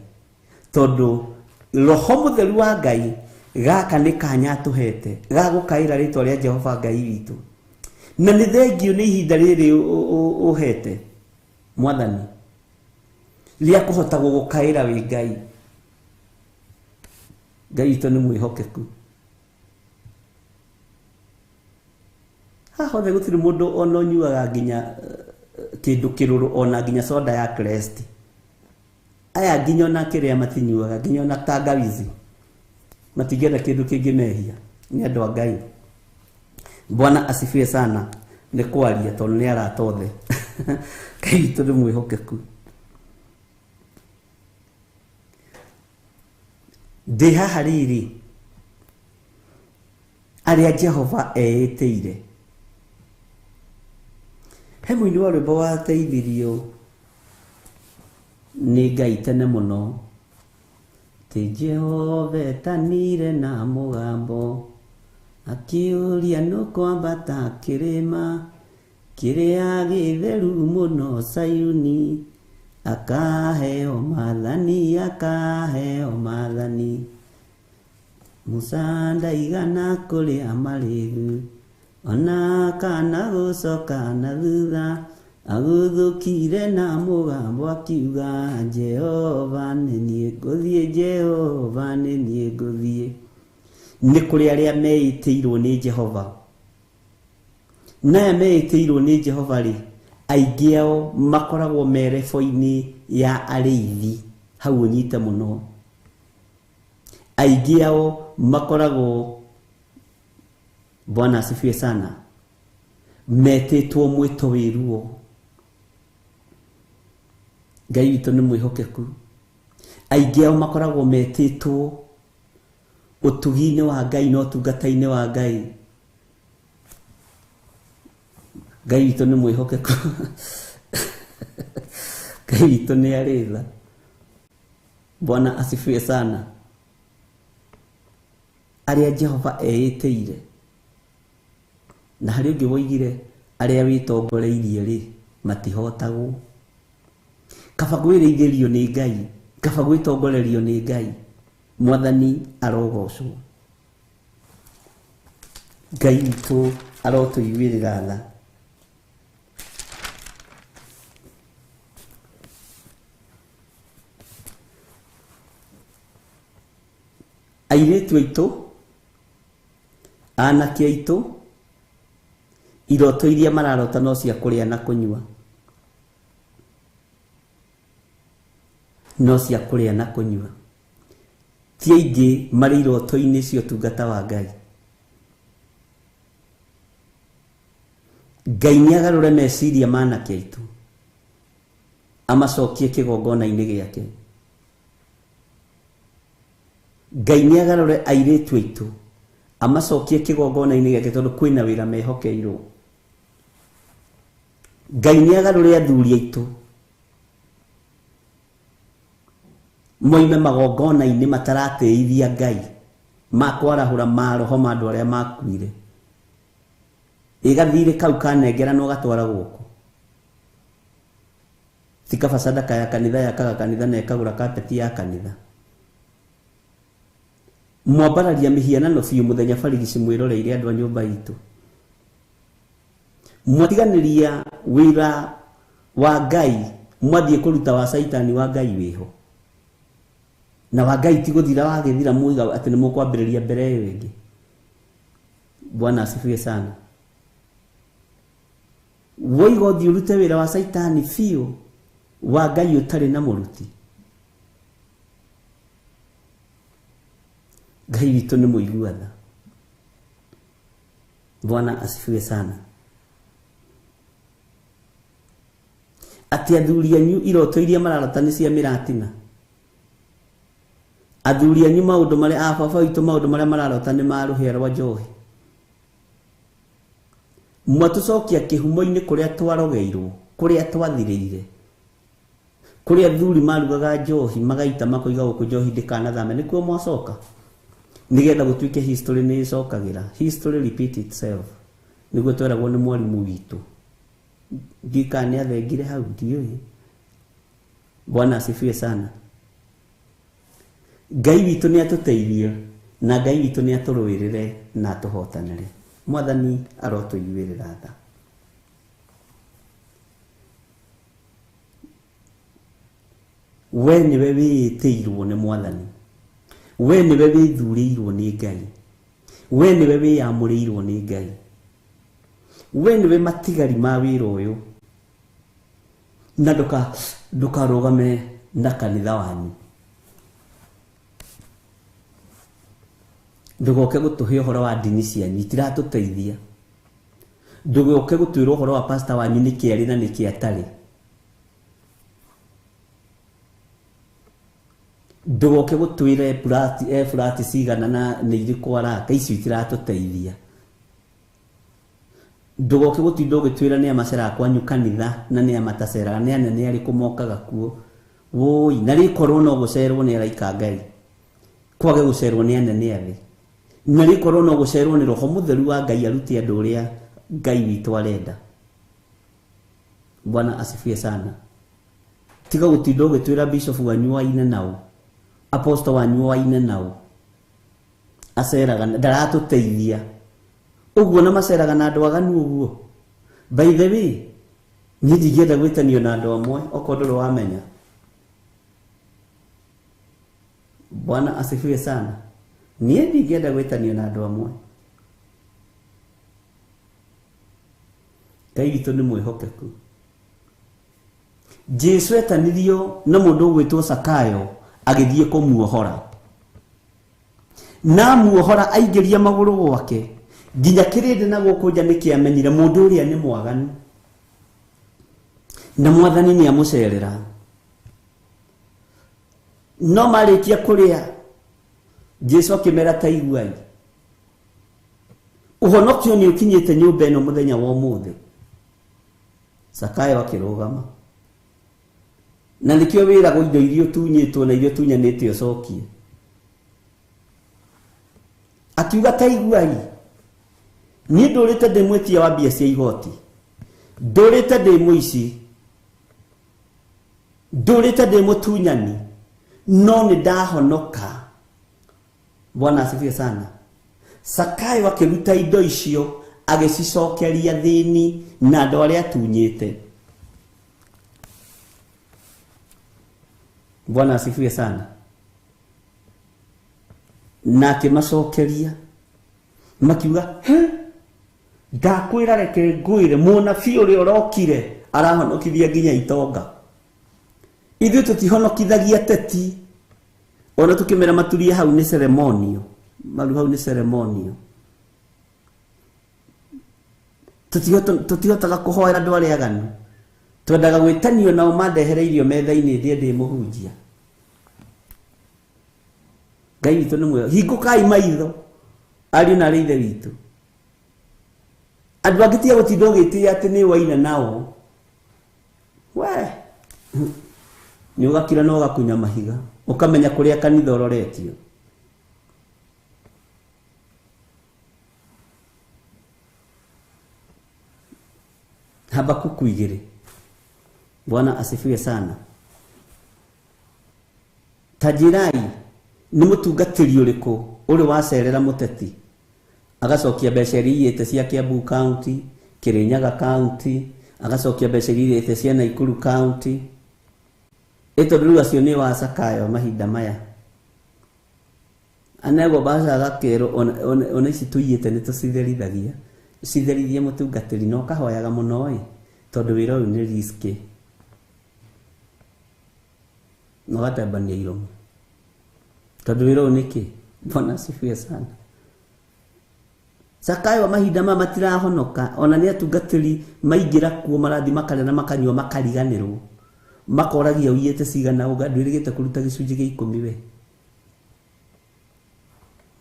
tondũ Roho Mũtheru wa Ngai gaka nĩ kanya tũhete ga gũkaĩra rĩtwa rĩa Jehova Ngai witũ. Na nĩ thengio nĩ ihinda rĩrĩ ũhete Mwathani rĩa kũhota gũgũkaĩra wĩ Ngai. Ngai witũ nĩ mwĩhokeku. Haha hothe gũtirĩ mũndũ ona ũnyuaga nginya kĩndũ kĩrũrũ, ona nginya soda ya Crest. Aya nginya ona kĩrĩa matinyuaga, nginya ona tangawizi matingĩenda kĩndũ kĩngĩmehia, nĩ andũ a Ngai. Bwana asifiwe sana. Nĩ kwaria tondũ nĩ aratothe. Ngai witũ nĩ mwĩhokeku. Ndĩ haha rĩrĩ arĩa Jehova eĩtĩire. He mũini wa rwĩmbo wateithirio nĩ Ngai tene mũno, tĩ Jehova etanire na mũgambo akĩũria nũkwambata kĩrĩma kĩrĩa gĩtheru mũno Sayuni, akaheo maathani, akaheo maathani. Musa ndaigana kũrĩa marĩgu, ona kana gũcoka na thutha, agũthũkire na mũgambo akiuga Jehova nĩ niĩ ngũthiĩ, Jehova nĩ niĩ ngũthiĩ. Nĩ kũrĩ arĩa meĩtĩirwo nĩ Jehova, na aya meĩtĩirwo nĩ Jehova rĩ, aingĩ ao makoragwo merebo-inĩ ya arĩithi. Hau ũnyite mũno. Aingĩ ao makoragwo, Bwana asifiwe sana, metĩtwo mwĩto wĩruo. Ngai witũ nĩ mwĩhokeku. Aingĩ ao makoragwo metĩtwo ũtugi-inĩ wa Ngai na ũtungata-inĩ wa Ngai. Ngai witũ nĩ mwĩhokeku. Ngai witũ nĩ arĩtha. Bwana asifiwe sana. Arĩa Jehova eĩtĩire, na harĩ ũngĩ woigire arĩa wĩtongoreirie rĩ matihotagwo. Kaba gwĩrĩithĩrio nĩ Ngai, kaba gwĩtongorerio nĩ Ngai. Mwathani arogocwo. Ngai witũ arotũiguĩrĩra tha. Airĩtu aitũ, anake aitũ, iroto iria mararota no cia kũrĩa na kũnyua. no cia kũrĩa na kũnyua. Ti aingĩ marĩ iroto-inĩ cia ũtungata wa Ngai. Ngai nĩagarũre meciria ma anake aitũ, amacokie kĩgongona-inĩ gĩake. Ngai nĩagarũre airĩtu aitũ, amacokie kĩgongona-inĩ gĩake tondũ kwĩna wĩra mehokeirwo. Ngai nĩagarũre athuri aitũ, moime magongona-inĩ mataratĩithia Ngai, makwarahũra maroho ma andũ arĩa makuire. Igathire kau kanengera no gatwara guoko. Tikaba sadaka ya kanitha yakaga kanitha na ekagũra kapeti ya kanitha. Mwambararia mihianano biũ mũthenya barigici mwĩroreire andũ a nyũmba itũ. Mwatiganĩria wĩra wa Ngai, mwathiĩ kũruta wa Saitani wa Ngai wĩho. Na wa Ngai ti gũthira wagĩthira muiga atĩ nĩ mũkwambĩrĩria mbere ĩyo ĩngĩ. Bwana asifiwe sana. Woiga ũthiĩ ũrute wĩra wa Saitani biũ, wa Ngai ũtarĩ na mũruti. Ngai witũ nĩ mũiguatha. Bwana asifiwe sana. Ati athuri anyu iroto iria mararota nĩ cia mĩratina. Athuri anyu maũndũ marĩa ababa witũ maũndũ marĩa mararota nĩ ma rũhĩa rwa njohi. Mwatũcokia kĩhumo-inĩ kũrĩa twarogeirwo, kũrĩa twathirĩire, kũrĩa athuri marugaga njohi magaita makoiga gũkũ njohi ndĩkanathame, nĩkuo mwacoka nĩgetha gũtuĩke history nĩ ĩcokagĩra. History repeat itself, nĩguo tweragwo nĩ mwarimũ witũ. Ngika nĩ athengire hau ndiũĩ. Bwana asifiwe sana. Ngai witũ nĩ atũteithie na Ngai witũ nĩ atũrũĩrĩre na atũhotanĩre. Mwathani arotũiguĩrĩra tha. We nĩwe wĩĩtĩirwo nĩ Mwathani. We nĩwe wĩthurĩirwo nĩ Ngai. We nĩwe wĩamũrĩirwo nĩ Ngai. We nĩwe matigari ma wĩra ũyũ. Na ndũkarũgame na kanitha wanyu. Ndũgoke gũtũhe ũhoro wa ndini cianyu itiratũteithia. Ndũgoke gũtwĩra ũhoro wa pastor wanyu nĩ kĩarĩ na nĩ kĩatarĩ. Ndũgoke gũtwĩra flat cigana na nĩ irĩkũ araka, icio itiratũteithia. Ndũgoke gũtinda ũgĩtwĩra nĩ amacera kwanyu kanitha na nĩ amataceraga nĩ anene arĩkũ mokaga kuo. Woi, na rĩkorwo no gũcerwo nĩ araika Ngai, kwage gũcerwo nĩ anene athĩ. Na rĩkorwo no gũcerwo nĩ Roho Mũtheru wa Ngai arute andũ ũrĩa Ngai witũ arenda. Bwana asifiwe sana. Tiga gũtinda ũgĩtwĩra bishop wanyu waine nao, apostle wanyu waine nao, aceraga ndaratũteithia. Ũguo na maceraga na andũ aganu ũguo. By the way, niĩ ndingĩenda gwĩtanio na andũ amwe okorwo ndũrĩ wamenya. Bwana asifiwe sana. Niĩ ndingĩenda gwĩtanio na andũ amwe. Ngai witũ nĩ mwĩhokeku. Jesu etanirio na mũndũ ũgwĩtwo Sakayo agĩthiĩ kũmuohora. Na muohora aingĩria magũrũ gwake. Nginya kĩrĩndĩ na gũkũ nja nĩkĩamenyire mũndũ ũrĩa nĩ mwaganu. Na Mwathani nĩ amũcerera. No marĩkia kũrĩa, Jesu akĩmera ta iguai. Ũhonokio nĩ ũkinyĩte nyũmba ĩno mũthenya wa ũmũthĩ. Sakayo akĩrũgama. Na nĩkĩo wĩragwo indo iria ũtunyĩtwo na iria ũtunyanĩte ũcokie. Akiuga ta iguai. Niĩ ndũrĩte ndĩ mwĩtia wa mbia cia igoti. Ndũrĩte ndĩ mũici. Ndũrĩte ndĩ mũtunyani. No nĩ ndahonoka. Bwana asifiwe sana. Sakayo akĩruta indo icio agĩcicokeria thĩni na andũ arĩa atunyĩte. Bwana asifiwe sana. Na akĩmacokeria. Makiuga, ndakwĩra reke ngwĩre mũnabii ũrĩa ũrokire arahonokithia nginya itonga. ithuĩ tũtihonokithagia teti, ona tũkĩmera maturie hau nĩ ceremonio, maru hau nĩ ceremonio. Tũtihotaga kũhoera andũ arĩa aganu, twendaga gwĩtanio nao mandehere irio metha-inĩ ndĩ ndĩ mũhunjia. Ngai witũ nĩ mwega, hingũkai maitho ariũ na arĩ ithe witũ. Andũ angĩ tiga gũtinda ũgĩtĩĩa atĩ nĩ waina nao, we nĩ ũgakira na ũgakunya mahiga, ũkamenya kũrĩa kanitha ũroretio. Habakuku 2. Bwana asifiwe sana. Tajirai nĩ mũtungatĩri ũrĩkũ ũrĩ wacerera mũteti agacokia mbeca iria iyĩte cia Kiambu County, Kirinyaga County, agacokia mbeca iria iyĩte cia Naikuru County. Tondũ rĩu acio nĩ wacakayo mahinda maya. Anego baca agakĩrwo ona ici tũiyĩte nĩ tũcitherithagia. Citherithie mũtungatĩri no kahoyaga mũno ĩ, tondũ wĩra ũyũ nĩ risky. No gatambania iromo. Tondũ wĩra ũyũ nĩ kĩ? Bwana asifiwe sana. Zakayo mahinda maya matirahonoka, ona nĩ atungatĩri maingĩra kuo marathi makarĩa na makanyua makariganĩrwo. Makoragia ũiyĩte cigana ndwĩrĩgĩte kũruta gĩcunjĩ gĩa 10 we.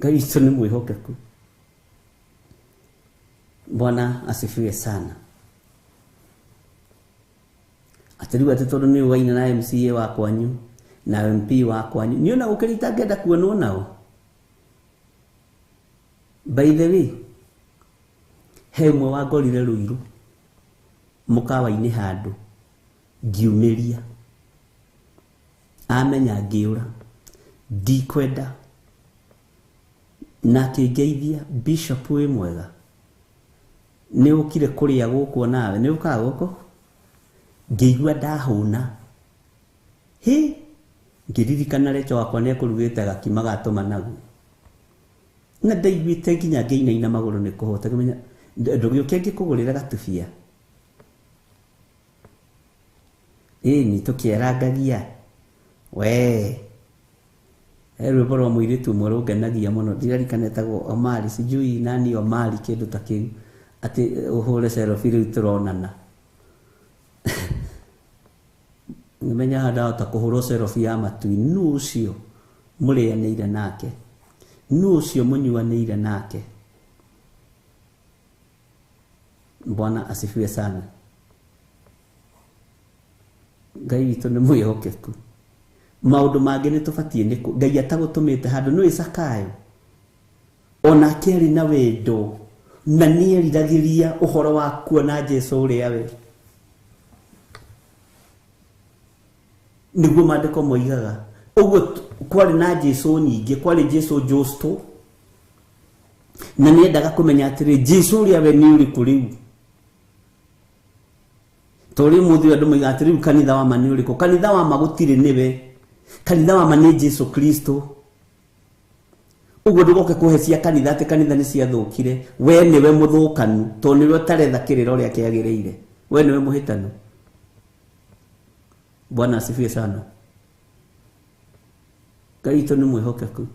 Ngai witũ nĩ mwĩhokeku. Bwana asifiwe sana. Atĩrĩu atĩ tondũ nĩ ũgaine na MCA wa kwanyu na MP wa kwanyu, nĩ ona gũkĩrĩta ngenda kuonwo nao. By the way, he mwe wa ngorire Ruiru mũkawa-inĩ handũ ngiumĩria, amenya ngĩũra, ndikwenda, na akĩngeithia, Bishop wĩ mwega, nĩ ũkire kũrĩa gũkũ nawe, nĩ ũkaga gũkũ, ngĩigua ndahũna, ngĩririkana Recho wakwa nĩ ekũrugĩte gakima gatũma naguo, na ndaiguĩte nginya ngĩinaina magũrũ nĩ kũhũta, ngĩmenya ndũgĩũke ngĩkũgũrĩre gatubia. Nĩ tũkĩarangagia we, rwĩmbo rwa mũirĩtu ũmwe rũngenagia mũno, ndirarikana etagwo Omari, sijui nani Omari kĩndũ ta kĩu, atĩ ũhũre selfie rĩu tũronana. Ngĩmenya handahota kũhũrwo selfie ya matui, nũ ũcio mũrĩanĩire nake, nũ ũcio mũnyuanĩire nake. Bwana asifiwe sana. Ngai witũ nĩ mwĩhokeku. Maũndũ mangĩ nĩ tũbatiĩ nĩ Ngai atagũtũmĩte handũ, nĩ Zakayo onake arĩ na wendo na nĩ eriragĩria ũhoro wa kuona Jesũ ũrĩa we. Nĩguo maandĩko moigaga ũguo kwarĩ na Jesũ nyingĩ, kwarĩ Jesũ Justo, na nĩ endaga kũmenya atĩrĩ Jesũ ũrĩa we nĩ ũrĩkũ rĩu. Tori mũthĩ andũ moiga atĩrĩ kanitha wa ma nĩ ũrĩkũ? Kanitha wa ma gũtirĩ nĩwe, kanitha wa ma nĩ Jesũ Kristo. Ũguo ndũgoke kũhecia kanitha atĩ kanitha nĩ ciathũkire, we nĩwe mũthũkanu, tondũ nĩwe ũtaretha kĩrĩra ũrĩa kĩagĩrĩire, we nĩwe mũhĩtanu. Bwana asifiwe sana. Ngai witũ nĩ mwĩhokeku.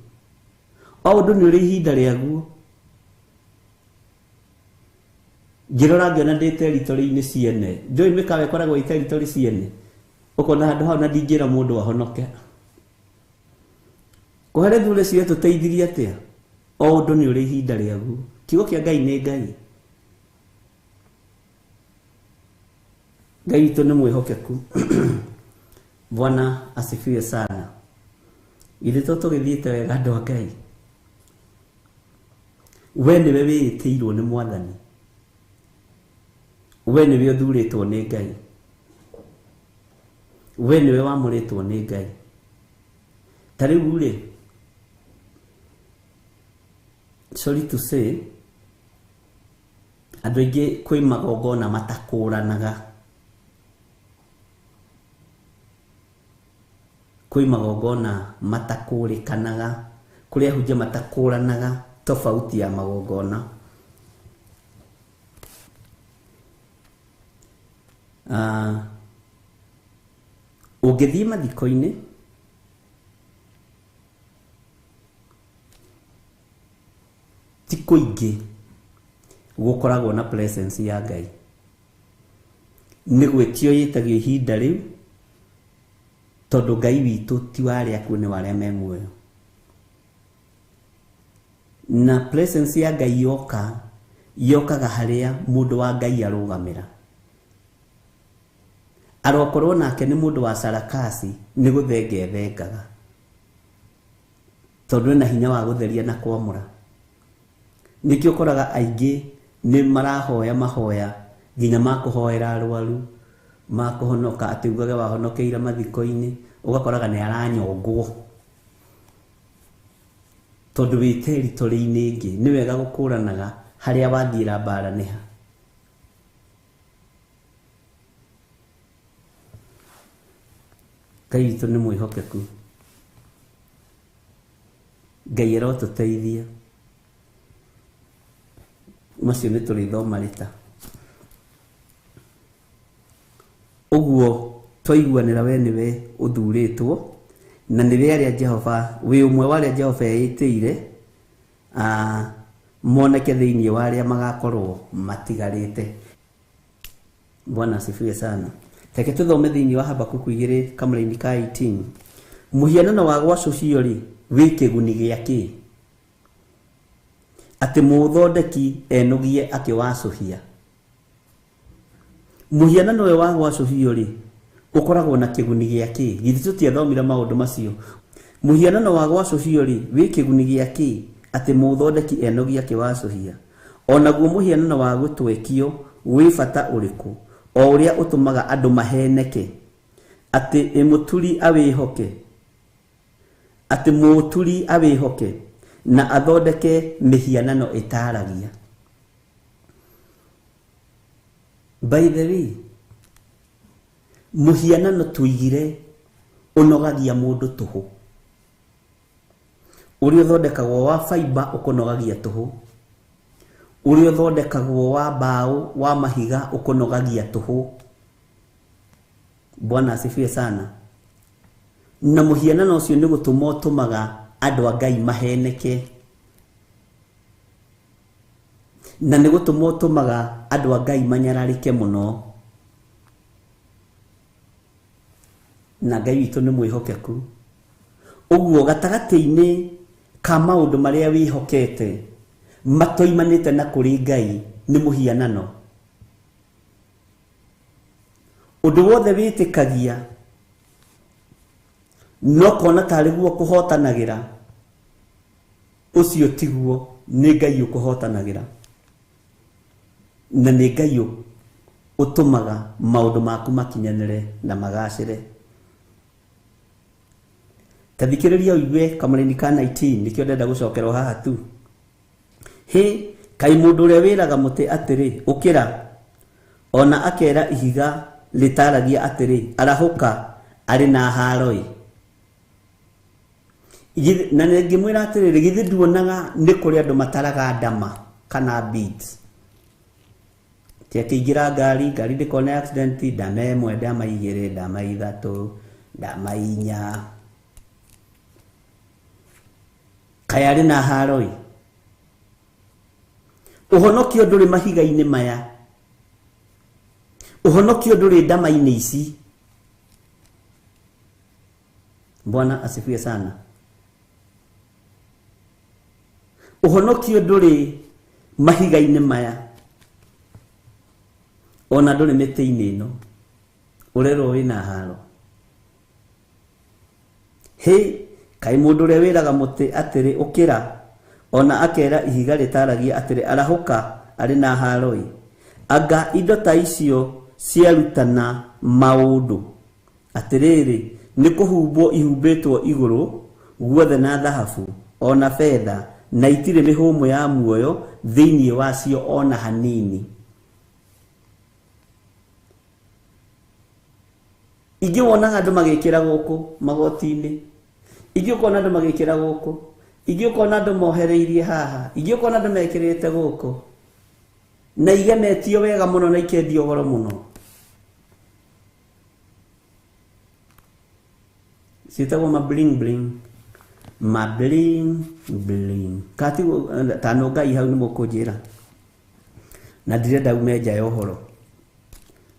O ũndũ nĩ ũrĩ ihinda rĩaguo. Ngĩrora ngĩona ndĩ territory-inĩ ciene, njoĩ mĩkawa ĩkoragwo ĩ territory ciene, ũkona handũ hau na ndingĩra mũndũ ahonoke. Kũharĩ thule cio tũteithirie atĩa? O ũndũ nĩ ũrĩ ihinda rĩaguo. Kiugo kĩa Ngai nĩ Ngai. Ngai witũ nĩ mwĩhokeku. Bwana asifiwe sana. Ithe tũgĩthiĩte wega andũ a Ngai. We nĩwe wĩtĩirwo nĩ Mwathani. We nĩwe ũthurĩtwo nĩ Ngai. We nĩwe wamũrĩtwo nĩ Ngai. Ta rĩu rĩ, sorry to say, andũ aingĩ kwĩ magongona matakũranaga. Kwĩ magongona matakũrĩkanaga, kũrĩa ahunjia matakũranaga tofauti ya magongona. ũngĩthiĩ mathiko-inĩ ti kũingĩ gũkoragwo na presence ya Ngai. Nĩ gwĩtio yĩtagio ihinda rĩu, tondũ Ngai witũ ti wa arĩa akuũ, nĩ wa arĩa me muoyo. Na presence ya Ngai yokaga harĩa mũndũ wa Ngai arũgamĩra. Arokorwo nake nĩ mũndũ wa sarakasi, nĩ gũthengethengaga, tondũ ena hinya wa gũtheria na kwamũra. Nĩkĩo ũkoraga aingĩ nĩ marahoya mahoya nginya makũhoera arwaru, makũhonoka, atĩ ugage wahonokeire mathiko-inĩ, ũgakoraga nĩ aranyongwo, tondũ wĩ territory-inĩ ĩngĩ. Nĩ wega gũkũranaga harĩa wathiĩra mbara nĩ ha. Ngai witũ nĩ mwĩhokeku. Ngai arotũteithia. Macio nĩ tũrĩthoma rĩta. Ũguo twaiguanĩra we nĩwe ũthurĩtwo, na nĩwe arĩa Jehova, wĩ ũmwe wa arĩa Jehova eĩtĩire moneke thĩinĩ wa arĩa magakorwo matigarĩte. Bwana asifiwe sana. Reke tũthome thĩinĩ wa Habakuku 2 kamũra-inĩ ka 18. Mũhianano wa gwacũhio rĩ, wĩ kĩguni gĩakĩ? Atĩ mũthondeki enogie akĩwacũhia. Mũhianano we wa gwacũhio rĩ, ũkoragwo na kĩguni gĩakĩ? Githĩ tũtiathomire maũndũ macio? Mũhianano wa gwacũhio rĩ, wĩ kĩguni gĩakĩ? Atĩ mũthondeki enogie akĩwacũhia. Onaguo mũhianano wa gũtwekio wĩ bata ũrĩkũ? O ũrĩa ũtũmaga andũ maheneke, atĩ mũturi awĩhoke, atĩ mũturi awĩhoke na athondeke mĩhianano ĩtaragia. By the way, mũhianano tuigire ũnogagia mũndũ tũhũ. Ũrĩa ũthondekagwo wa fiber ũkonogagia tũhũ. Ũrĩa ũthondekagwo wa mbaũ, wa mahiga ũkonogagia tũhũ. Bwana asifiwe sana. Na mũhianano ũcio nĩ gũtũma ũtũmaga andũ a Ngai maheneke, na nĩ gũtũma ũtũmaga andũ a Ngai manyararĩke mũno. Na Ngai witũ nĩ mwĩhokeku. Ũguo gatagatĩ-inĩ ka maũndũ marĩa wĩhokete matoimanĩte na kũrĩ Ngai nĩ mũhianano. Ũndũ wothe wĩtĩkagia no kona tarĩ guo kũhotanagĩra, ũcio tiguo, nĩ Ngai ũkũhotanagĩra. Na nĩ Ngai ũtũmaga maũndũ maku makinyanĩre na magacĩre. Tathikĩrĩria ũigue kamũra-inĩ ka 19, nĩkĩo ndenda gũcokerwo haha tu. Hĩ, kaĩ mũndũ ũrĩa wĩraga mũtĩ atĩrĩ, ũkĩra, ona akera ihiga rĩtaragia atĩrĩ, arahũka, arĩ na haro-ĩ. Na ngĩmwĩra atĩrĩrĩ, githĩ nduonaga nĩ kũrĩ andũ mataraga ndama kana beads? Tiakĩingĩra ngari ndĩkona accident, ndama ĩmwe, ndama igĩrĩ, ndama ithatũ, ndama inya. Kaĩ arĩ na haro-ĩ. Ũhonokio ndũrĩ mahiga-inĩ maya. Ũhonokio ndũrĩ ndama-inĩ ici. Bwana asifiwe sana. Ũhonokio ndũrĩ mahiga-inĩ maya. Ona ndũrĩ mĩtĩ-inĩ ĩno. Ũrerwo wĩna haro. Hĩ, kaĩ mũndũ ũrĩa wĩraga mũtĩ atĩrĩ, ũkĩra, ona akera ihiga rĩtaragia atĩrĩ, arahũka, arĩ na haro-ĩ. Anga indo ta icio ciarutana maũndũ atĩrĩrĩ, nĩ kũhumbwo ihumbĩtwo igũrũ guothe na thahabu, ona betha, na itirĩ mĩhũmũ ya muoyo thĩinĩ wacio ona hanini. Ingĩ wonaga andũ magĩkĩra gũkũ magoti-inĩ, ingĩ ũkona andũ magĩkĩra gũkũ, ingĩ ũkona andũ mohereirie haha, ingĩ ũkona andũ mekĩrĩte gũkũ, na igemetio wega mũno na ikendio goro mũno. Sitagwo ma bling bling. Ma bling bling. Kati tano Ngai hau ni mukunjira. Na ndirenda ume nja ya uhoro.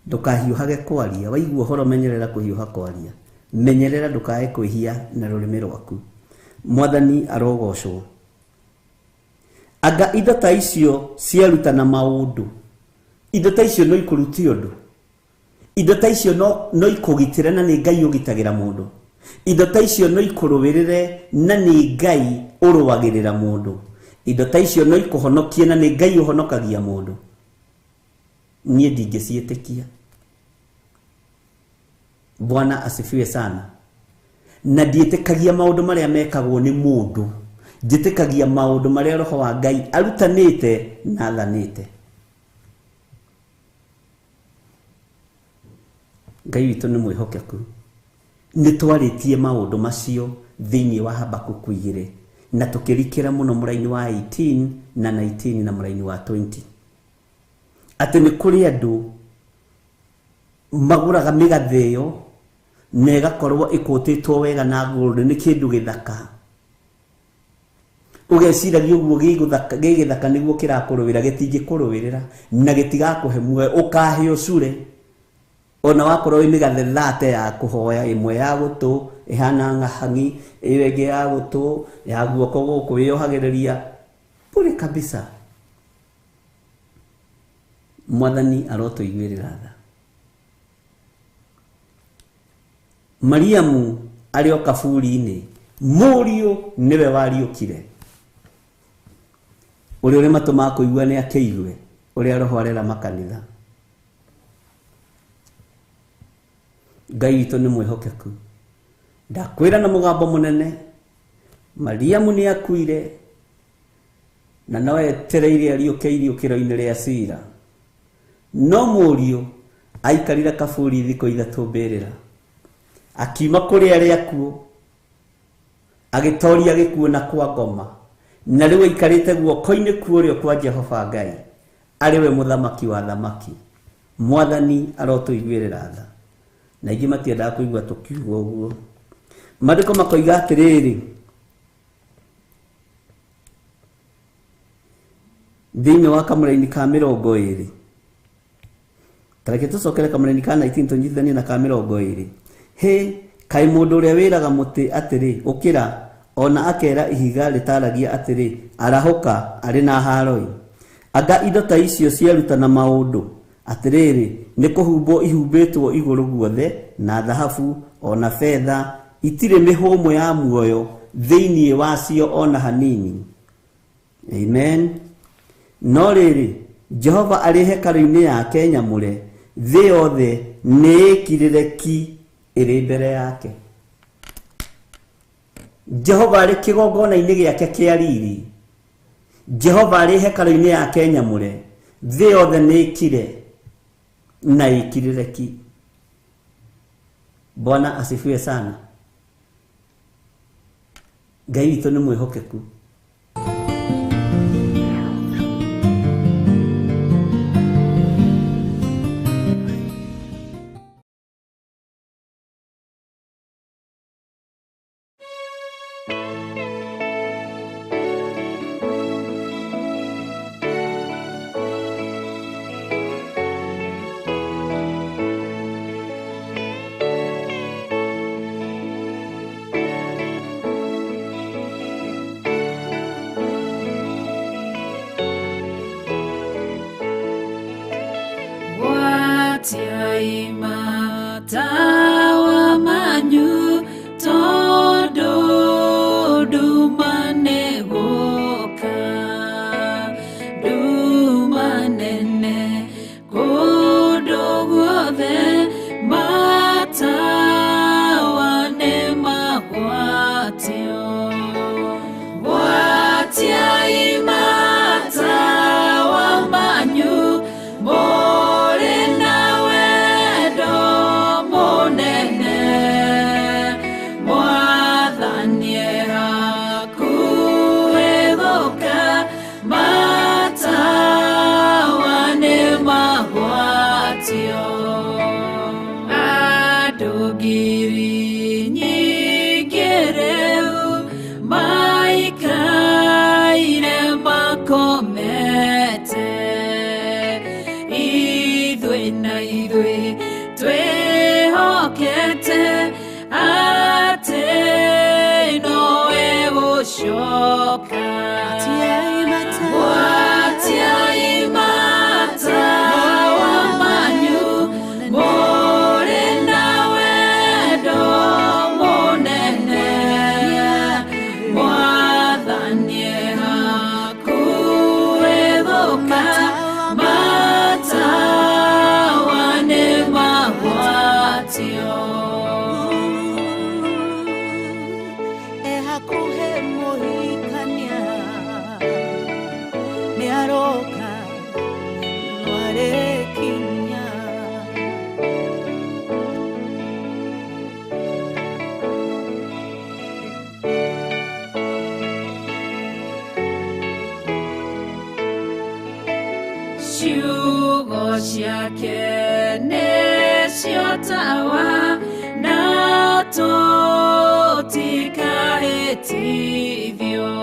Ndukahiuhage kwaria, waigua uhoro menyerera kuhiuha kwaria. Menyerera ndukae kwihia na rurimi rwaku. Mwathani arogocwo. Anga indo ta icio ciaruta na maundu. Indo ta icio no ikuruti undu. Indo ta icio no ikugitira na ni Ngai ugitagira mundu. Indo ta icio no ikurubirire na ni Ngai urubagirira mundu. Indo ta icio no ikuhonokie na ni Ngai uhonokagia mundu. Nie ndingicietikia. Bwana asifiwe sana. Na ndietikagia maundu maria mekagwo ni mundu. Njitikagia maundu maria roho wa Ngai arutanite na athanite. Ngai witu ni mwihokeku. Nitwaritie maundu macio thiini wa Habakuku 2 na tukirikira muno muraini wa 18 na 19 na muraini wa 20. Ati ni kuri andu maguraga migatheyo na igakorwo ikutitwo wega na gold ni kindu githaka. Ugeciragia uguo gigithaka niguo kirakurubira gitingikurubirira na gitigakuhe muoyo ukahio cure. Ona wakorwo imigathe 30 ya kuhoya, imwe ya gutu ihana ng'ahangi, iyo ingi ya gutu ya guoko guku wiyohagiriria pure kabisa. Mwathani arotuiguirira tha. Mariamu ario kaburi-ini, Muriu niwe wariukire. Uri matuma kuigua ni akeigue, uri roho arera makanitha. Ngai witu ni mwihokeku. Ndakwira na mugambo munene, Mariamu ni akuire na nawe tereire ariukeire ukiro-ini ria cira. No Muriu aikarira kaburi thiko 3 mbirira. Akiuma kuri aria akuo, agitoria gikuo na kwa ngoma, na riu aikarite guoko-ini kuorio kwa Jehova Ngai, ariwe muthamaki wa thamaki. Mwathani arotuiguirira tha. Na ingi matiendaga kuigua tukiuga uguo. Maandiko makoiga atiriri, thiini wa kamuraini ka 20, tareke tucokere kamuraini ka 19 tunyithanie na ka 20. He kai mundu uria wiraga muti atiri ukira, ona akera ihiga ritaragia atiri arahuka ari na haroi. Anga indo ta icio ciaruta na maundu atiriri ni kuhumbo ihumbitwo iguru guothe na dhahabu ona fedha, itire mihumo ya muoyo thiini wacio ona hanini. Amen. No riri Jehova ari hekalu-ini yake nyamure, thi yothe ni kirireki iri mbere yake. Jehova ari kigongona-ini giake kia riri. Jehova ari hekalu-ini yake nyamure, thi yothe ni kire na ikirireki. Bwana asifiwe sana. Ngai witu ni mwihokeku. Tawa manyu todo dumane goka dumanene godo gothe matawa ne makwatio watia imatawa manyu Giri ciake nĩcio tawa na tũtikahĩtithio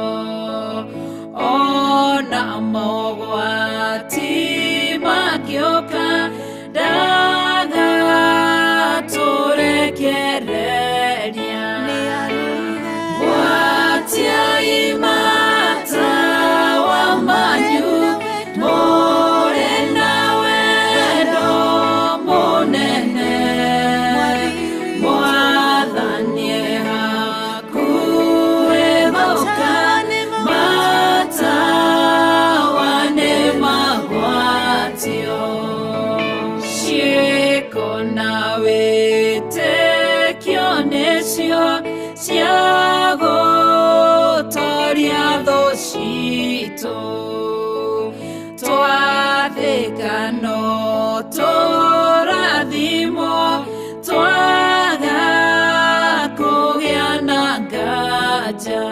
ona mogwati mangĩũka ndagatũrekereria gwatiai matawa manyu mũrĩ na wendo mũnene Mwathani hakuhĩ gũũka matawa nĩ magwatio ciĩko na wĩtĩkio nĩcio cia gũtooria thũ citũ twathĩka no tũrathimwo twaga kũgĩa na nganja